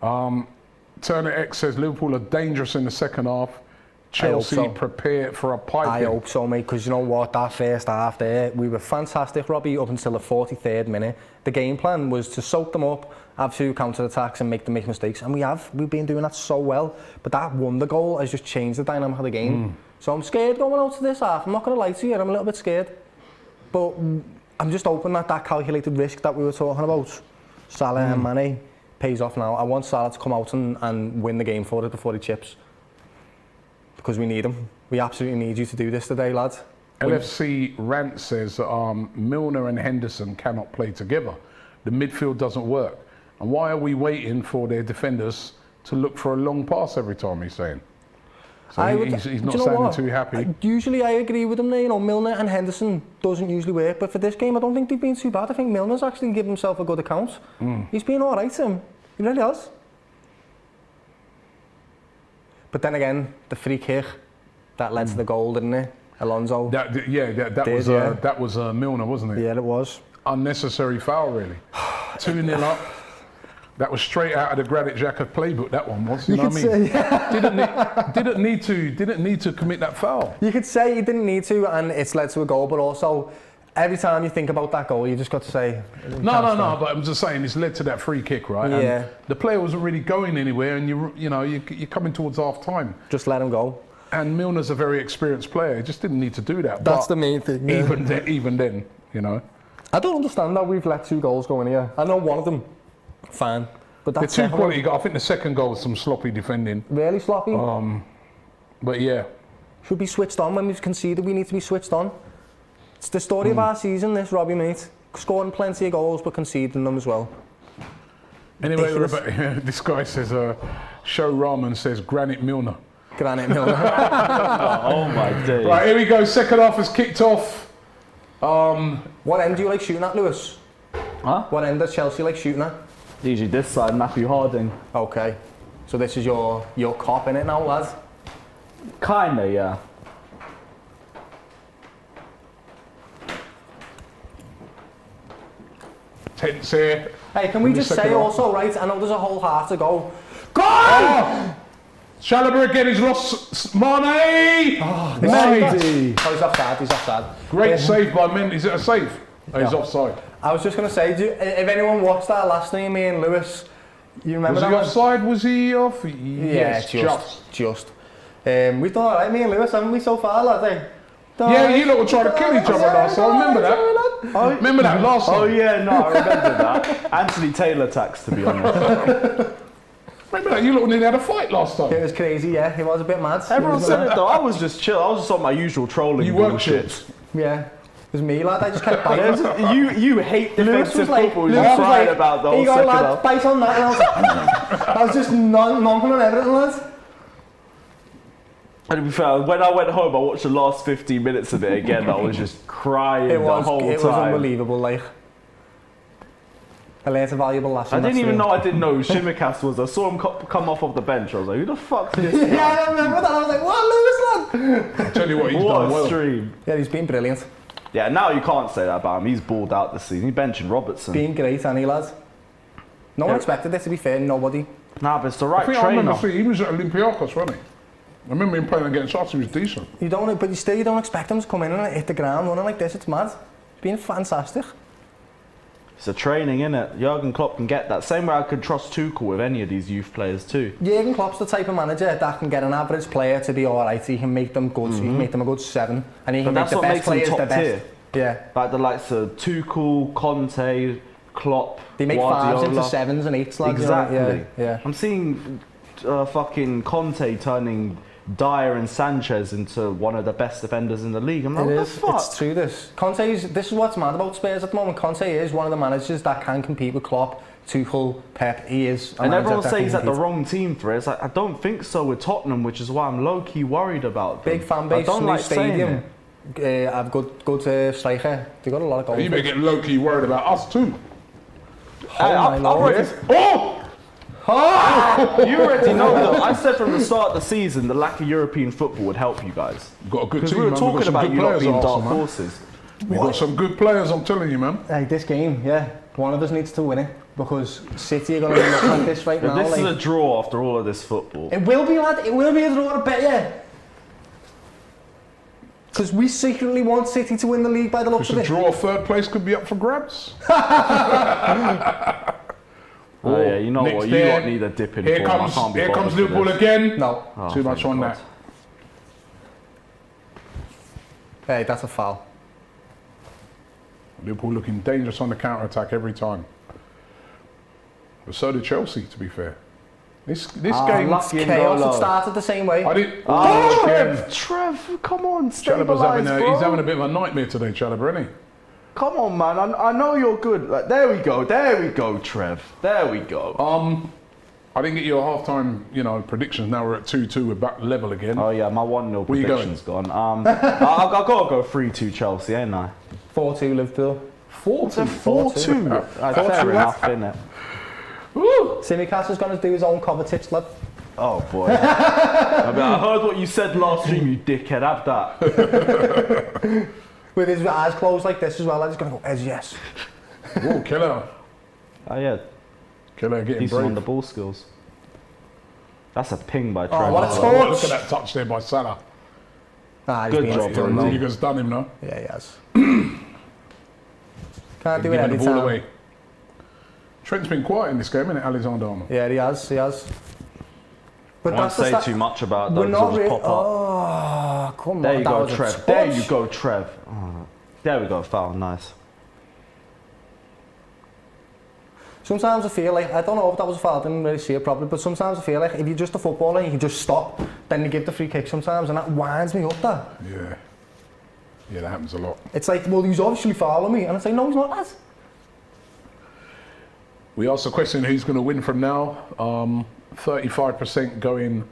Turner X says, Liverpool are dangerous in the second half. Chelsea prepare for a piping. I hope so, mate, because you know what, that first half there, we were fantastic, Robbie, up until the 43rd minute. The game plan was to soak them up, have 2 counter-attacks and make them make mistakes, and we've been doing that so well. But that wonder goal has just changed the dynamic of the game. So I'm scared going out to this half. I'm not going to lie to you, I'm a little bit scared. But I'm just hoping that calculated risk that we were talking about, Salah and Mane, pays off now. I want Salah to come out and win the game for us before he chips. Because we need him. We absolutely need you to do this today, lads. LFC Rant says Milner and Henderson cannot play together. The midfield doesn't work. And why are we waiting for their defenders to look for a long pass every time, he's saying? So he's not sounding too happy. Usually I agree with him there, you know, Milner and Henderson doesn't usually work, but for this game I don't think they've been too bad. I think Milner's actually given himself a good account. He's been alright, Tim. He really has. But then again, the free kick that led to the goal, didn't it? Alonso. That was Milner, wasn't it? Yeah, it was. Unnecessary foul, really. 2-0 up. That was straight out of the Granit Xhaka playbook. That one was. You know what I mean? Yeah. Didn't need to commit that foul. You could say he didn't need to, and it's led to a goal. But also, every time you think about that goal, you just got to say. No. But I'm just saying, it's led to that free kick, right? Yeah. And the player wasn't really going anywhere, and you're coming towards half time. Just let him go. And Milner's a very experienced player. He just didn't need to do that. That's but the main thing. Yeah. Even then, you know. I don't understand how we've let 2 goals go in here. I know one of them, fine. But that's the 2 quality goals. I think the second goal was some sloppy defending. Really sloppy? But yeah. Should be switched on when we've conceded. We need to be switched on. It's the story of our season, this, Robbie, mate. Scoring plenty of goals, but conceding them as well. Anyway, this guy says, Show Rahman says, Granit Milner. Granit Milner. Oh my days. Right, here we go. Second half has kicked off. What end do you like shooting at, Lewis? Huh? What end does Chelsea like shooting at? Usually this side, Matthew Harding. Okay. So this is your cop in it now, lad? Kinda, yeah. Tense here. Hey, can we In the just say second half. also, right, I know there's a whole half to go, Go on! Chalobah again, he's lost Mane! Mendy! Oh, he's offside, he's offside. Great save by Mendy. Is it a save? Oh, he's offside. I was just going to say, if anyone watched that last night, me and Lewis, you remember that? Was he offside? Was he off? Yes, just. We've done alright, me and Lewis, haven't we, so far, lad? Yeah, you lot were trying to kill each other last time. Remember that? Remember that last time? Oh yeah, no, I remember that. Anthony Taylor tax, to be honest. Remember that? You lot nearly had a fight last time. It was crazy, yeah. It was a bit mad. Everyone said it though. I was just chill. I was just on my usual trolling. You weren't bullshit. shit. Yeah. It was me, lad. I just kept biting. You hate defensive football. Lewis You're was crying like, about the here whole you go, second lad, half. bite on that. And I was like, I was just nomping on everything, lads. And to be fair, when I went home, I watched the last 15 minutes of it again. I was just crying the whole time. It was unbelievable, like. I learned a valuable lesson. I didn't even know who Shimikas was. I saw him come off of the bench. I was like, who the fuck's this guy? Yeah, I remember that. I was like, what, Lewis, lad? I'll tell you what, he's done What a well. stream. Yeah, he's been brilliant. Yeah, now you can't say that about him. He's balled out this season. He's benching Robertson. Been great, hasn't he, lads? No one expected it, to be fair. Nobody. Nah, but it's the right I trainer. remember he was at Olympiacos, wasn't he? I remember him playing against us, he was decent. You don't expect him to come in and hit the ground running like this. It's mad. It's been fantastic. It's a training, innit? Jurgen Klopp can get that. Same way I could trust Tuchel with any of these youth players too. Jurgen Klopp's the type of manager that can get an average player to be alright. He can make them good. He can make them a good 7, and he can make the best players the best. Yeah. Like the likes of Tuchel, Conte, Klopp. They make Guardiola. 5s into 7s and 8s. Like, Exactly. You know? Yeah. I'm seeing fucking Conte turning Dyer and Sanchez into one of the best defenders in the league. I'm like, what the fuck? It's true, this is what's mad about Spurs at the moment. Conte is one of the managers that can compete with Klopp, Tuchel, Pep. He is a and manager everyone that says can he's at the compete. wrong team for it. It's like, I don't think so with Tottenham, which is why I'm low-key worried about them. Big fan base, I don't new like stadium. I've good striker. They got a lot of goals. You may get low-key worried about us too. You already know though. I said from the start of the season the lack of European football would help you guys. We've got a good Because team, we were man. talking We've got about some you good not players being at dark Arsenal, man. horses. We've got some good players, I'm telling you, man. Hey, this game, yeah, one of us needs to win it because City are going to be looking like this right now. This is like, a draw after all of this football. it will be, lad. It will be a draw, I bet you. Because we secretly want City to win the league by the looks It's of a it. draw, third place could be up for grabs. Oh yeah, you know Nick's what? You there. lot need a dip in Here form. I comes, can't be here bothered comes with Liverpool this. No. again. Too much thank on God. that. Hey, that's a foul. Liverpool looking dangerous on the counter-attack every time. But so did Chelsea, to be fair. This game... lucky Chaos. It Doyle. started the same way. I didn't... Oh, again. Trev, come on, Chalobah's stabilise, bro. he's having a bit of a nightmare today, Chalobah, isn't he? Come on, man. I know you're good. Like, there we go, Trev. There we go. I didn't get your half-time, predictions. Now we're at 2-2. We're back level again. Oh yeah, my 1-0 Where you prediction's gone. I've got to go 3-2 Chelsea, ain't I? 4-2 Liverpool. 4-2. 4-2. Fair enough, innit? Simicas is going to do his own Kovacic, lad. Oh boy. I heard what you said last stream, you dickhead. Have that. With his eyes closed like this as well, he's going to go, as yes. Oh, killer. Oh yeah. Killer getting Decent on brave. the ball skills. That's a ping by Oh, Trevor. what a Oh, touch. look at that touch there by Salah. Nah, he's Good been job, off to him, bro. though. Rudiger's done him now. Yeah, he has. Can't do it Giving every the ball time. away. Trent's been quiet in this game, isn't it, Alexander Arnold? Yeah, he has. But I won't say too much about it though, We're because not it'll really. just pop up. Oh, come There on. you that go, was a Trev. touch. There you go, Trev. Oh, there we go, foul, nice. Sometimes I feel like, I don't know if that was a foul, I didn't really see it properly, but sometimes I feel like if you're just a footballer, you can just stop, then you give the free kick sometimes, and that winds me up, that. Yeah. Yeah, that happens a lot. It's like, well, he's obviously fouling me, and I say, no, he's not, lads. We asked the question who's going to win from now. 35% going...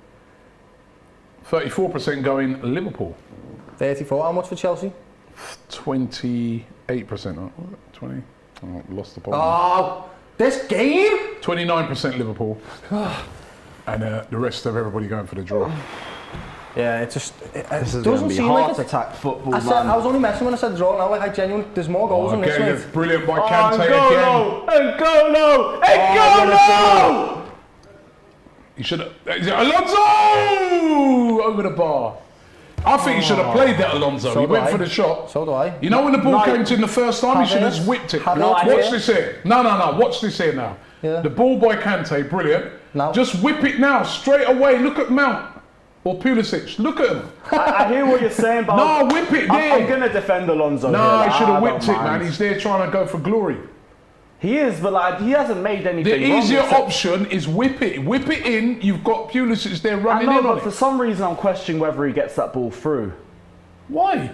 34% going Liverpool. 34, how much for Chelsea? 28%. 20? Oh, lost the point. Oh, this game? 29% Liverpool. And the rest of everybody going for the draw. Yeah, it just This is going doesn't to be seem heart like it. attack football, I man. was only messing when I said draw now, like I genuinely, there's more goals in this, Okay, mate. brilliant by Kante again. N'Golo! N'Golo! He should have. Alonso over the bar. I think he should have played that, Alonso. So he went do I. for the shot. So do I. You know when the ball came to him the first time, he should have whipped it. Watch this here. No. Watch this here now. Yeah. The ball by Kante, brilliant. Now. Just whip it now, straight away. Look at Mount or Pulisic. Look at him. I hear what you're saying, but No, whip it there. I'm going to defend Alonso. No, here. he should have I whipped it, don't man. mind. He's there trying to go for glory. He is, but like he hasn't made anything The wrong. easier except- option is whip it. Whip it in. You've got Pulisic there I running know, in on but for it. some reason I'm questioning whether he gets that ball through. Why?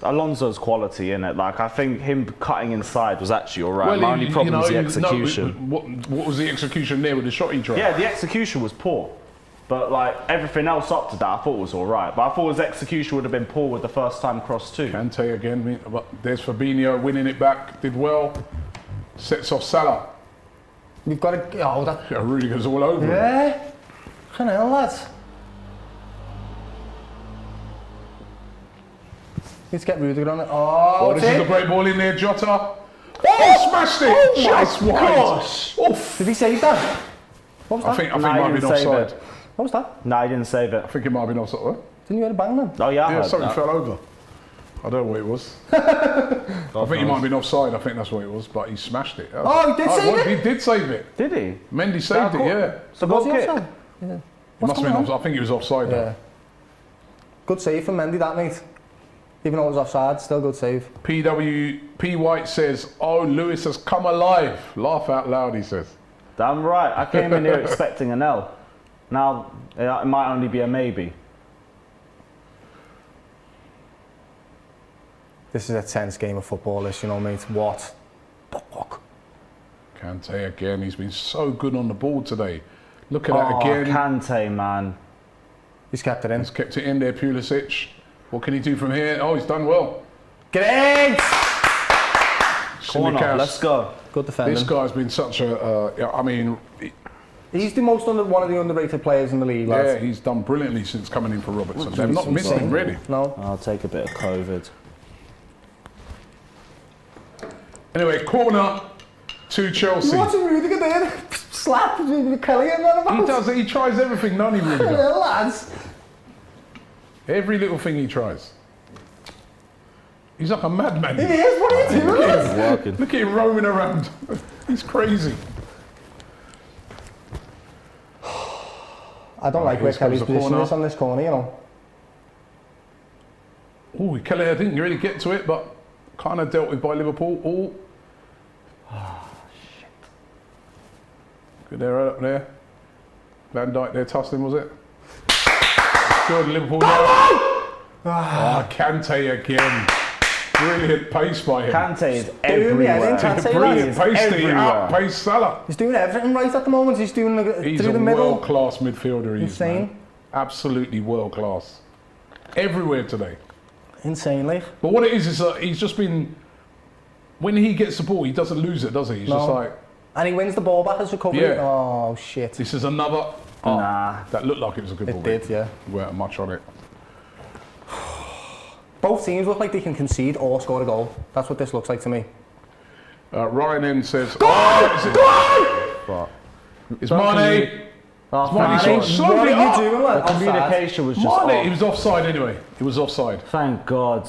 Alonso's quality in it. Like I think him cutting inside was actually all right. My only problem was the execution. What was the execution there with the shot he tried? Yeah, the execution was poor. But like everything else up to that, I thought was all right. But I thought his execution would have been poor with the first time cross too. Kante again. But there's Fabinho winning it back. Did well. Sets off Salah. You've got to. Oh, that. Yeah, Rudiger's all over him. Yeah. Fucking hell, lads. Let's get Rudiger on it. Oh, This is a great ball in there, Jota. Oh, smashed it! Oh my Just wide. gosh. Oof. Did he save that? What was that? I think it Nah, might he have been didn't save offside. it. What was that? No, he didn't save it. I think it might have been offside. Huh? Didn't you hear the bang then? Oh yeah, I Yeah, heard something that. fell over. I don't know what it was. I think he might have been offside. I think that's what it was, but he smashed it. Oh, he did save it? He did save it. Did he? Mendy saved it, yeah. So Was goal he kick. offside? Yeah. It What's must have been going offside. I think he was offside Yeah. though. Good save from Mendy, that mate. Even though it was offside, still good save. P White says, "Oh, Lewis has come alive." Laugh out loud, he says. Damn right. I came in here expecting an L. Now it might only be a maybe. This is a tense game of football, this, you know, mate. What the fuck? Kante again. He's been so good on the ball today. Look at that Oh, again. Kante, man. He's kept it in. He's kept it in there, Pulisic. What can he do from here? Oh, he's done well. Get it! Corner, Simicast. let's go. Good defending. This guy's been such a. I mean, He's the most one of the underrated players in the league, yeah, lads. he's done brilliantly since coming in for Robertson. They've not missed him really. No. I'll take a bit of COVID. Anyway, corner to Chelsea. What's Rudiger doing? Slap Kelly and run about. He does it. He tries everything, doesn't he, Rudiger? Little lads. Every little thing he tries. He's like a madman. He is, what are you doing? Working. Look at him roaming around. He's crazy. I don't like where Here's comes Kelly's the position corner. is on this corner, you know. Oh, Kelly, I didn't really get to it, but kind of dealt with by Liverpool. Oh, shit. Good error up there. Van Dijk there tussling, was it? Good, Liverpool. Kante again. Brilliant pace by him. Kante is yeah, everywhere. Kante, Brilliant He's pace that he everywhere. outpaced Salah. He's doing everything right at the moment. He's doing He's through a the middle. world-class midfielder. He's Insane. man. Absolutely world-class. Everywhere today. Insanely. But what it is he's just been. When he gets the ball, he doesn't lose it, does he? He's just like. And he wins the ball back as recovery. Yeah. Oh, shit. This is another. Oh, Nah. that looked like it was a good ball. It did, yeah. Weren't much on it. Both teams look like they can concede or score a goal. That's what this looks like to me. Ryan N says. Go on! It's Mane. Oh, Mane thank sort of God. slowed What it are you up. doing, The lad? Offside. communication was just Mane, he off. was offside anyway. He was offside. Thank God.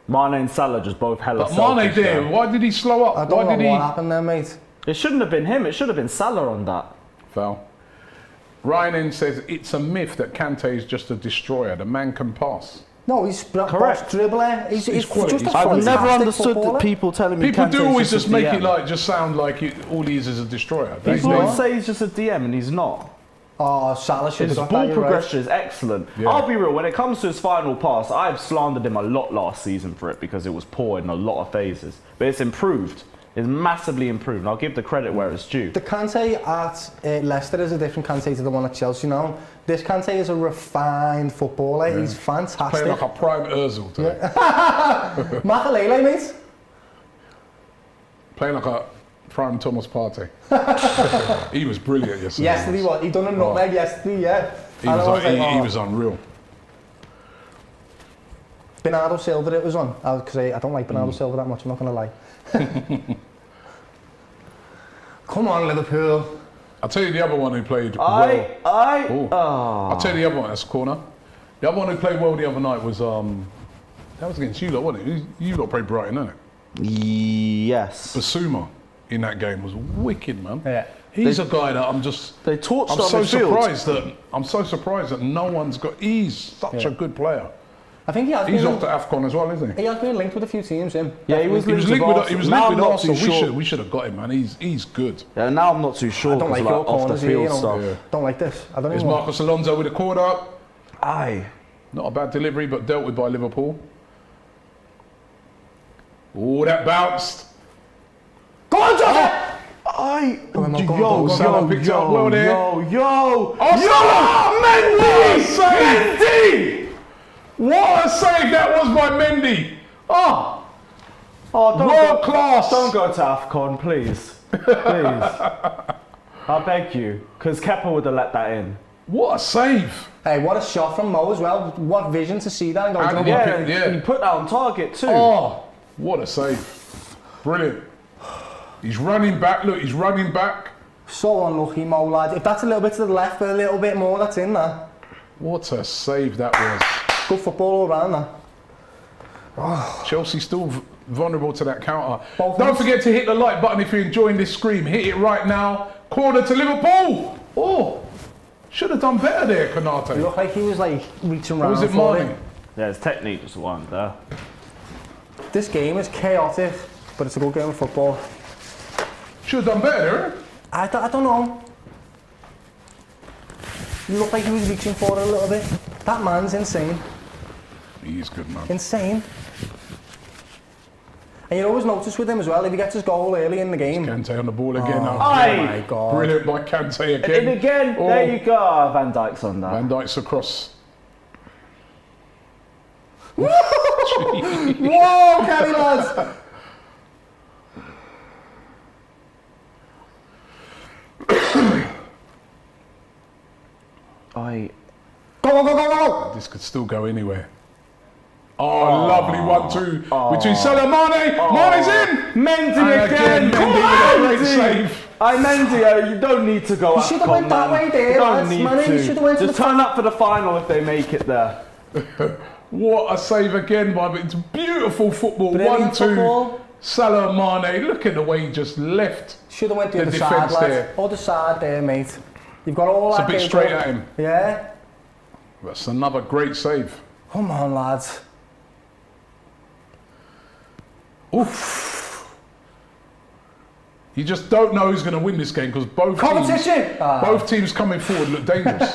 Mane and Salah just both hella But Mane selfish there, there. why did he slow up? I don't Why know did what he? happened there, mate. It shouldn't have been him. It should have been Salah on that. Foul. Ryan N says it's a myth that Kante is just a destroyer. The man can pass. No, he's Correct. boss dribbler. He's quality. just a I've fantastic never understood footballer. that people telling me People Kante's do always just just a make DM. it like just sound like all he is a destroyer. They- People they- always say he's just a DM and he's not. Oh, Salah should His have got ball that, you're right. progression is excellent. Yeah. I'll be real, when it comes to his final pass, I've slandered him a lot last season for it because it was poor in a lot of phases. But it's improved. It's massively improved. And I'll give the credit where it's due. The Kante at Leicester is a different Kante to the one at Chelsea now. This Kante is a refined footballer. He's fantastic. Playing like a prime Ozil today. Makalele, mate. Playing like a prime Thomas Partey. He was brilliant yesterday. Yesterday, what? He done a nutmeg yesterday, yeah. He And was, I was like, he oh. was unreal. Bernardo Silva it was on. Because I don't like Bernardo Silva that much, I'm not going to lie. Come on, Liverpool. I'll tell you the other one who played well. I'll tell you the other one, that's a corner. The other one who played well the other night was, that was against you lot, wasn't it? You lot played Brighton, didn't it? Yes. Basuma in that game was wicked, man. Yeah. He's a guy that I'm so surprised that no one's got. He's such a good player. I think he's off to AFCON as well, isn't he? He has been linked with a few teams. Him. Yeah, he was linked with Arsenal. We should have got him, man. He's good. Yeah, now I'm not too sure. I don't like your off the field stuff. Yeah. Don't like this. I don't. There's Marcos Alonso with a corner. Aye. Not a bad delivery, but dealt with by Liverpool. Oh, that bounced. Go on, Joseph! Salah picked up well there. Mendy! What a save that was by Mendy! World class! Don't go to AFCON, please. Please. I beg you, because Kepa would have let that in. What a save! Hey, what a shot from Mo as well. What vision to see that and go. He put that on target too. Oh, what a save. Brilliant. He's running back, look, he's running back. So unlucky, Mo, lad. If that's a little bit to the left, but a little bit more, that's in there. What a save that was. Good football all around there. Oh. Chelsea still vulnerable to that counter. Don't forget to hit the like button if you're enjoying this stream. Hit it right now. Corner to Liverpool. Oh, should have done better there, Konate. He looked like he was like reaching round. Was it Martin? Yeah, his technique just wasn't there. This game is chaotic, but it's a good game of football. Should have done better. I don't know. He looked like he was reaching for it a little bit. That man's insane. He's good, man. Insane. And you always notice with him as well, if he gets his goal early in the game. Kante on the ball again. Oh my God. Brilliant by Kante again. And again, there you go. Van Dijk's on that. Van Dijk's across. Whoa, Kelly lads! Go! This could still go anywhere. Oh, lovely 1-2 between Salah and Mane. Mane's in. Mendy again. Mendy with a great save. Mendy, you don't need to go. You should have went that way there, lads. You should have went to just turn up for the final if they make it there. What a save again by it's beautiful football. 1-2. Salah and Mane. Look at the way he just left. Should have went the other side, lads. Other side there, mate. You've got all that. It's a bit straight at him. Yeah. That's another great save. Come on, lads. Oof. You just don't know who's going to win this game because both teams coming forward look dangerous.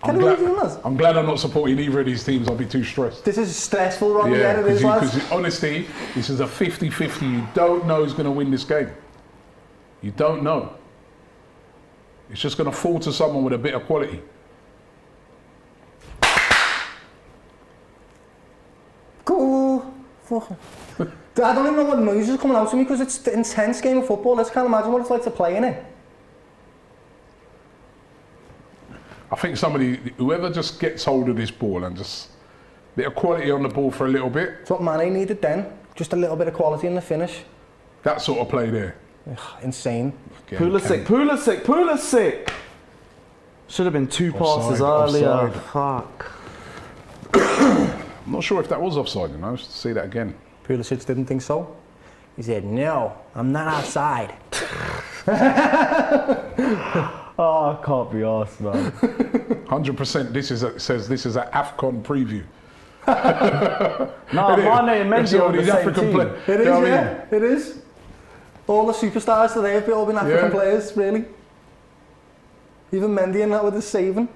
I'm glad I'm not supporting either of these teams. I'll be too stressed. This is stressful, Robbie. Yeah, it is, lads. Because honestly, this is a 50-50. You don't know who's going to win this game. You don't know. It's just going to fall to someone with a bit of quality. Cool. I don't even know what noise is coming out to me because it's an intense game of football. Let's can't imagine what it's like to play in it. I think whoever just gets hold of this ball and just a bit of quality on the ball for a little bit. That's what Mane needed then. Just a little bit of quality in the finish. That sort of play there. Ugh, insane. Pulisic. Should have been two passes earlier. Fuck. I'm not sure if that was offside, you know. Let's see that again. Pulisic didn't think so. He said, "No, I'm not offside." Oh, I can't be arsed, man. 100%. This is an AFCON preview. No, Mane and Mendy on the same team. It is, yeah. It is. All the superstars today have all been African players, really. Even Mendy and that with his saving.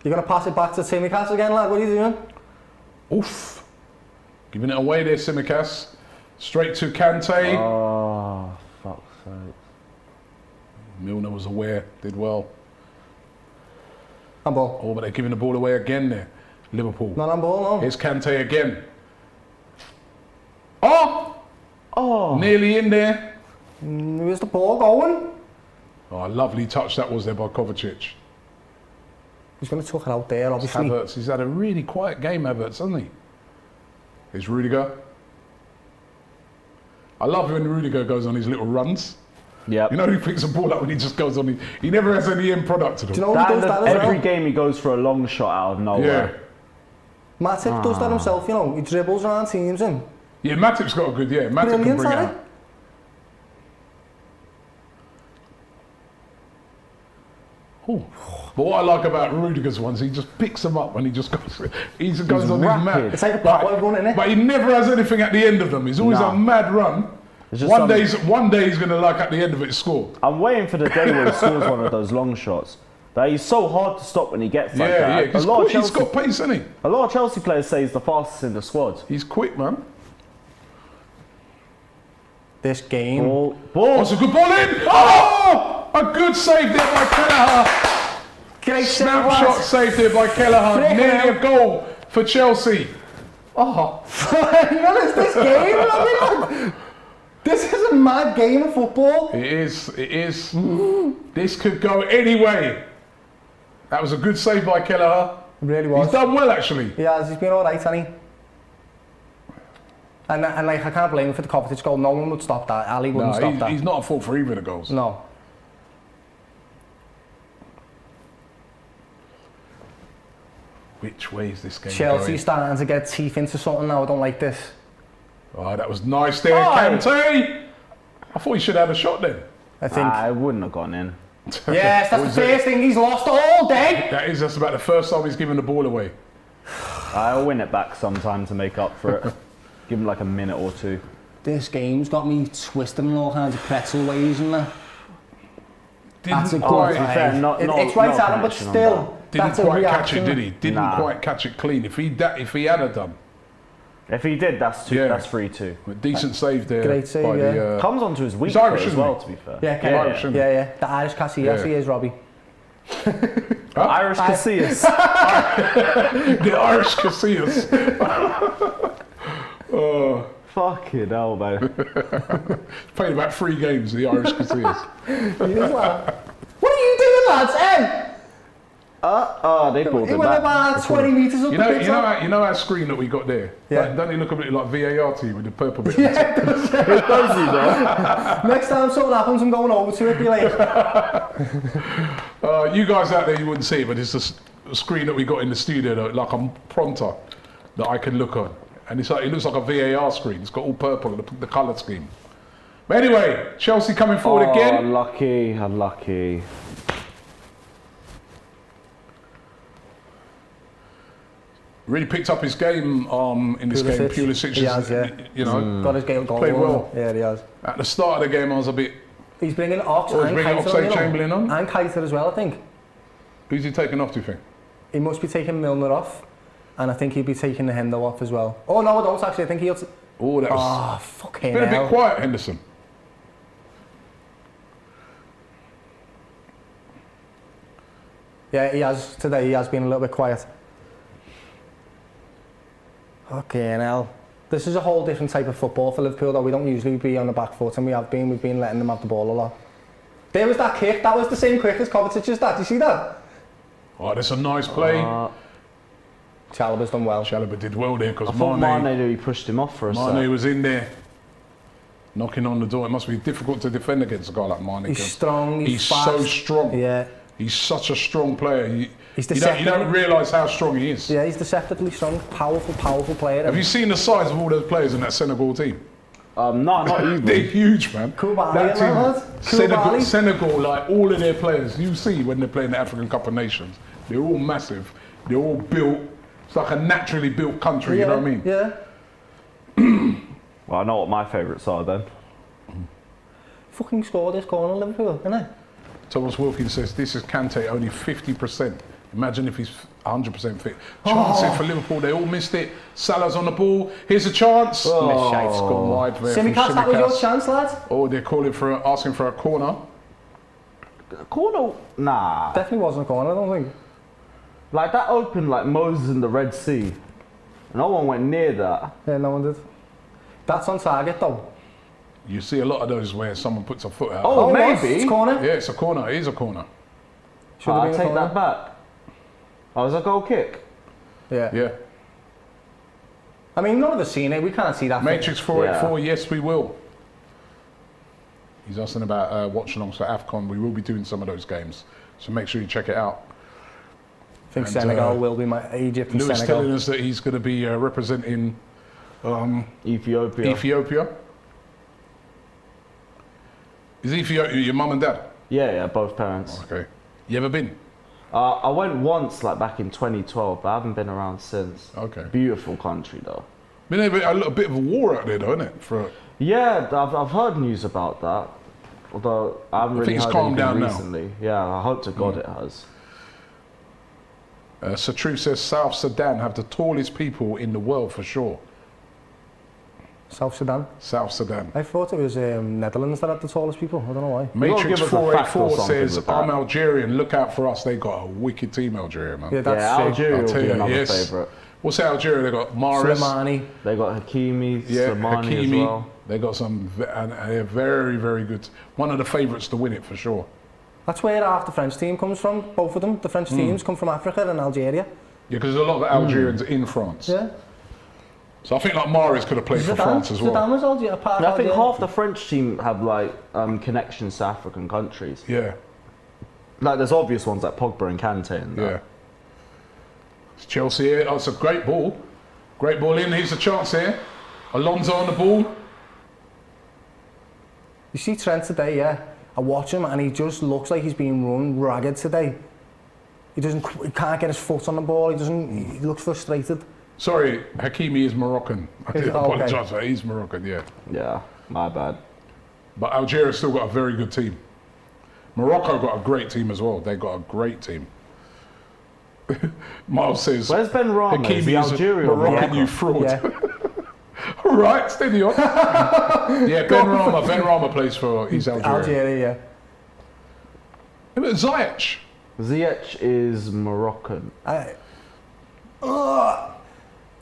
You're going to pass it back to Tsimikas again, lad? What are you doing? Oof. Giving it away there, Tsimikas. Straight to Kante. Oh, fuck's sake. Milner was aware, did well. Handball. Oh, but they're giving the ball away again there. Liverpool. Not handball, no. Here's Kante again. Oh! Nearly in there. Where's the ball going? Oh, a lovely touch that was there by Kovacic. He's going to tuck it out there, obviously. Havertz, he's had a really quiet game, Havertz, hasn't he? Here's Rudiger. I love when Rudiger goes on his little runs. Yeah. You know, he picks a ball up and he just goes on. He never has any end product to them. Do you know he does that as every well? game he goes for a long shot out of nowhere. Yeah. Matip does that himself, you know. He dribbles around teams and... Yeah, Matip's got a good, Matip can bring it out. Ooh. But what I like about Rudiger's ones, he just picks them up and he just goes on his mad. It's like a Batwell run, isn't it? But he never has anything at the end of them. He's always a mad run. One day he's going to, like, at the end of it, score. I'm waiting for the day where he scores one of those long shots. That he's so hard to stop when he gets like that. Yeah, he's got pace, isn't he? A lot of Chelsea players say he's the fastest in the squad. He's quick, man. This game. Ball. That's a good ball in. Oh! A good save there by Kelleher. Great Snapshot save there by Kelleher. Nearly a goal for Chelsea. Oh, what is this game? This is a mad game of football. It is. This could go any way. That was a good save by Kelleher. It really was. He's done well, actually. He has. He's been all right, hasn't he? And like, I can't blame him for the Kovacic goal. No one would stop that. Ali wouldn't stop that. He's not at fault for either of the goals. No. Which way is this game Chelsea going? starting to get teeth into something now. I don't like this. Oh, that was nice there, Kante. I thought he should have a shot then. I think. I wouldn't have gone in. Yes, that's the first thing he's lost all day. That's about the first time he's given the ball away. I'll win it back sometime to make up for it. Give him like a minute or two. This game's got me twisting in all kinds of pretzel ways and that. Didn't It's quite right at him, but still. Didn't That's quite a catch it, reaction. did he? Didn't quite catch it clean. If he had a done. If he did, that's 3-2. A decent save there. Great save, by the, Comes onto his weak he's Irish, foot as isn't well, he? to be fair. Yeah. The Irish Casillas, he is, Robbie. Irish Casillas. The Irish Casillas. Oh. Fucking hell, man. Played about 3 games, the Irish Casillas. What are you doing, lads? They brought He it went back. about 20 metres up the pitch. You know our screen that we got there? Yeah. Like, don't it look a bit like VAR to you with the purple bit? Yeah, Does he though? next time something happens, I'm going over to it. Be like, you guys out there, you wouldn't see it, but it's a screen that we got in the studio, that, like a prompter that I can look on. And it's like, it looks like a VAR screen. It's got all purple, the colour scheme. But anyway, Chelsea coming forward again. Unlucky. Really picked up his game in this game. Pulisic, he has, yeah. You know, got his game goal. played well. Yeah, he has. At the start of the game, I was a bit. He's bringing Ox Oh, he's and bringing Keita Oxlade-Chamberlain on? And Keita as well, I think. Who's he taking off, do you think? He must be taking Milner off, and I think he'll be taking the Hendo off as well. Oh no, I don't actually. I think he'll. Oh, that was. Oh, fucking Been a hell. bit quiet, Henderson. Yeah, he has today. He has been a little bit quiet. Fucking hell. This is a whole different type of football for Liverpool, though. We don't usually be on the back foot, and we've been letting them have the ball a lot. There was that kick. That was the same kick as Kovacic's. That. Do you see that? Oh, that's a nice play. Chalobah's done well. Chalobah did well there because I thought Mane pushed him off for a second. Mane was in there, knocking on the door. It must be difficult to defend against a guy like Mane. He's strong. He's fast. so strong. Yeah. He's such a strong player. You deceptive. don't realise how strong he is. Yeah, he's deceptively strong. Powerful player. Have you seen the size of all those players in that Senegal team? No, not even. They're huge, man. Koulibaly, Senegal, like all of their players, you see when they're playing the African Cup of Nations, they're all massive. They're all built. It's like a naturally built country. You know what I mean? Yeah. Well, I know what my favourites are then. Fucking scored this corner, Liverpool, isn't it? Thomas Wilkins says this is Kante only 50%. Imagine if he's 100% fit. Chances for Liverpool, they all missed it. Salah's on the ball. Here's a chance. It's gone wide there. Simicast, that was your chance, lads. Oh, they're asking for a corner. Corner? Nah. Definitely wasn't a corner, I don't think. Like that opened like Moses in the Red Sea. No one went near that. Yeah, no one did. That's on target though. You see a lot of those where someone puts a foot out. Oh, maybe. It's corner. Yeah, it's a corner. It is a corner. I'll take that back. Oh, it was a goal kick? Yeah. Yeah. I mean, none of us seen it. We can't see that. Matrix 484, yes, we will. He's asking about watch-alongs for AFCON. We will be doing some of those games, so make sure you check it out. I think Senegal will be Egypt and Lewis Senegal. telling us that he's going to be representing Ethiopia. Is Ethiopia your mum and dad? Yeah, both parents. Okay. You ever been? I went once, like back in 2012, but I haven't been around since. Okay. Beautiful country, though. Been a bit of a war out there, though, isn't it? Yeah, I've heard news about that. Although I haven't really think it's heard calmed anything down recently. Now. Yeah, I hope to God it has. Satru says South Sudan have the tallest people in the world for sure. South Sudan? South Sudan. I thought it was Netherlands that had the tallest people. I don't know why. Matrix give us a fact or 484 something says, with that. I'm Algerian, look out for us. They got a wicked team, Algeria, man. Yeah, that's Algeria I'll will tell be you, another yes. favourite. What's Algeria? They got Mahrez. Slimani. They got Hakimi, Yeah, Slimani as Hakimi. well. They got some and they're very, very good. One of the favourites to win it for sure. That's where half the French team comes from. Both of them. The French teams come from Africa and Algeria. Yeah, because there's a lot of Algerians in France. Yeah. So I think like Mahrez could have played for France as well. Zidane was Algeria, part I think Algeria. half the French team have like connections to African countries. Yeah, Like there's obvious ones like Pogba and Kante and that. yeah. It's Chelsea here. Oh, it's a great ball. Great ball in. Here's a chance here. Alonso on the ball. You see Trent today, yeah. I watch him and he just looks like he's being run ragged today. He can't get his foot on the ball. He looks frustrated. Sorry, Hakimi is Moroccan. I Is do it? Oh, okay. apologise for that. He's Moroccan, yeah. Yeah, my bad. But Algeria's still got a very good team. Morocco got a great team as well. They got a great team. Miles says, Where's Ben Rama? Is Hakimi he is Algeria or Moroccan, Morocco? you fraud. Yeah. All right, steady on. Yeah, Ben Rama plays for, he's Algeria. Algeria, yeah. Ziyech. Ziyech is Moroccan.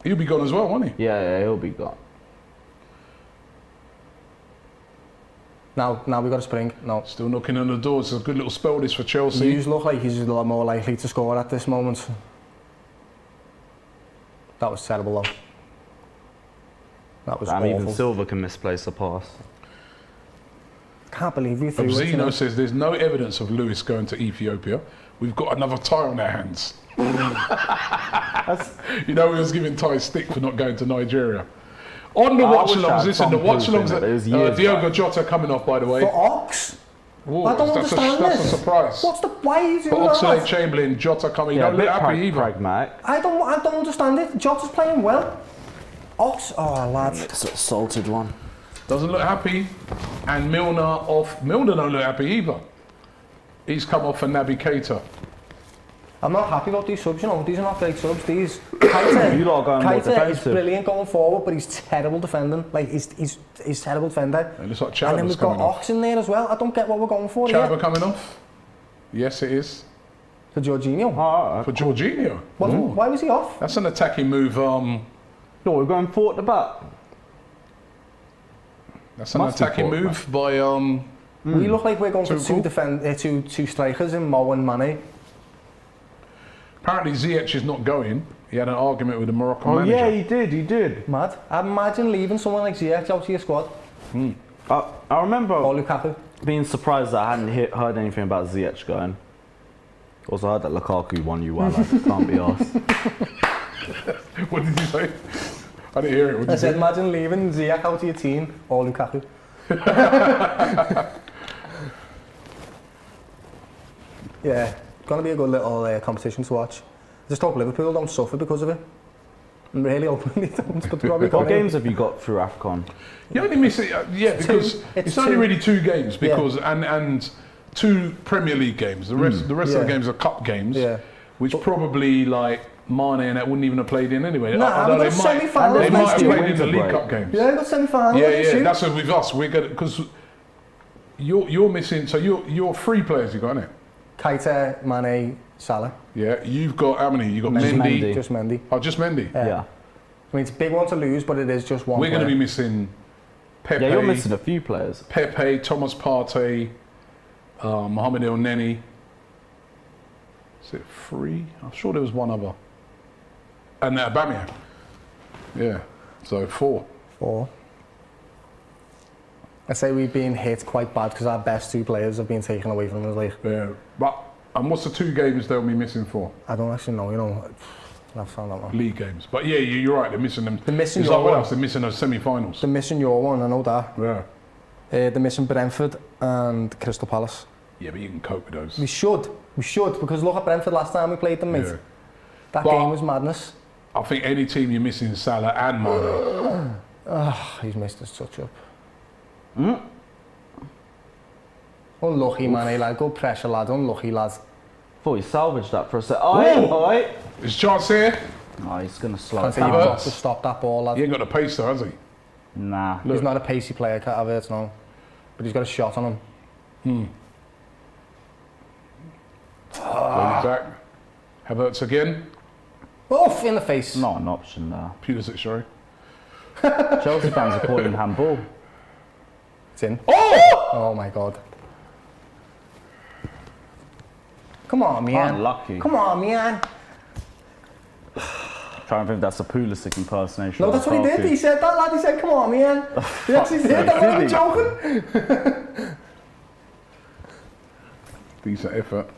He'll be gone as well, won't he? Yeah, he'll be gone. Now we got a spring. No. Still knocking on the door. It's a good little spell this for Chelsea. Hughes look like he's a lot more likely to score at this moment. That was terrible though. That was awful. Even Silva can misplace a pass. Can't believe we threw it. Zeno says there's no evidence of Lewis going to Ethiopia. We've got another tie on our hands. You know, we was giving Ty stick for not going to Nigeria. On the watch-alongs, listen, the watch-alongs, Diogo Jota coming off, by the way. For Ox? Ooh, I don't understand that's this. a surprise. Why is he For doing Oxlade that? Chamberlain, Jota coming. Yeah, You don't look happy either. pragmatic. I don't understand it. Jota's playing well. Ox, oh lad. It's a salted one. Doesn't look happy. And Milner off. Milner don't look happy either. He's come off for Naby Keita. I'm not happy about these subs, you know. These are not great subs. These You lot are going more Keita is defensive. brilliant going forward, but he's terrible defending. Like he's terrible defender. It looks like And then Chalobah's we've got coming off. Ox in there as well. I don't get what we're going for Chalobah here. coming off. Yes, it is. For Jorginho. Alright. For Jorginho. Why was he off? That's an attacking move. No, we're going forward at the back. That's an Must be attacking forward, move by We look like we're going for Tuchel. two strikers in Mo and Mane. Apparently Ziyech is not going. He had an argument with the Moroccan manager. Yeah, he did. Mad. I'd imagine leaving someone like Ziyech out of your squad. I remember Or Lukaku. being surprised that I hadn't heard anything about Ziyech going. Also, I heard that Lukaku won you well, like, can't be arsed. What did you say? I didn't hear it. What did I you said, say? imagine leaving Ziyech out of your team or Lukaku. Yeah, gonna be a good little competition to watch. I just hope Liverpool don't suffer because of it. I'm really hoping they don't, but probably What can't. games have you got through AFCON? You only miss it, because it's only two. really 2 games because and 2 Premier League games. The rest of the Yeah. games are cup games, Yeah. which probably like Mane and that wouldn't even have played in anyway. Nah, Although we've got semi-finals they might next have year. played in the Winter League break. Cup games. Yeah, I got semi-final. Yeah, that's what with us. We're gonna because you're missing. So you're 3 players you got in it. Keita, Mane, Salah. Yeah, you've got how many? You got Mendy. Mendy. Just Mendy. Oh, just Mendy. Yeah. I mean, it's a big one to lose, but it is just one We're going to player. be missing Pepe. Yeah, you're missing a few players. Pepe, Thomas Partey, Mohamed El Neni. Is it 3? I'm sure there was one other. And Aubameyang. Yeah, so 4. 4. I'd say we've been hit quite bad because our best 2 players have been taken away from us. Like, Yeah, and what's the 2 games they'll be missing for? I don't actually know, you know. I've found that one. League games. But yeah, you're right, they're missing them. They're missing it's your like what one. else? They're missing those semi-finals. They're missing your one, I know that. Yeah. They're missing Brentford and Crystal Palace. Yeah, but you can cope with those. We should, because look at Brentford last time we played them, mate. Yeah. That But- game was madness. I think any team you're missing Salah and Mane. He's missed his touch-up. Unlucky, man, lad. Good pressure, lad. Unlucky, lad. Thought he salvaged that for a sec. Oi. There's a chance here. Oh, he's going to slow Can't it say you've down. got to stop that ball, lad. He ain't got the pace though, has he? Nah. He's not a pacey player, Havertz, no. But he's got a shot on him. Back. Havertz again. Oof, in the face. Not an option there. Pulisic, sorry. Chelsea fans are calling handball. It's in. Oh! Oh my God. Come on, man. Unlucky. Come on, man. Trying to think that's a Pulisic impersonation. No, of that's what he did. Lukaku. He said that, lad. He said, come on, man. He actually did. I'm not even joking. Decent effort.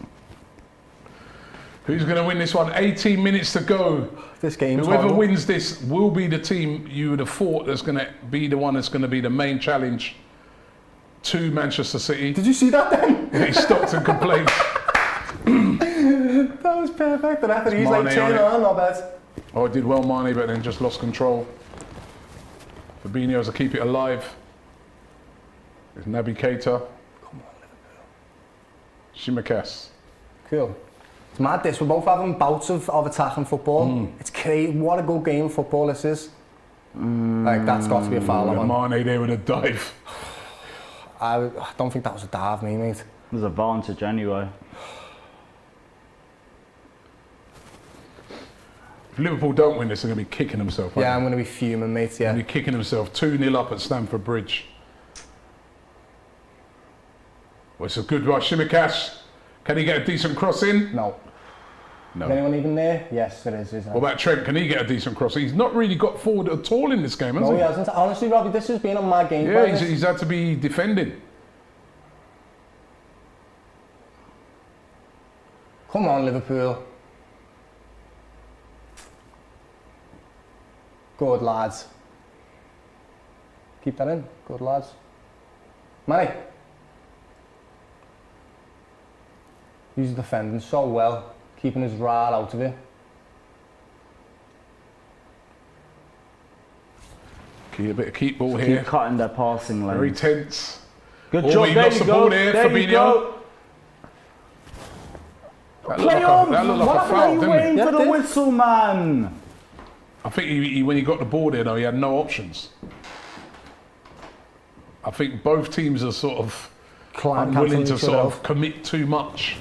Who's going to win this one? 18 minutes to go. This game's Whoever horrible. wins this will be the team you would have thought that's going to be the one that's going to be the main challenge to Manchester City. Did you see that then? He stopped and complained. That was perfect. The referee's Mane like, turn on it. on, not bad. Oh, it did well, Mane, but then just lost control. Fabinho's to keep it alive. There's Naby Keita. Come on, Shimikas. Cool. It's mad this. We're both having bouts of attacking football. It's crazy. What a good game of football this is. Like, that's got to be a foul, And man. Mane there with a dive. I don't think that was a dive, mate. There's a advantage anyway. If Liverpool don't win this, they're going to be kicking themselves. Yeah, I'm going to be fuming, mate, They're yeah. going to be kicking themselves 2-0 up at Stamford Bridge. Well, it's a good rush. Shimikas. Can he get a decent cross in? No. No. Is anyone even there? Yes, there is, isn't What about Trent? Can he get a decent cross? He's not really got forward at all in this game, has No, he? he hasn't. Honestly, Robbie, this has been a mad game. Yeah, he's had to be defending. Come on, Liverpool. Good, lads. Keep that in. Good, lads. Manny. He's defending so well, keeping his rod out of it. Keep a bit of keep ball Keep here. cutting their passing lane. Very tense. Good Oh, job. he There lost you the ball go. there, There you Fabinho. go. That Play looked on. like a What happened? Are foul, you didn't waiting it? Yeah, for it the did. whistle, man? I think he, when he got the ball there, though, he had no options. I think both teams are sort of unwilling to sort of commit too much.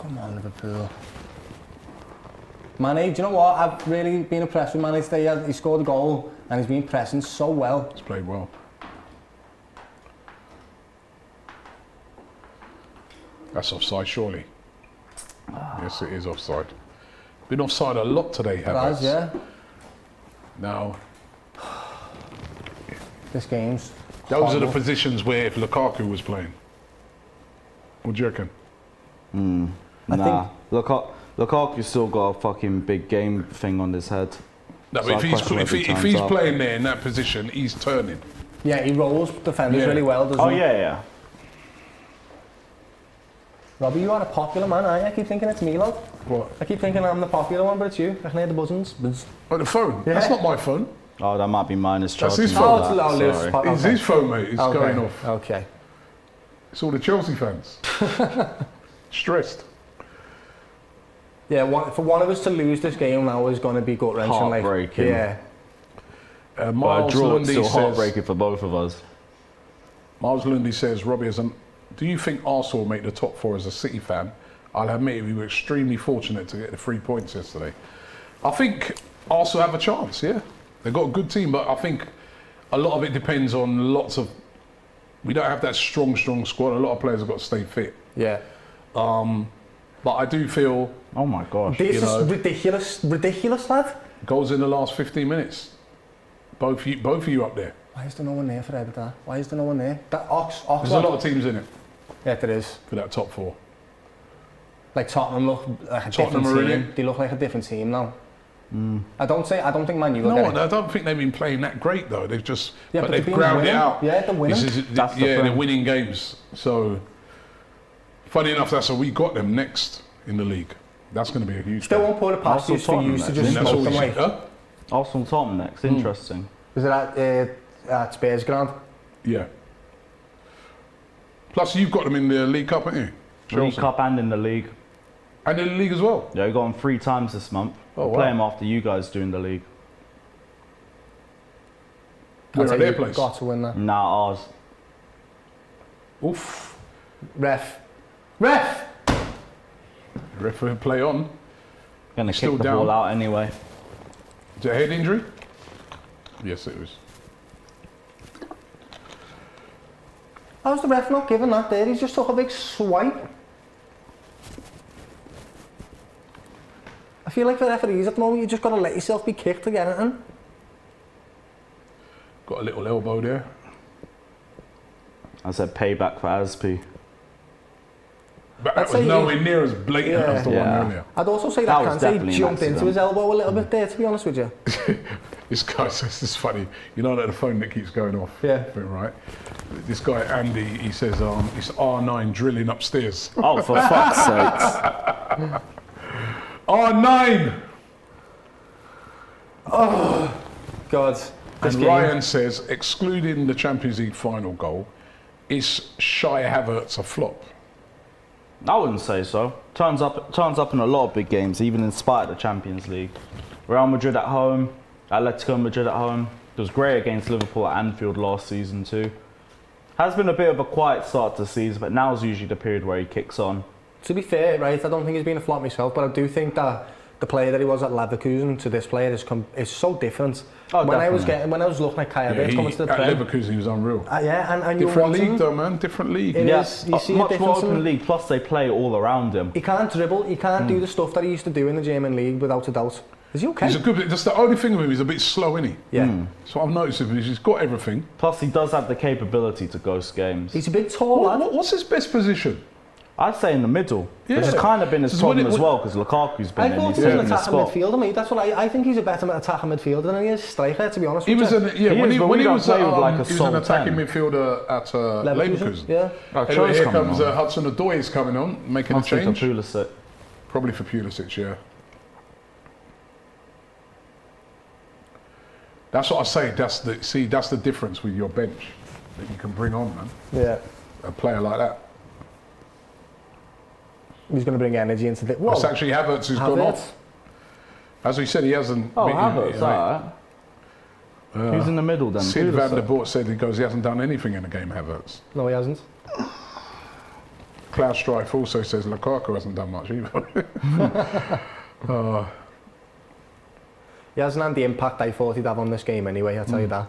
Come on, Liverpool. Mane, do you know what? I've really been impressed with Mane today. He scored a goal and he's been pressing so well. He's played well. That's offside, surely. Yes, it is offside. Been offside a lot today, Havertz. Guys, yeah. Now, This game's those are the horrible. positions where if Lukaku was playing. What do you reckon? Nah. Lukaku's still got a fucking big game thing on his head. No, So but I if question he's, whether he if he's turns up. playing there in that position, he's turning. Yeah, he rolls defenders Yeah. really well, doesn't Oh he? yeah. Robbie, you are a popular man, aren't you? I keep thinking it's me, lad. What? I keep thinking I'm the popular one, but it's you. I can hear the buzzings. Oh, the phone? Yeah. That's not my phone. Oh, that might be mine. It's That's Chelsea. his for phone. that, Oh, it's Lewis. sorry. It's his phone, mate. It's Okay. going off. Okay. It's all the Chelsea fans. Stressed. Yeah, for one of us to lose this game now is going to be gut-wrenching. Heartbreaking. Yeah. But a Miles draw is Lundy still says, heartbreaking for both of us. Miles Lundy says, Robbie, do you think Arsenal will make the top 4 as a City fan? I'll admit we were extremely fortunate to get the 3 points yesterday. I think Arsenal have a chance, yeah. They've got a good team, but I think a lot of it depends on we don't have that strong squad. A lot of players have got to stay fit. Yeah. But I do feel Oh my gosh. This is ridiculous, lad. goals in the last 15 minutes. Both of you up there. Why is there no one there for Everton? Why is there no one there? That Ox. There's a lot of teams in it Yeah, there is. for that top 4. Like Tottenham look like a Tottenham different are in team. it. They look like a different team now. I don't think Man U will No, get it. I don't think they've been playing that great though. They've just, Yeah, but but they've they've been ground it winning. out. Yeah, they're winning. That's the they're thing. winning games. So, funny enough, that's how we got them next in the league. That's going to be a huge. Still game. won't put it past you Arsenal for you to Tottenham, just And that's all smoke we them should. like. Arsenal Tottenham next. Interesting. Was it at Spurs ground? Yeah. Plus, you've got them in the League Cup, haven't you? League Chelsea. Cup and in the league. And in the league as well. Yeah, we got them 3 times this month. Oh, We'll play wow. them after you guys do in the league. Where I'll are tell their you, place? got to win that. Nah, ours. Oof. Ref. Referee play on. Gonna Still kick the down. ball out anyway. Is it a head injury? Yes, it was. How's the ref not giving that there? He's just took a big swipe. I feel like for referees at the moment, you just got to let yourself be kicked to get it in. Got a little elbow there. I said payback for Aspi. But I'd that was say nowhere near as blatant Yeah. as the one Yeah. earlier. I'd also say That that was Kante definitely an jumped into accident. his elbow a little bit there, to be honest with you. This guy says, this is funny. You know that the phone that keeps going off? Yeah. Right? This guy, Andy, he says, it's R9 drilling upstairs. Oh, for fuck's sakes. R9! God. And Ryan says, excluding the Champions League final goal, is Shai Havertz a flop? I wouldn't say so. Turns up in a lot of big games, even in spite of the Champions League. Real Madrid at home, Atletico Madrid at home. It was great against Liverpool at Anfield last season too. Has been a bit of a quiet start to the season, but now's usually the period where he kicks on. To be fair, right, I don't think he's been a flop myself, but I do think that the player that he was at Leverkusen to this player is so different. Oh, when I was definitely. looking at Kaya Havertz coming to the at Prem, Leverkusen, he was unreal. yeah, and you Different want league him. though, man. Different league. It Yeah, is. You see a much more difference in open him. league, plus they play all around him. He can't dribble. He can't do the stuff that he used to do in the German league, without a doubt. Is he okay? He's a good. That's the only thing with him. He's a bit slow, isn't he? Yeah. So I've noticed him. He's got everything. Plus he does have the capability to ghost games. He's a big tall lad. What's his best position? I'd say in the middle, which has Yeah. kind of been his So when problem it- as well, because Lukaku's I been in, thought he's he was an taking the attacking spot. midfielder, mate. That's what I think he's a better attacking midfielder than he is striker, to be honest He with was you. when He he is, but when we he don't was play with like a he was an sole attacking 10. midfielder at Leverkusen. Yeah. Oh, Anyway, Cho's here coming comes on. Hudson Odoi is coming on, making Must a be for change. Pulisic. Probably for Pulisic, yeah. That's what I say. That's the difference with your bench that you can bring on, man. Yeah. A player like that. He's going to bring energy into the... Whoa. It's actually Havertz who's gone Havertz. off. As we said, he hasn't. Oh, been- Havertz, alright. Who's in the middle then? Sid van der Pulisic. Boort said he hasn't done anything in the game, Havertz. No, he hasn't. Klaus Streif also says Lukaku hasn't done much either. He hasn't had the impact I thought he'd have on this game anyway, I'll tell you that.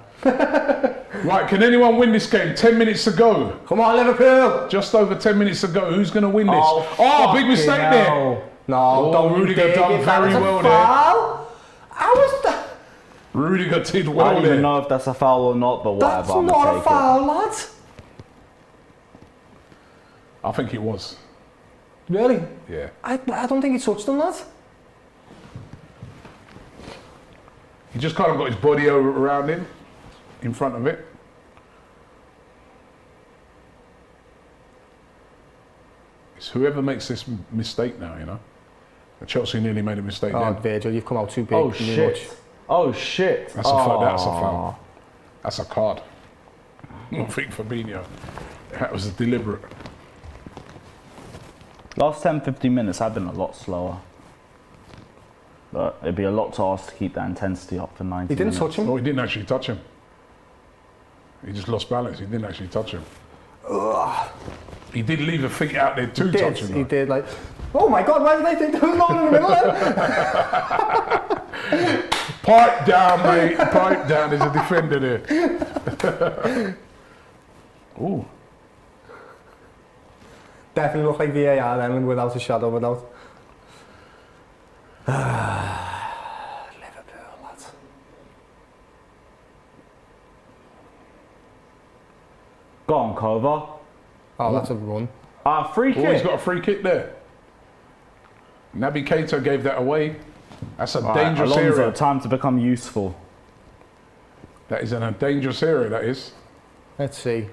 Right, can anyone win this game? 10 minutes to go. Come on, Liverpool! Just over 10 minutes to go. Who's going to win this? Oh, big fucking mistake hell. there. No, Oh, don't you Rudiger dare done give that very as a well there. foul. How was that? Rudiger did I well don't even there. know if that's a foul or not, but whatever, That's I'm not gonna a take foul, lad. I think it was. Really? Yeah. I don't think he touched him, lad. He just kind of got his body around him, in front of it. It's whoever makes this mistake now, you know. Chelsea nearly made a mistake Oh, then. Virgil, you've come out too big. it. Oh too shit. much. Oh shit. That's a foul. That's a foul. That's a card. I think Fabinho. That was deliberate. Last 10-15 minutes have been a lot slower. But it'd be a lot to ask to keep that intensity up for 90 He didn't minutes. touch him. No, he didn't actually touch him. He just lost balance. He didn't actually touch him. He did leave a feet out there to touch him. He though. did, like... Oh my God, why did I think there was no one in the middle then? Pipe down, mate. Pipe down. There's a defender there. Ooh. Definitely look like VAR then, without a shadow of a doubt. Liverpool, lads. Go on, Cover. Oh, that's a run. Free kick. Oh, he's got a free kick there. Naby Keita gave that away. That's a dangerous Alonso, area. time to become useful. That is in a dangerous area, that is. Let's see.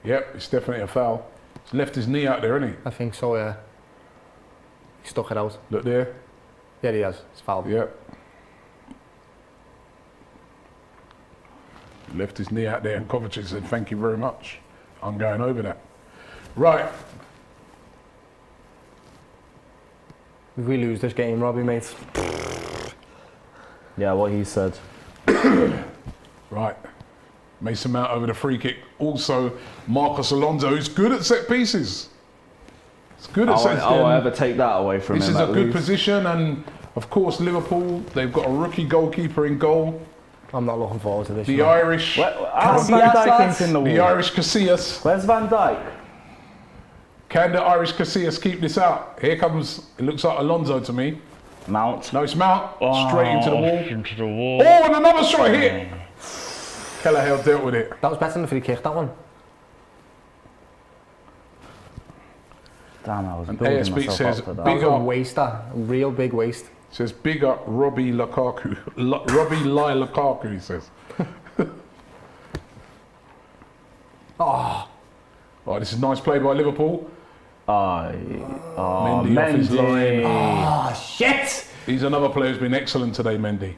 Yep, it's definitely a foul. He's left his knee out there, hasn't I think so, yeah. He stuck it out. he? Look there. Yeah, he has. It's foul. Yep. Left his knee out there and Kovacic said, thank you very much. I'm going over that. Right. If we lose this game, Robbie, mate. Yeah, what he said. Right. Mason Mount over the free kick. Also, Marcos Alonso, who's good at set pieces. It's good at set pieces. I'll ever take that away from him. This is a good position, and of course, Liverpool, they've got a rookie goalkeeper in goal. I'm not looking forward to this. The Irish. How's Van Dijk in the The wall? Irish Casillas. Where's Van Dijk? Can the Irish Casillas keep this out? Here comes, it looks like Alonso to me. Mount. No, it's Mount. Straight into the wall. Oh, and another shot hit. Kelleher dealt with it. That was better than the free kick, that one. Damn, I was And building ASB myself says, up for that. That big was a up. waste, that. A real big waste. Says, big up Robbie Lukaku. Robbie Lai Lukaku, he says. Oh, this is a nice play by Liverpool. Mendy off his line. Oh, shit! He's another player who's been excellent today, Mendy.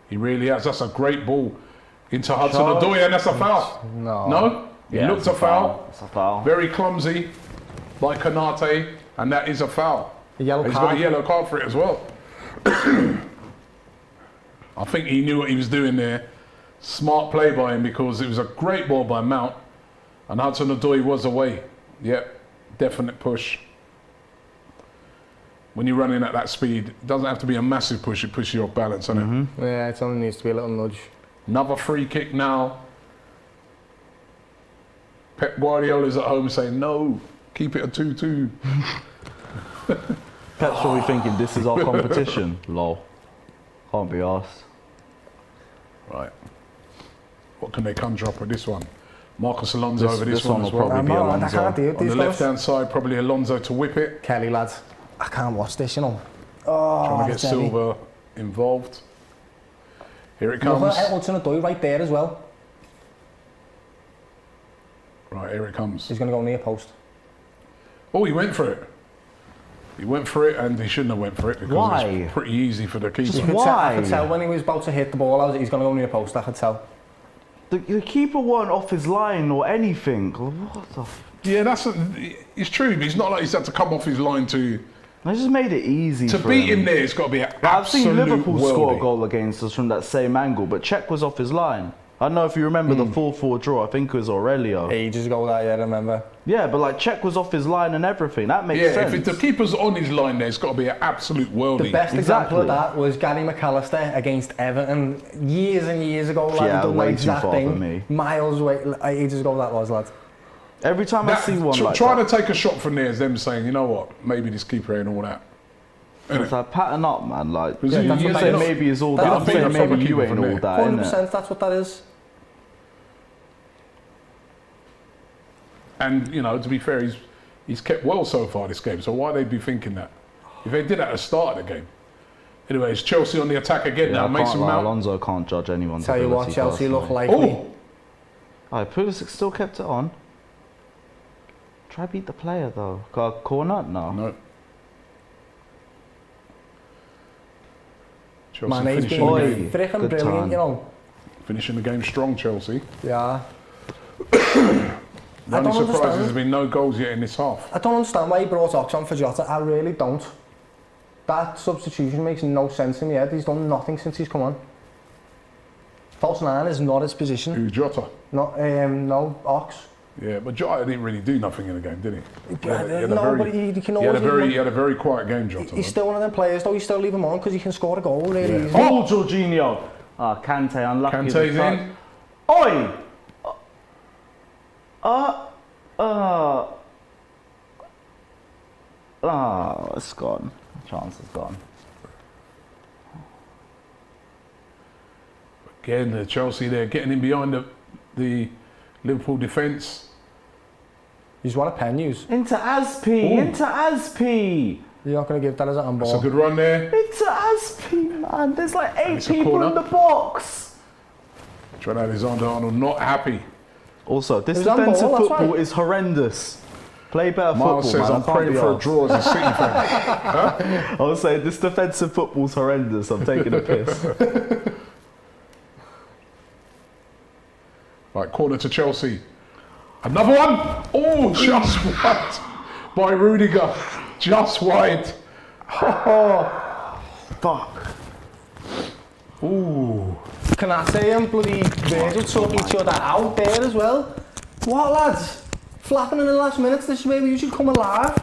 He really has. That's a great ball into Hudson-Odoi, and that's a foul. No. No? He Yeah, looked it's a foul. It's a foul. Very clumsy, like Kanate, and that is a foul. A yellow He's card. got a yellow card for it as well. I think he knew what he was doing there. Smart play by him because it was a great ball by Mount, and Hudson-Odoi was away. Yep, definite push. When you're running at that speed, it doesn't have to be a massive push, it pushes you off balance, doesn't it? Yeah, it only needs to be a little nudge. Another free kick now. Pep Guardiola's at home saying, no, keep it a 2-2. Pep's probably thinking this is our competition. Lol. Can't be arsed. Right. What can they conjure up with this one? Marcus Alonso over this this one one as will well. probably be I can't do it. On These the guys. left-hand side, probably Alonso to whip it. Kelly, lads. I can't watch this, you know. Oh, Trying to get it's heavy. Silva involved. Here it Look comes. at Hudson-Odoi right there as well. Right, here it comes. He's going to go near post. Oh, he went for it. He went for it, and he shouldn't have went for it because Why? it's pretty easy for the keeper. Why? I could tell when he was about to hit the ball, he's going to go near post, I could tell. The keeper weren't off his line or anything. What the Yeah, it's true, but it's not like he's had to come off his line to They just made it easy for beat him there. It's got to be an I've seen absolute Liverpool score a worldie. goal against us from that same angle, but Czech was off his line. I don't know if you remember the 4-4 draw. I think it was Aurelio. Ages ago that, yeah, I remember. Yeah, but like Czech was off his line and everything. That makes Yeah, sense. if the keeper's on his line there, it's got to be an absolute worldie. The best example of Exactly. that was Gary McAllister against Everton years and years ago. Lad, Yeah, done way the too exact far thing. for me. Miles away, ages ago that was, lad. Every time I see one like trying that, to take a shot from there is them saying, you know what, maybe this keeper ain't all that. it's like pattern up, man. Like Yeah, you that's can what say they- maybe it's all that's that. what I'm they- saying that's what maybe they you keep ain't from all there. that, innit? 100%, that's what that is. And, you know, to be fair, he's kept well so far this game, so why they be thinking that? If they did that at the start of the game. Anyway, it's Chelsea on the attack again Yeah, now. I Makes can't them lie, out. Alonso can't judge anyone's Tell you what, ability Chelsea look personally. likely. Oh, Pulisic still kept it on. Try beat the player though. Got a corner? No. no. Chelsea Mane's finishing the been game. freaking Good brilliant, time. you know. Finishing the game strong, Chelsea. Yeah. The I only don't surprise is understand. there's been no goals yet in this half. I don't understand why he brought Ox on for Jota. I really don't. That substitution makes no sense in my head. He's done nothing since he's come on. False 9 is not his position. Who, Jota? No, Ox. Yeah, but Jota didn't really do nothing in the game, did he? No, but he can He had always... he had a very quiet game, Jota. He's still one of them players, though. You still leave him on because he can score a goal really Yeah. easily. Oh, Jorginho! Ah, Kante unlucky. Kante's as a fuck. in. Oi! Oh, it's gone. Chance is gone. Again, the Chelsea there getting in behind the Liverpool defence. You just want to pen use. Into Aspi! Ooh. Into Aspi! You're not going to give that as a handball. That's a good run there. Into Aspi, man! There's like 8 it's a people corner. in the box! Trent Alexander-Arnold not happy. Also, this It was on defensive ball, that's football right. is horrendous. Play better Miles football, says, man. I'm I can't praying be for a arsed. draw as a City fan. I was saying, this defensive football's horrendous. I'm taking a piss. Right, corner to Chelsea. Another one. Oh, just wide by Rudiger. Just wide. Fuck. Ooh. Can I say him bloody Virgil took each other out there as well? What, lads? Flapping in the last minutes, this is where you should come alive.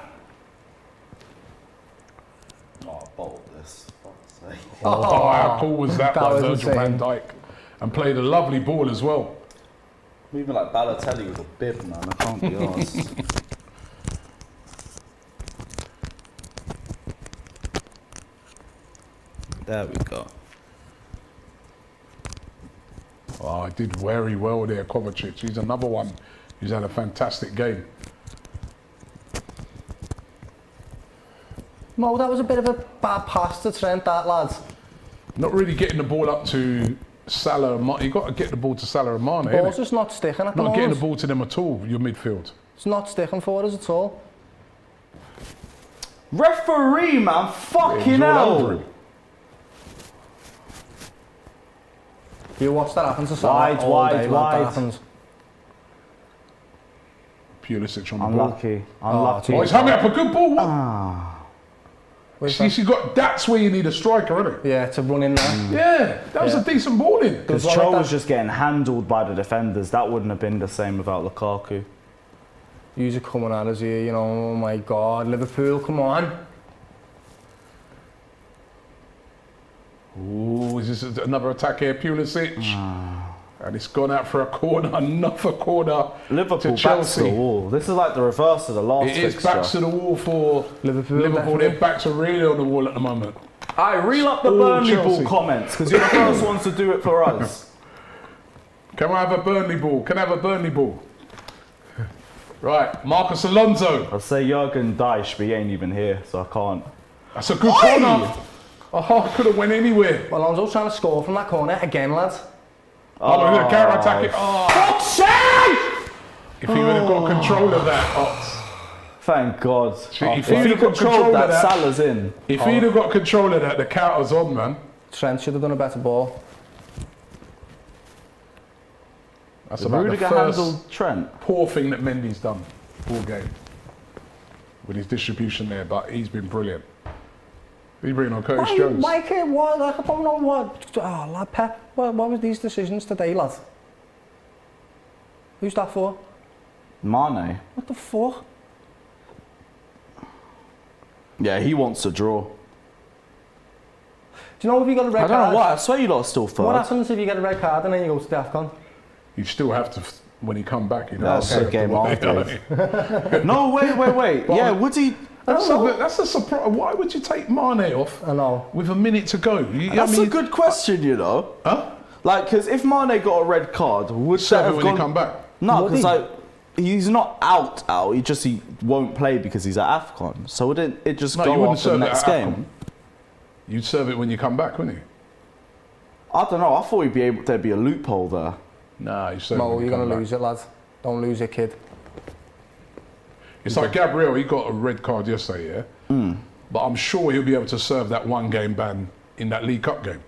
Oh, bolt this. Fuck's sake. Oh, how cool was that That by was Virgil van insane. Dijk? And played a lovely ball as well. Moving like Balotelli with a bib, man. I can't be arsed. There we go. Oh, I did very well there, Kovacic. He's another one who's had a fantastic game. Mo, that was a bit of a bad pass to Trent, that, lads. Not really getting the ball up to Salah and Mane. You've got to get the ball to Salah and Mane, Ball's innit? just not sticking at the Not getting the moment. ball to them at all, your midfield. It's not sticking for us at all. Referee, man. Fucking He's all over hell. him. You watch that happen to Salah Wide, all wide, day, lad, wide. that happens. Pulisic on the Unlucky. Oh, Unlucky. ball. Oh, he's hung up a good ball. What? Where's See, that's where you need a striker, isn't it? Yeah, to run in there. Yeah, that was a decent ball in. Because Good one Cho like was that. just getting handled by the defenders. That wouldn't have been the same without Lukaku. You're coming at us here, you know, oh my God. Liverpool, come on. Ooh, is this another attack here, Pulisic? And it's gone out for a corner, another corner Liverpool to back to Chelsea. the wall. This is like the reverse of the last It is fixture. back to the wall for Liverpool, Liverpool. definitely. They're back to really on the wall at the moment. Alright, reel up the All Burnley Chelsea. ball comments, because you're the first ones to do it for us. Can I have a Burnley ball? Can I have a Burnley ball? Right, Marcus Alonso. I'll say Jurgen Dyche, but he ain't even here, so I can't. That's a good corner. Oh, could have went anywhere. Well, Alonso's trying to score from that corner again, lads. Oh, look at the counter attack it. Oh, Fuck's sake! if he would have got control of that, Thank God. If If he'd he'd have have got controlled control of that, that- Salah's in. if he'd have got control of that, the counter's on, man. Trent should have done a better ball. That's about Rudiger the first handled Trent. poor thing that Mendy's done all game with his distribution there, but he's been brilliant. He's bringing on Curtis Jones. Like, what? Like, I don't know what. Oh, lad, Pep. What was these decisions today, lad? Who's that for? Mane. What the fuck? Yeah, he wants to draw. Do you know if you got a red I don't card? know why. I swear you lot are still What third. happens if you get a red card and then you go to the AFCON? You still have to, when he come back, you know. That's okay, a game why- after. No, wait. Yeah, would he? That's a surprise. Why would you take Mane off I know. with a minute to go? That's a good question, you know. Huh? Like, because if Mane got a red card, would that Serve it have when gone? you come back. No, Would because he? like he's not out. He won't play because he's at AFCON. So wouldn't it just No, you go wouldn't after the serve it next at game? AFCON. You'd serve it when you come back, wouldn't you? I don't know. I thought there'd be a loophole there. Nah, you serve it Mo, when you you're come going to back. lose it, lad. Don't lose it, kid. It's like Gabriel, he got a red card yesterday, yeah? But I'm sure he'll be able to serve that one game ban in that League Cup game.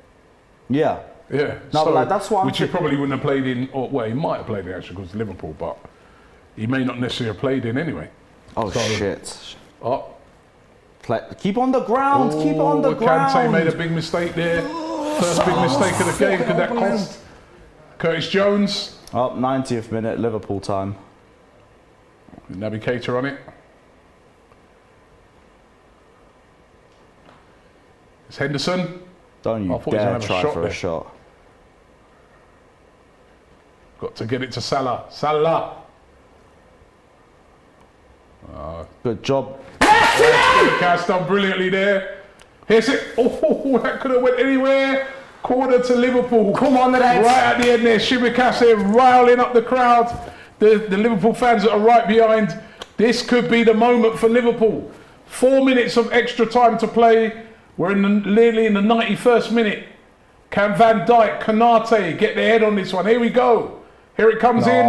Yeah. Yeah. No, but like, that's what I'm which he thinking. probably wouldn't have played in, or well, he might have played in actually because it's Liverpool, but he may not necessarily have played in anyway. Oh So- shit. Oh, Keep on the ground. Keep on the ground. Kante made a big mistake there. First big mistake of the game. Could that cost? Curtis Jones. Up 90th minute, Liverpool time. Naby Keita on it. It's Henderson. Don't you I thought he was dare gonna have a try shot for there. a shot. Got to get it to Salah. Salah. Good job. Shimicast done brilliantly there. Here's it. Oh, that could have went anywhere. Corner to Liverpool. Come on, the Reds. Right at the end there, Shimicast there riling up the crowd. The Liverpool fans that are right behind. This could be the moment for Liverpool. 4 minutes of extra time to play. We're nearly in the 91st minute. Can Van Dijk, Konate get their head on this one? Here we go. Here it comes in.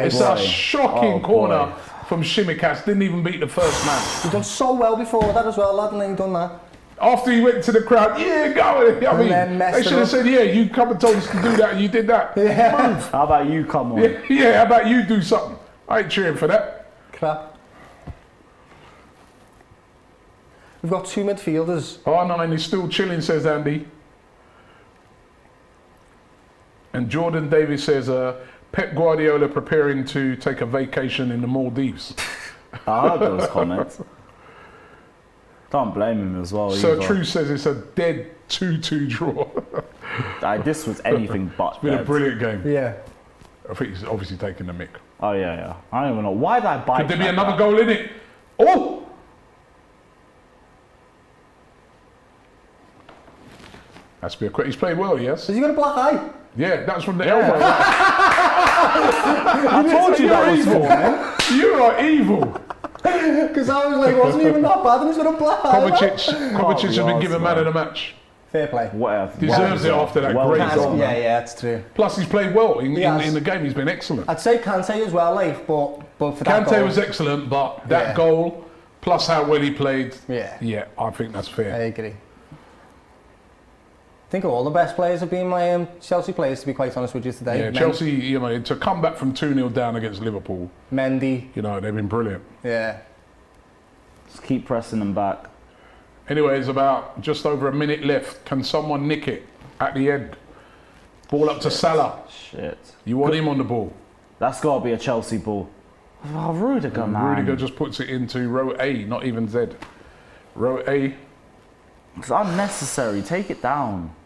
It's a shocking corner from Shimicast. Didn't even beat the first man. He's done so well before that as well, lad, and then he done that. After he went to the crowd, yeah, go. I mean, they should have said, yeah, you come and told us to do that, and you did that. Yeah. How about you come on? Yeah, how about you do something? I ain't cheering for that. Crap. We've got 2 midfielders. R9 is still chilling, says Andy. And Jordan Davis says, Pep Guardiola preparing to take a vacation in the Maldives. I heard those comments. Don't blame him as well. Sir True says it's a dead 2-2 draw. This was anything but. It's been a brilliant game. Yeah. I think he's obviously taking the mick. Oh yeah. I don't even know. Why did I buy? Could there be another goal in it? Oh! Has to be a quick. He's played well, yes. Has he got a black eye? Yeah, that's from the elbow. I told you that was for, man. You are evil. Because I was like, wasn't even that bad, and he's got a black eye. Kovacic has been given man of the match. Fair play. Whatever. Deserves it after that great goal. Yeah, that's true. Plus, he's played well in the game. He's been excellent. I'd say Kante as well, like, but for that Kante goal, was excellent, but that goal, plus how well he played, yeah, I think that's fair. I agree. I think all the best players have been my Chelsea players, to be quite honest with you today. Yeah, Chelsea, you know, to come back from 2-0 down against Liverpool. Mendy. You know, they've been brilliant. Yeah. Just keep pressing them back. Anyway, it's about just over a minute left. Can someone nick it at the end? Ball up to Salah. Shit. You want him on the ball. That's got to be a Chelsea ball. Oh, Rudiger, man. Rudiger just puts it into row A, not even Z. Row A. It's unnecessary. Take it down.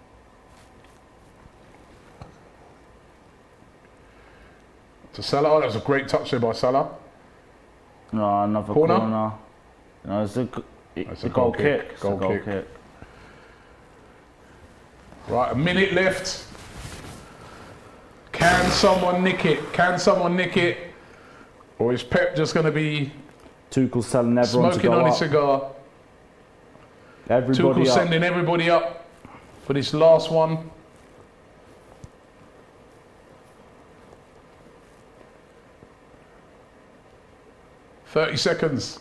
To Salah. That was a great touch there by Salah. No, another corner. No, it's a goal kick. It's a goal kick. Right, a minute left. Can someone nick it? Can someone nick it? Or is Pep just going to be Tuchel's telling everyone smoking to go on his up. cigar? Everybody Tuchel's up. sending everybody up for this last one. "30 seconds.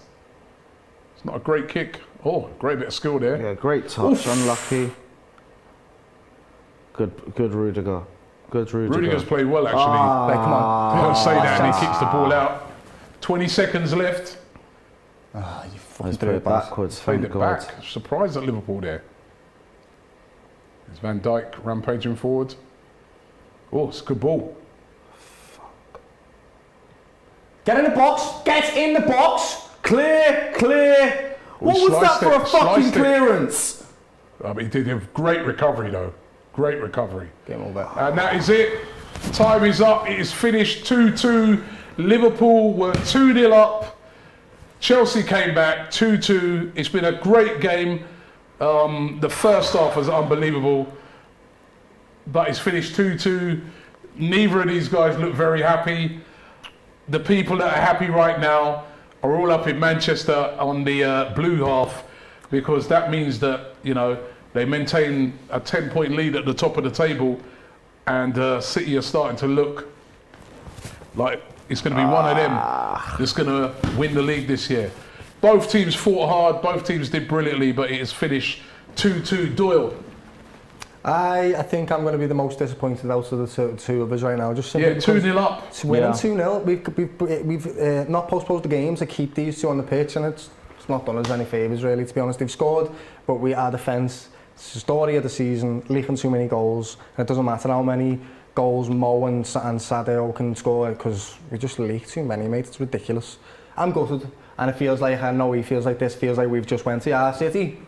It's not a great kick. Oh, great bit of skill there. Yeah, great touch. Oof. Unlucky. Good Rudiger. Good Rudiger. Rudiger's played well, actually. Come on. Don't say that, and he kicks the ball out. 20 seconds left. You fucking threw it backwards. Played Thank it God. back. Surprised at Liverpool there. There's Van Dijk rampaging forward. Oh, it's a good ball. Get in the box! Get in the box! Clear! What was that for a fucking clearance? He did a great recovery, though. Great recovery. Game over. And that is it. Time is up. It is finished 2-2. Liverpool were 2-0 up. Chelsea came back 2-2. It's been a great game. The first half was unbelievable. But it's finished 2-2. Neither of these guys look very happy. The people that are happy right now are all up in Manchester on the blue half, because that means that, you know, they maintain a 10-point lead at the top of the table, and City are starting to look like it's going to be one of them that's going to win the league this year. Both teams fought hard, both teams did brilliantly, but it is finished 2-2. Doyle. I think I'm going to be the most disappointed out of the two of us right now. Just simply 2-0 up. Winning 2-0. We've not postponed the games to keep these two on the pitch, and it's not done us any favours really, to be honest. They've scored, but our defence, it's the story of the season, leaking too many goals, and it doesn't matter how many goals Mo and Sadio can score, because we just leak too many, mate. It's ridiculous. I'm gutted, and it feels like, I know he feels like this, feels like we've just went to our City.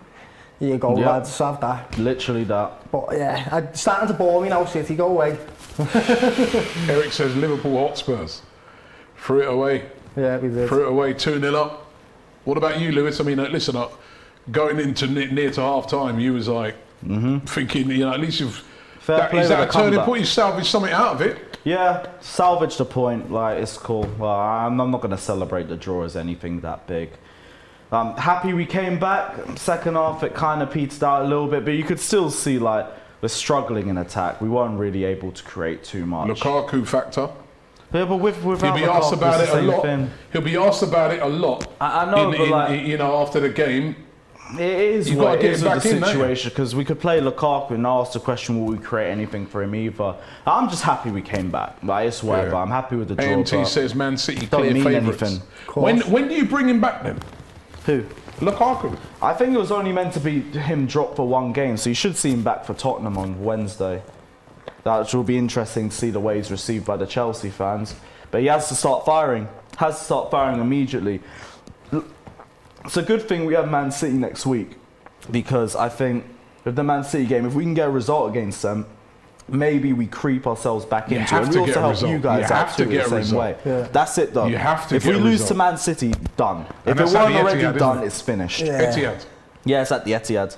Here you go, lads, have that. Literally that. But yeah, it's starting to bore me now, City, go away. Eric says Liverpool Hotspurs. Threw it away. Yeah, we did. Threw it away, 2-0 up. What about you, Lewis? I mean, listen, going into near to half time, you was like thinking, you know, at least you've. Is that a turning point? You salvaged something out of it? Yeah, salvage the point. Like, it's cool. Well, I'm not going to celebrate the draw as anything that big. Happy we came back. Second half, it kind of petered out a little bit, but you could still see, like, we're struggling in attack. We weren't really able to create too much. Lukaku factor. Yeah, but without He'll be asked about it a lot. Thing. He'll be asked about it a lot. I know, but like, you know, after the game. It is what it is with the situation, because we could play Lukaku and ask the question, will we create anything for him either? I'm just happy we came back. Like, it's whatever. Yeah. I'm happy with the draw. AMT says Man City don't clear mean favourites. anything. When do you bring him back then? Who? Lukaku. I think it was only meant to be him dropped for one game, so you should see him back for Tottenham on Wednesday. That will be interesting to see the way he's received by the Chelsea fans. But he has to start firing. Has to start firing immediately. It's a good thing we have Man City next week, because I think with the Man City game, if we can get a result against them, maybe we creep ourselves back into it. We also help you guys out too the same way. Yeah. That's it though. You have to if we lose to Man City, done. If it weren't already done, it's finished. Yeah. Etihad. Yeah, it's at the Etihad.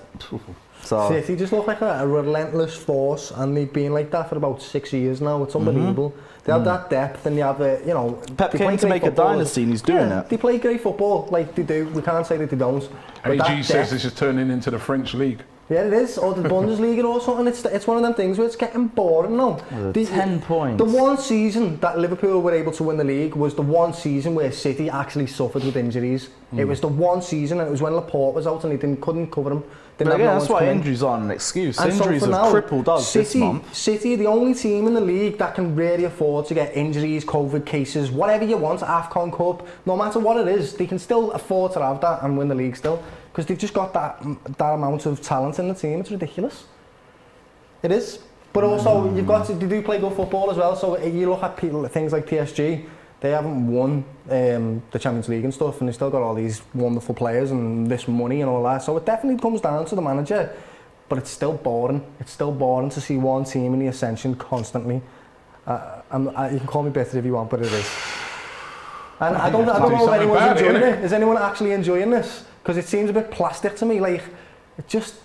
So City just look like a relentless force, and they've been like that for about 6 years now. It's unbelievable. They have that depth, and they have the, you know. Pep came to make a dynasty, and he's doing it. They play great football, like they do. We can't say that they don't. AG says this is turning into the French league. Yeah, it is, or the Bundesliga or something. It's one of them things where it's getting boring now. 10 points. The one season that Liverpool were able to win the league was the one season where City actually suffered with injuries. It was the one season, and it was when Laporte was out and he couldn't cover him. But again, that's why injuries aren't an excuse. And injuries have crippled us this month. City are the only team in the league that can really afford to get injuries, COVID cases, whatever you want, AFCON Cup, no matter what it is, they can still afford to have that and win the league still. Because they've just got that amount of talent in the team. It's ridiculous. It is. But also, they do play good football as well. So you look at things like PSG, they haven't won the Champions League and stuff, and they still got all these wonderful players and this money and all that. So it definitely comes down to the manager. But it's still boring. It's still boring to see one team in the ascension constantly. You can call me bitter if you want, but it is. And I don't know if anyone's enjoying it. Is anyone actually enjoying this? Because it seems a bit plastic to me. Like, it just.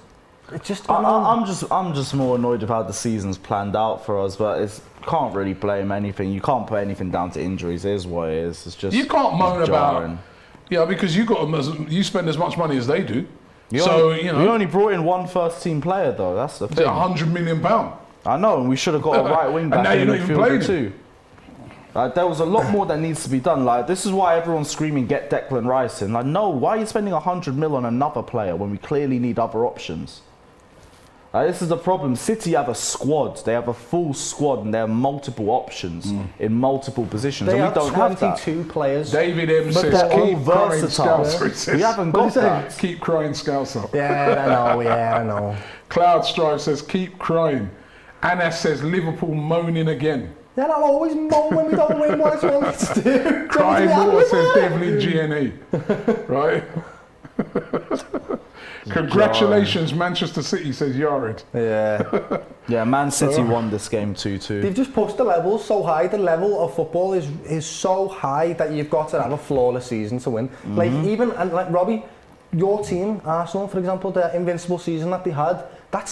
I'm just more annoyed with how the season's planned out for us. But can't really blame anything. You can't put anything down to injuries. It is what it is. It's just. You can't moan about. Yeah, because you spend as much money as they do. We only brought in one first-team player though. That's the thing. £100 million. I know, and we should have got a right wing back. And now you're not even playing too. There was a lot more that needs to be done. Like, this is why everyone's screaming, get Declan Rice in. Like, no, why are you spending 100 mil on another player when we clearly need other options? This is the problem. City have a squad. They have a full squad, and they have multiple options in multiple positions. They and have we don't have that. 22 players. David M but says, keep keep crying Scouser. We haven't got that. Keep crying Scouser. Yeah, I know. Cloud Strive says, keep crying. Anas says, Liverpool moaning again. Yeah, I'll always moan when we don't win what it's want us to do. Crying water says Devlin GNE. Right? Congratulations, Manchester City, says Yared. Yeah, Man City won this game 2-2. They've just pushed the levels so high. The level of football is so high that you've got to have a flawless season to win. Like, Robbie, your team, Arsenal, for example, the invincible season that they had, that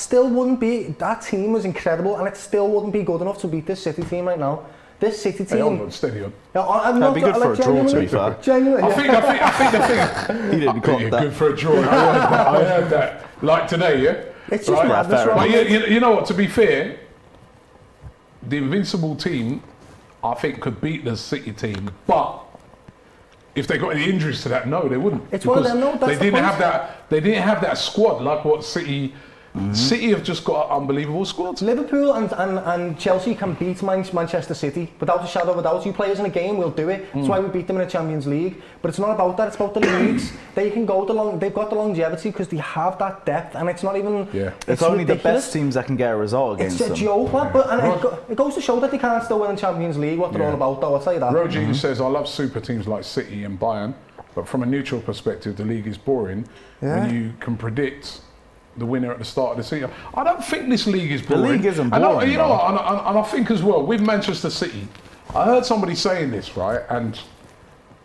team was incredible, and it still wouldn't be good enough to beat this City team right now. This City team. Hey, steady on. That'd be good for a draw, to be fair. Genuinely. I think the thing. He didn't clock that. Good for a draw. I heard that. Like today, yeah? It's just madness, right? But you know what, to be fair, the invincible team, I think, could beat the City team, but if they got any injuries to that, no, they wouldn't. It's one of them, no, they didn't have that squad like what City. City have just got an unbelievable squad. Liverpool and Chelsea can beat Manchester City without a shadow of a doubt. You players in a game will do it. That's why we beat them in the Champions League. But it's not about that. It's about the leagues. They can go they've got the longevity because they have that depth, and it's not even. Yeah. It's only ridiculous. The best teams that can get a result against them. It's a joke, but it goes to show that they can't still win the Champions League. What they're all about, though. I'll tell you that. Roji says, "I love super teams like City and Bayern, but from a neutral perspective, the league is boring when you can predict the winner at the start of the season." I don't think this league is boring. The league isn't boring. And I think as well with Manchester City, I heard somebody saying this, right? And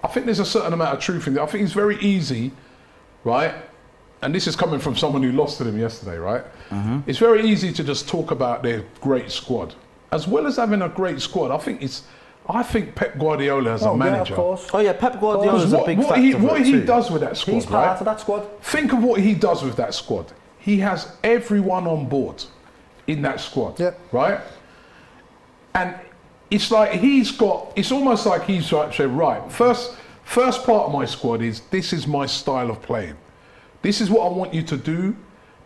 I think there's a certain amount of truth in it. I think it's very easy, right? And this is coming from someone who lost to them yesterday, right? It's very easy to just talk about their great squad. As well as having a great squad, I think Pep Guardiola as a manager. Yeah, of course. Oh yeah, Pep Guardiola is a big what factor. he does with that squad, He's part of that squad. Think of what he does with that squad. He has everyone on board in that squad, right? And it's like it's almost like he's like, say, right, first part of my squad is, this is my style of playing. This is what I want you to do.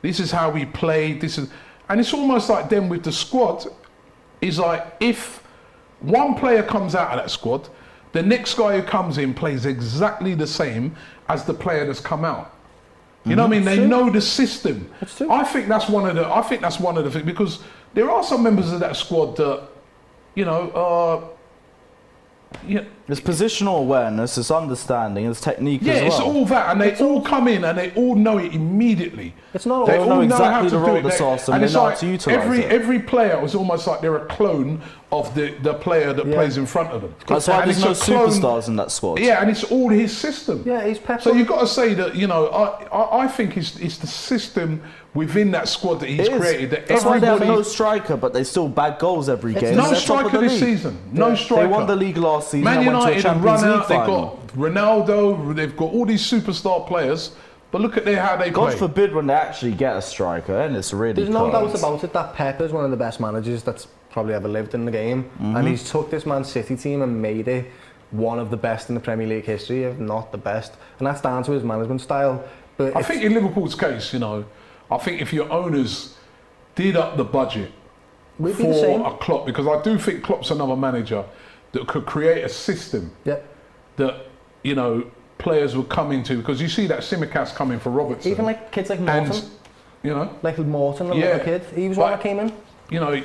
This is how we play. And it's almost like then with the squad, is like if one player comes out of that squad, the next guy who comes in plays exactly the same as the player that's come out. You know what I mean? They know the system. I think that's one of the things, because there are some members of that squad that, you know, There's positional awareness, it's understanding, it's technique as well. Yeah, it's all that, and they all come in and they all know it immediately. It's not They all all know how exactly to the do role it. that's asked them, And they it's know how like to utilise it. every player was almost like they're a clone of the player that plays in front of them. That's why And there's no it's a clone- superstars in that squad. Yeah, and it's all his system. Yeah, he's Pep. So you've got to say that, you know, I think it's the system within that squad that he's It is. created. That That's why they have everybody- no striker, but they still bag goals every game. no They're top of striker the this league. season. No striker. They won the league last season. Man and went to a United have Champions run League out. They've final. got Ronaldo. They've got all these superstar players. But look at how they God play. forbid when they actually get a striker, and it's really There's no close. doubt about it that Pep is one of the best managers that's probably ever lived in the game, and he's took this Man City team and made it one of the best in the Premier League history, if not the best, and that's down to his management style. But I think in Liverpool's case, you know, I think if your owners did up the budget we'd be the same. for a Klopp, because I do think Klopp's another manager that could create a system that, you know, players would come into, because you see that Simicast coming for Robertson. Even like kids like Morton, and, you know, like Morton, the little kid, he was one that came in. You know,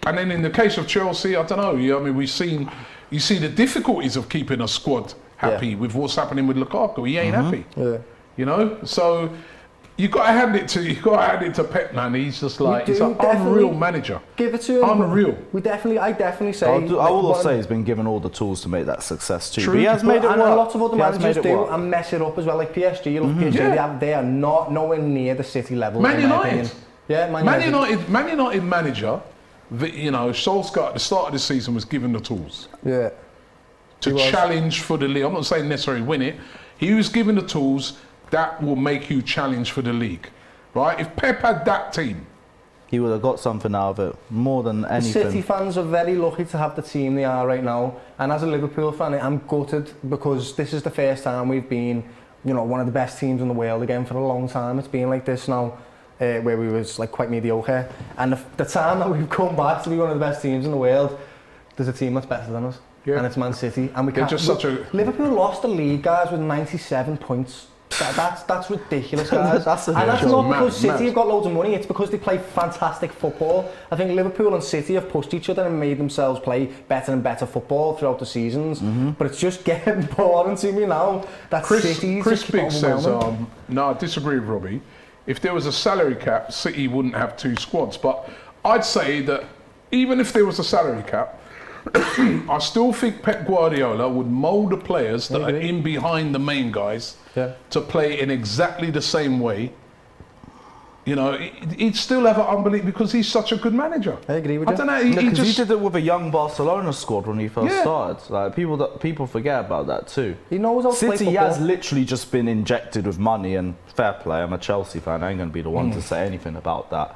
and then in the case of Chelsea, I don't know. I mean, you see the difficulties of keeping a squad happy with what's happening with Lukaku. He ain't happy. You know, so you got to hand it to Pep, man. He's just like, he's an unreal manager. Give it to him. Unreal. I definitely say. I will say he's been given all the tools to make that success too. True. But he has made it work. And lots of other He has managers made it do work. and mess it up as well. Like PSG, you look PSG, they are not nowhere near the City level. Man in my United. opinion. Yeah, Man United manager, you know, Solskjaer at the start of the season was given the tools Yeah. to challenge for the league. I'm not saying necessarily win it. He was given the tools that will make you challenge for the league, right? If Pep had that team, He would have got something out of it, more than anything. City fans are very lucky to have the team they are right now. And as a Liverpool fan, I'm gutted because this is the first time we've been, you know, one of the best teams in the world again for a long time. It's been like this now, where we was like quite mediocre. And the time that we've come back to be one of the best teams in the world, there's a team that's better than us. Yeah. And it's Man City. And we can't. just such a- Liverpool lost the league, guys, with 97 points. That's ridiculous, guys. That's and that's ridiculous. not because Mad. City have got loads of money, it's because they play fantastic football. I think Liverpool and City have pushed each other and made themselves play better and better football throughout the seasons. But it's just getting boring to me now that City's Chris just Biggs says, overwhelming. no, I disagree with Robbie. If there was a salary cap, City wouldn't have two squads. But I'd say that even if there was a salary cap, I still think Pep Guardiola would mould the players that are in behind the main guys to play in exactly the same way. You know, he'd still have an unbelievable, because he's such a good manager. I agree with I you. don't know. He Because he just, did it with a young Barcelona squad when he first started. Like people forget about that too. He knows how to play City football. has literally just been injected with money, and fair play. I'm a Chelsea fan. I ain't going to be the one to say anything about that.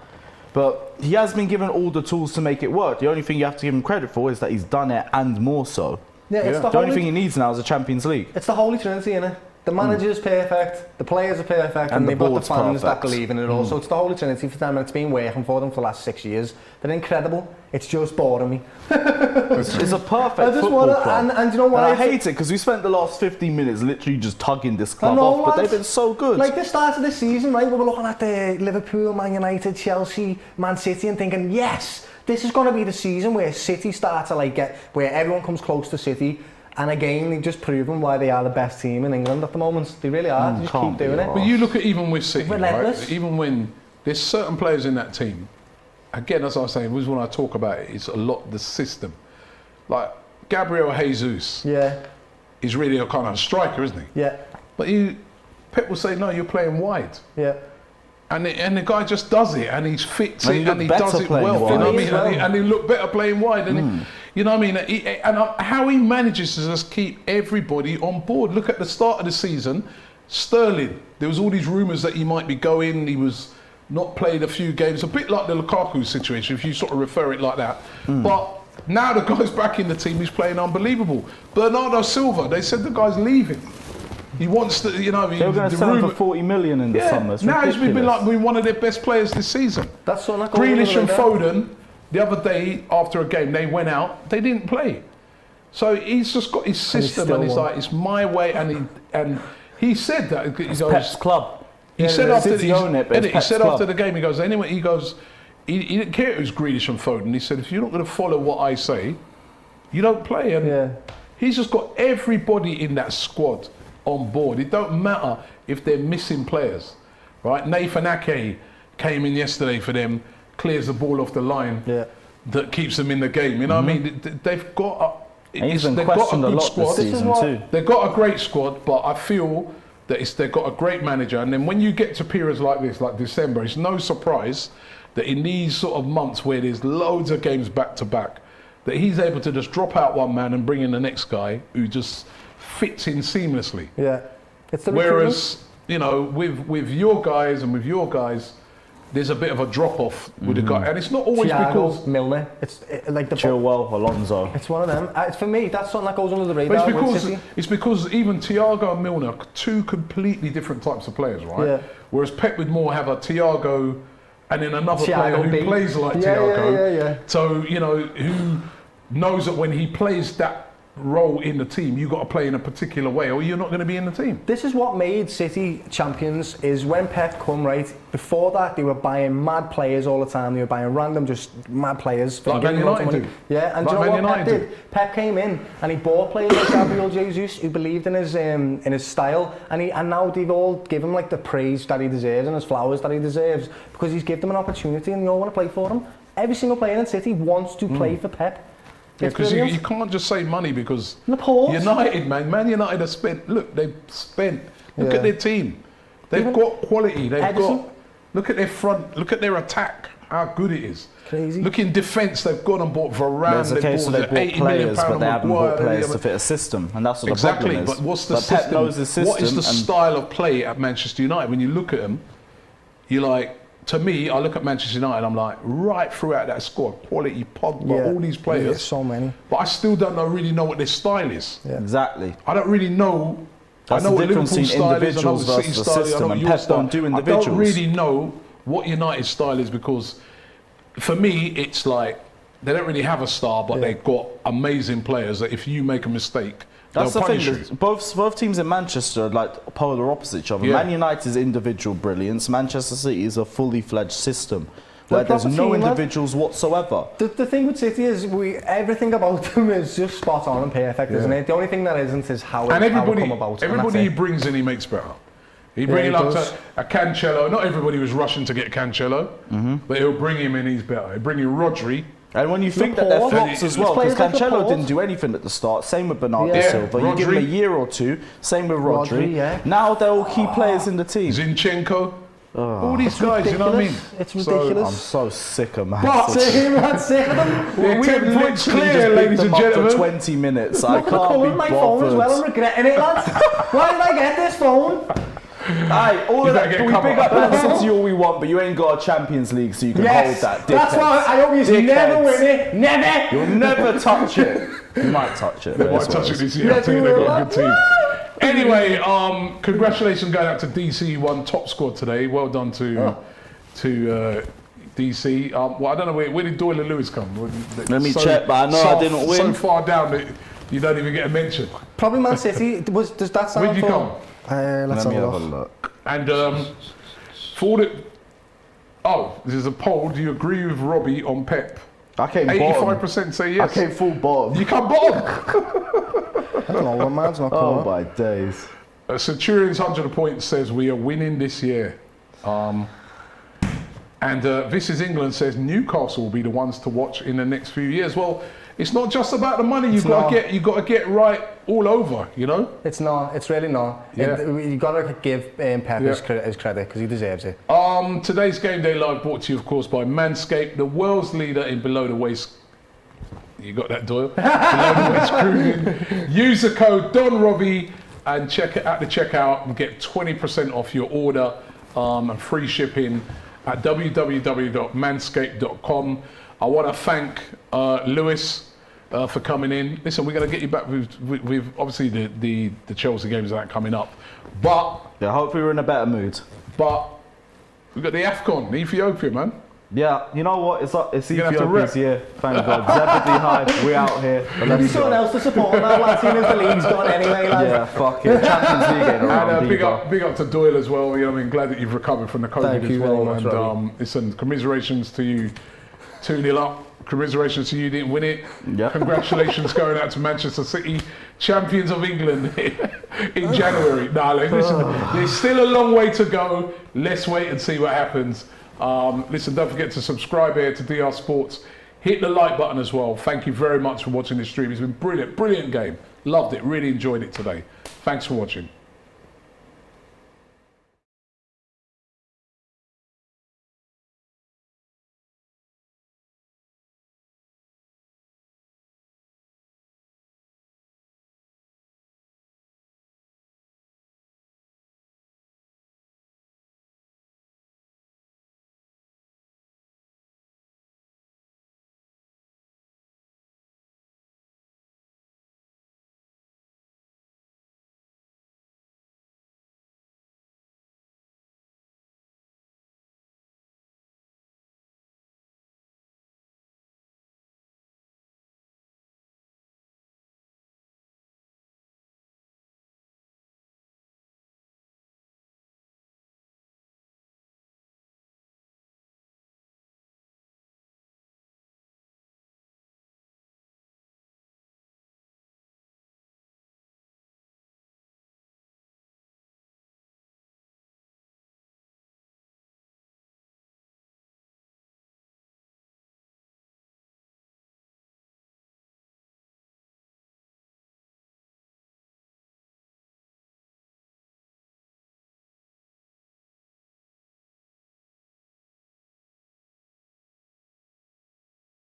But he has been given all the tools to make it work. The only thing you have to give him credit for is that he's done it and more so. Yeah, it's The only thing he needs now is a Champions League. It's the Holy Trinity, innit? The manager's perfect, the players are perfect, and the they've got the board's fans that perfect. believe in it all. So it's the Holy Trinity for them, and it's been working for them for the last 6 years. They're incredible. It's just boring me. It's a perfect I just football wanna, club. and you know what? And I hate it because we spent the last 15 minutes literally just tugging this club know, off, but lads. they've been so good. Like the start of the season, right? We were looking at the Liverpool, Man United, Chelsea, Man City, and thinking, yes, this is going to be the season where City start to like get, where everyone comes close to City. And again, they've just proven why they are the best team in England at the moment. They really are. They just keep doing it. but you look at even with City, Relentless. right? Even when there's certain players in that team, again, as I was saying, was when I talk about it, it's a lot the system. Like Gabriel Jesus, Yeah. he's really a kind of striker, isn't he? Yeah. But Pep will say, no, you're playing wide. Yeah. And the guy just does it, and he fits And it, he and he looked does better it playing well. You wide. know what I He mean? is well. And he looked better playing wide. And you know what I mean? How he manages to just keep everybody on board. Look at the start of the season, Sterling. There was all these rumours that he might be going. He was not played a few games, a bit like the Lukaku situation, if you sort of refer it like that. But now the guy's back in the team. He's playing unbelievable. Bernardo Silva. They said the guy's leaving. He wants to, you know. They were going to sell him for 40 million in the summer. It's now he's been ridiculous. like one of their best players this season. That's so like Grealish and Foden, the other day after a game, they went out. They didn't play. So he's just got his system, and he's like, it's my way. And he said that. He goes, Pep's club. He said after City own it, but it's he Pep's said club. after the game, he goes, anyway, he didn't care if it was Grealish and Foden. He said, if you're not going to follow what I say, you don't play. And he's just got everybody in that squad on board. It don't matter if they're missing players, right? Nathan Ake came in yesterday for them, clears the ball off the line, that keeps them in the game. You know what I mean? They've got they've got a good squad. They've got a great squad, but I feel that they've got a great manager. And then when you get to periods like this, like December, it's no surprise that in these sort of months where there's loads of games back to back, that he's able to just drop out one man and bring in the next guy who just fits in seamlessly. Yeah. It's the Whereas, you know, with your guys and with your guys, there's a bit of a drop off with the guy, and it's not always because Milner. It's like the Chilwell, Alonso. It's one of them. For me, that's something that goes under the but radar. it's because even Thiago and Milner are two completely different types of players, right? Yeah. Whereas Pep would more have a Thiago and then another Thiago player who B. plays like Yeah, Thiago. yeah. So, you know, who knows that when he plays that role in the team, you've got to play in a particular way or you're not going to be in the team. This is what made City champions, is when Pep come, right, before that they were buying mad players all the time. They were buying random, just mad players. Like Man United do. Yeah, and like do you know Man what Pep United did? Pep came in and he bought players like Gabriel Jesus who believed in his style, and now they've all given him like the praise that he deserves and his flowers that he deserves because he's given them an opportunity and they all want to play for him. Every single player in City wants to play for Pep. Yeah, because you can't just say money because Laporte. United, Man United have spent. Look at their team. They've got quality. They've got. Look at their front. Look at their attack. How good it is. Crazy. Look in defence. They've gone and bought Varane. There's a case where they bought players, but they haven't bought players to fit a system, and that's what the problem is. But what's the Pep knows the system. What is the style of play at Manchester United? When you look at them, you're like. To me, I look at Manchester United, I'm like, right throughout that squad, quality, Pogba, all these players. Yeah, so many. But I still don't really know what their style is. Yeah. Exactly. I don't really know. That's I know the what difference Liverpool between style is, I know what individuals City versus the style is, I know system, what and your Pep style. don't do individuals. I don't really know what United's style is because, for me, it's like they don't really have a star, but they've got amazing players that if you make a mistake, that's the they'll thing. punish you. Both teams in Manchester are like polar opposite each other. Yeah. Man United's individual brilliance. Manchester City is a fully fledged system where They're there's no proper team, individuals whatsoever. The thing with City is everything about them is just spot on and perfect, isn't it? The only thing that isn't is how it come about. Everybody he brings in, he makes better. He brings a Cancelo. Not everybody was rushing to get Cancelo, but he'll bring him in, he's better. He'll bring in Rodri. And when you think that they're flops as well, because like Cancelo didn't do anything at the start, same with Bernardo Silva. You give him a year or two, same with Rodri. Now they're all key players in the team. Zinchenko. All these guys, you know what I mean? It's ridiculous. I'm so sick of Man But City. I'm sick of them. They're 10 points clear, ladies and For gentlemen. 20 minutes. I Look at can't the colour be of my phone as well. I'm bothered. regretting it, lads. Why did I get this phone? Aye, all of that. We big up covered. Man City all we want, but you ain't got a Champions League, so you can hold that. That's dickheads. why I hope you never Dickheads. win it. Never. You'll never touch it. You might touch it. They but might it's touch what it it is. this year. I think they've got a good team. Anyway, congratulations going out to DC. Won top squad today. Well done to DC. Well, I don't know where did Doyle and Lewis come? Let me check, but I know I didn't win. So far down that you don't even get a mention. Probably Man City. Does that sound? Where'd you come? Let's Let me have have a a look. look. And for the this is a poll. Do you agree with Robbie on Pep? I came bottom. 85% say yes. I came full bottom. You come bottom. I don't know. Man's not coming Oh up. my days. Centurion's 100 points says we are winning this year. And This Is England says Newcastle will be the ones to watch in the next few years. Well, it's not just about the money. You've got to get right all over. You know. It's not. It's really not. Yeah. You got to give Pep his credit because he deserves it. Today's Game Day Live brought to you, of course, by Manscaped, the world's leader in below the waist. You got that, Doyle? Below the waist grooming. Use the code Don Robbie and check it at the checkout and get 20% off your order and free shipping at www.manscaped.com. I want to thank Lewis for coming in. Listen, we're going to get you back with obviously the Chelsea games that are coming up, but yeah, hopefully we're in a better mood. But we've got the AFCON, Ethiopia, man. Yeah, you know what? It's Ethiopia's year. Thank God. Zebedee High, we're out here. Give me someone else to support now. Last team is the league's gone anyway, lads. Yeah, fuck it. Champions League ain't around. And big up to Doyle as well. You know, I mean, glad that you've recovered from the COVID Thank as you well. very much, And listen, commiserations to you. 2-0 up. Commiserations to you didn't win it. Yep. Congratulations going out to Manchester City, champions of England in January. Nah, listen, there's still a long way to go. Let's wait and see what happens. Listen, don't forget to subscribe here to DR Sports. Hit the like button as well. Thank you very much for watching this stream. It's been brilliant, brilliant game. Loved it, really enjoyed it today. Thanks for watching.